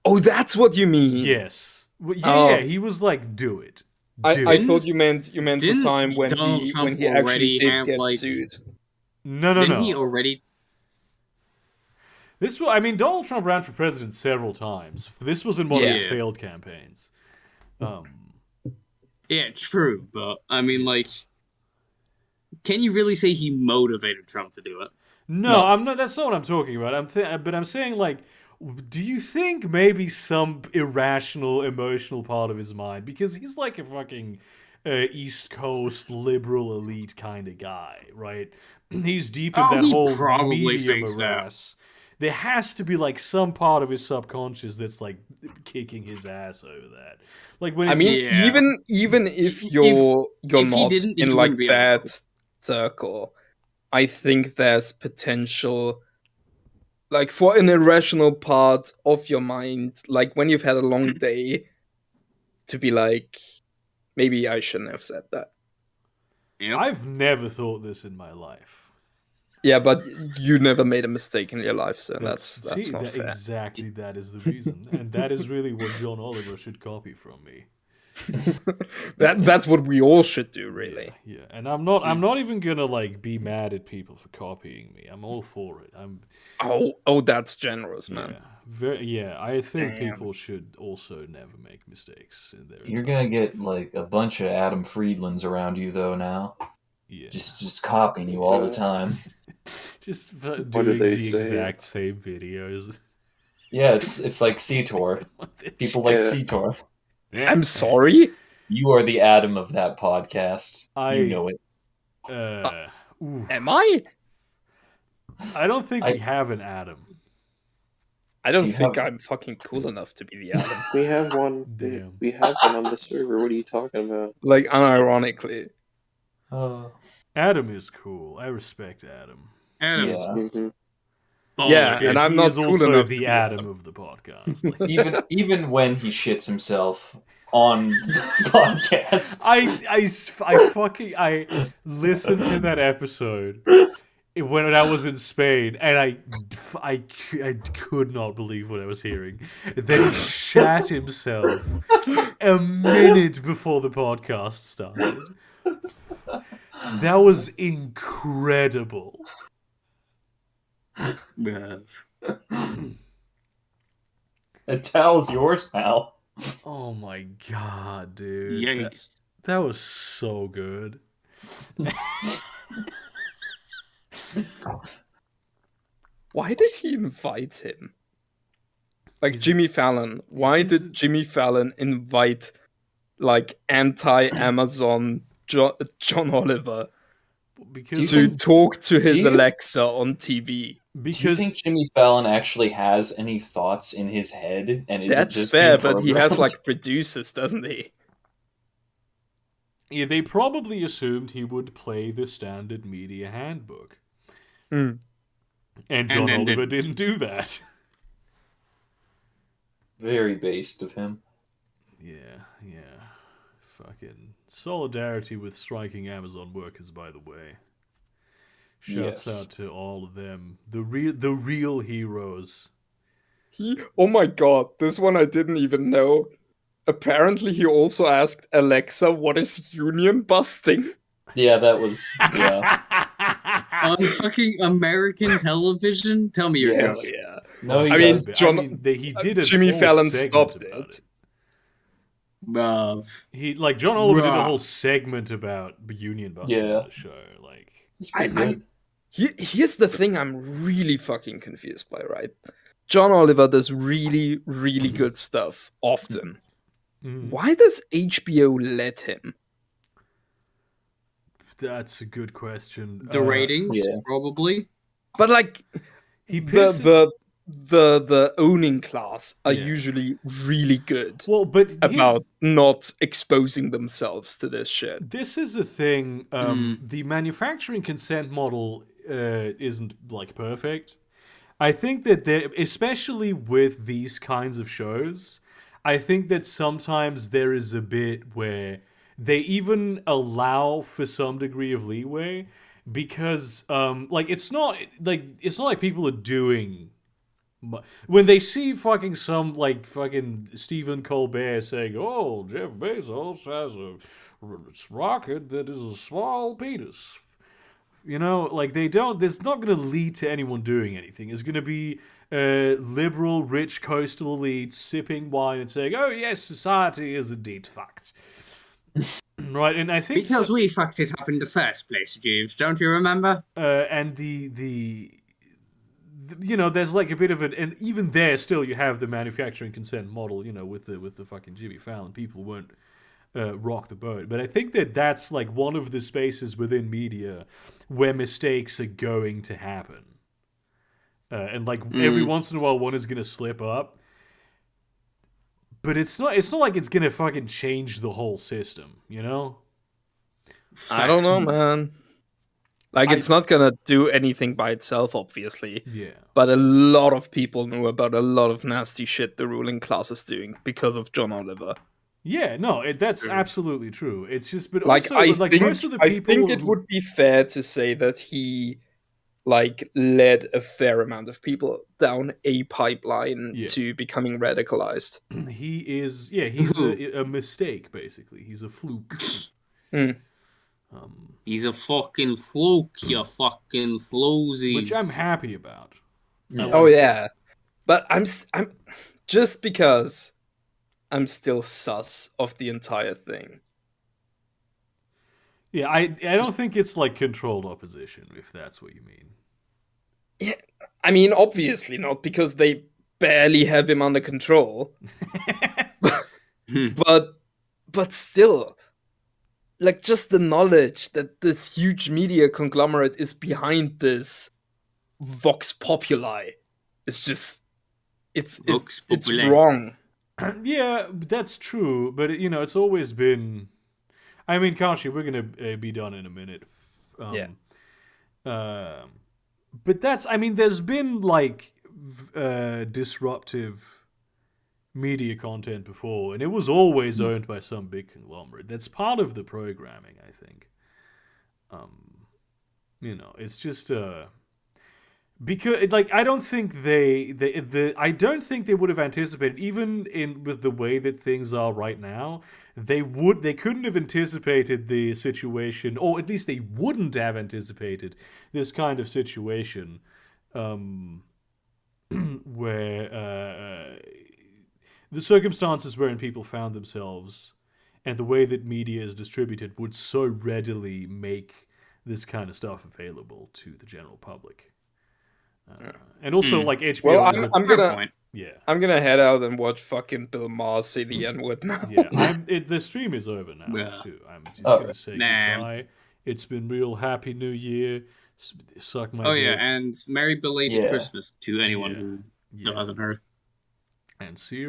Speaker 5: Oh, that's what you mean.
Speaker 1: Yes. Well,
Speaker 5: Oh.
Speaker 1: yeah, he was like, do it. Do
Speaker 5: I
Speaker 1: it.
Speaker 5: thought you meant the
Speaker 3: Didn't
Speaker 5: time when
Speaker 3: Donald
Speaker 5: he
Speaker 3: Trump
Speaker 5: actually
Speaker 3: already
Speaker 5: did
Speaker 3: have,
Speaker 5: get
Speaker 3: like-
Speaker 5: sued.
Speaker 1: No.
Speaker 3: Didn't he already?
Speaker 1: I mean, Donald Trump ran for president several times. This was in one of his
Speaker 3: Yeah.
Speaker 1: failed campaigns.
Speaker 3: Yeah, true, but I mean, like, can you really say he motivated Trump to do it?
Speaker 1: No, I'm not. That's not what I'm talking about. But I'm saying, like, do you think maybe some irrational, emotional part of his mind, because he's like a fucking East Coast liberal elite kind of guy, right? He's deep in
Speaker 3: Oh,
Speaker 1: that
Speaker 3: he
Speaker 1: whole
Speaker 3: probably
Speaker 1: media
Speaker 3: thinks that.
Speaker 1: morass. There has to be like some part of his subconscious that's like kicking his ass over that. Like when
Speaker 5: I
Speaker 1: it's,
Speaker 5: mean,
Speaker 3: Yeah.
Speaker 5: even if you're
Speaker 3: if he
Speaker 5: not
Speaker 3: didn't, he
Speaker 5: in like
Speaker 3: wouldn't be able
Speaker 5: that circle, I think there's potential, like for an irrational part of your mind, like when you've had a long day, to be like, maybe I shouldn't have said that.
Speaker 3: Yep.
Speaker 1: I've never thought this in my life.
Speaker 5: Yeah, but you never made a mistake in your life, so that's
Speaker 1: See,
Speaker 5: not fair.
Speaker 1: exactly that is the reason, and that is really what John Oliver should copy from me.
Speaker 5: That's what we all should do, really.
Speaker 1: Yeah, and I'm not even gonna like be mad at people for copying me. I'm all for it.
Speaker 5: Oh, that's generous, man.
Speaker 1: I think
Speaker 5: Damn.
Speaker 1: people should also never make mistakes in their
Speaker 4: You're
Speaker 1: entire-
Speaker 4: gonna get like a bunch of Adam Friedlands around you though now,
Speaker 1: yeah.
Speaker 4: just copying you all the time.
Speaker 1: Just
Speaker 6: do
Speaker 1: doing
Speaker 6: they
Speaker 1: the
Speaker 6: say?
Speaker 1: exact same videos.
Speaker 4: Yeah, it's like Seator.
Speaker 1: What the
Speaker 4: People like
Speaker 6: Yeah.
Speaker 4: Seator.
Speaker 1: shit?
Speaker 5: I'm sorry.
Speaker 4: You are the Adam of that podcast. You know it.
Speaker 1: Oof.
Speaker 5: Am I?
Speaker 1: I don't think
Speaker 4: I-
Speaker 1: we have an Adam.
Speaker 5: I don't
Speaker 4: Do you
Speaker 5: think
Speaker 4: have-
Speaker 5: I'm fucking cool enough to be the Adam.
Speaker 6: We have one.
Speaker 1: Damn.
Speaker 6: We have one on the server. What are you talking about?
Speaker 5: Like, unironically.
Speaker 1: Adam is cool. I respect Adam.
Speaker 3: Adam's
Speaker 4: Yeah.
Speaker 6: Mhm.
Speaker 5: Yeah, and I'm
Speaker 1: he
Speaker 5: not
Speaker 1: is
Speaker 5: cool
Speaker 1: also
Speaker 5: enough to
Speaker 1: the
Speaker 5: be
Speaker 1: Adam of the podcast. Like,
Speaker 4: Even when he shits himself on the podcast.
Speaker 1: I listened to that episode when I was in Spain, and I could not believe what I was hearing. Then he shat himself a minute before the podcast started. That was incredible.
Speaker 4: And Tal's yours now.
Speaker 1: Oh my god, dude.
Speaker 3: Yikes.
Speaker 1: That was so good.
Speaker 5: Why did he invite him? Like
Speaker 1: He's-
Speaker 5: Jimmy Fallon. Why
Speaker 1: he's-
Speaker 5: did Jimmy Fallon invite like anti-Amazon John Oliver
Speaker 1: Because
Speaker 5: to
Speaker 4: think-
Speaker 5: talk to his
Speaker 4: do you-
Speaker 5: Alexa on TV?
Speaker 4: Do you
Speaker 1: because
Speaker 4: think Jimmy Fallon actually has any thoughts in his head? And is
Speaker 5: That's
Speaker 4: it just
Speaker 5: fair,
Speaker 4: being
Speaker 5: but he has
Speaker 4: programmed?
Speaker 5: like producers, doesn't he?
Speaker 1: yeah, they probably assumed he would play the standard media handbook.
Speaker 5: Hmm.
Speaker 1: And John
Speaker 3: then
Speaker 1: Oliver
Speaker 3: didn't.
Speaker 1: didn't do that.
Speaker 4: Very based of him.
Speaker 1: Yeah. Fucking solidarity with striking Amazon workers, by the way. Shouts
Speaker 4: Yes.
Speaker 1: out to all of them. The real heroes.
Speaker 5: Oh my god, this one I didn't even know. Apparently, he also asked Alexa, "What is union busting?"
Speaker 4: Yeah, that was yeah.
Speaker 3: On fucking American television? Tell me you're
Speaker 5: Yes.
Speaker 3: joking.
Speaker 5: Yeah.
Speaker 4: No, he
Speaker 5: I mean,
Speaker 4: does.
Speaker 5: John-
Speaker 1: he did a
Speaker 5: Jimmy
Speaker 1: whole
Speaker 5: Fallon
Speaker 1: segment
Speaker 5: stopped
Speaker 1: about
Speaker 5: it.
Speaker 3: Bruv.
Speaker 1: He John Oliver did a
Speaker 3: Bruh.
Speaker 1: whole segment about union busting
Speaker 4: Yeah.
Speaker 1: on the show. Like,
Speaker 4: It's pretty
Speaker 5: I-
Speaker 4: good.
Speaker 5: Here's the thing I'm really fucking confused by, right? John Oliver does really, really good stuff often.
Speaker 1: mm,
Speaker 5: Why does HBO let him?
Speaker 1: that's a good question.
Speaker 3: The ratings,
Speaker 4: yeah.
Speaker 3: probably.
Speaker 5: But like
Speaker 1: He pisses,
Speaker 5: the owning class are
Speaker 1: Yeah.
Speaker 5: usually really good
Speaker 1: well, but
Speaker 5: about not exposing themselves to this shit.
Speaker 1: this is a thing. The manufacturing consent model isn't like perfect. I think that especially with these kinds of shows, I think that sometimes there is a bit where they even allow for some degree of leeway because like it's not like people are doing when they see fucking some like fucking Stephen Colbert saying, "Oh, Jeff Bezos has a rocket that is a small penis." You know, like they don't. There's not going to lead to anyone doing anything. It's going to be liberal, rich coastal elites sipping wine and saying, "Oh yes, society is indeed fucked." Right, and I think
Speaker 3: Because we fucked it up in the first place, Jeeves. Don't you remember?
Speaker 1: and the you know, there's like a bit of it, and even there, still you have the manufacturing consent model. You know, with the fucking Jimmy Fallon, people won't rock the boat. But I think that that's like one of the spaces within media where mistakes are going to happen, and like every once in a while, one is gonna slip up. But it's not like it's gonna fucking change the whole system. You know.
Speaker 5: I don't know, man. Like, it's not gonna do anything by itself, obviously.
Speaker 1: Yeah.
Speaker 5: But a lot of people know about a lot of nasty shit the ruling class is doing because of John Oliver.
Speaker 1: Yeah, no, that's absolutely true. It's just, but
Speaker 5: Like,
Speaker 1: also,
Speaker 5: I
Speaker 1: like
Speaker 5: think,
Speaker 1: most of the
Speaker 5: I
Speaker 1: people,
Speaker 5: think it would be fair to say that he, like, led a fair amount of people down a pipeline
Speaker 1: Yeah.
Speaker 5: to becoming radicalized.
Speaker 1: he is, yeah, he's a mistake basically. He's a fluke.
Speaker 5: Mm.
Speaker 3: He's a fucking fluke, you fucking floozies.
Speaker 1: Which I'm happy about. I
Speaker 5: Oh
Speaker 1: like
Speaker 5: yeah, but I'm just because I'm still sus of the entire thing.
Speaker 1: Yeah, I don't think it's like controlled opposition, if that's what you mean.
Speaker 5: Yeah, I mean, obviously not, because they barely have him under control. But still, like, just the knowledge that this huge media conglomerate is behind this vox populi is just it's
Speaker 3: Populi.
Speaker 5: wrong.
Speaker 1: Yeah, that's true, but you know, it's always been. I mean, Kashi, we're gonna be done in a minute.
Speaker 5: Yeah.
Speaker 1: But that's, I mean, there's been like disruptive media content before, and it was always owned by some big conglomerate. That's part of the programming, I think. It's just because like I don't think I don't think they would have anticipated, even with the way that things are right now. They couldn't have anticipated the situation, or at least they wouldn't have anticipated this kind of situation, where the circumstances wherein people found themselves and the way that media is distributed would so readily make this kind of stuff available to the general public. And also, like HBO.
Speaker 5: Well,
Speaker 3: I'm gonna.
Speaker 5: I'm gonna head out and watch fucking Bill Maher say the N-word now.
Speaker 1: Yeah, the stream is over now too. I'm just gonna say goodbye. It's been real. Happy New Year. Suck my dick.
Speaker 3: Yeah, and Merry belated Christmas to anyone who still hasn't heard.
Speaker 1: And see you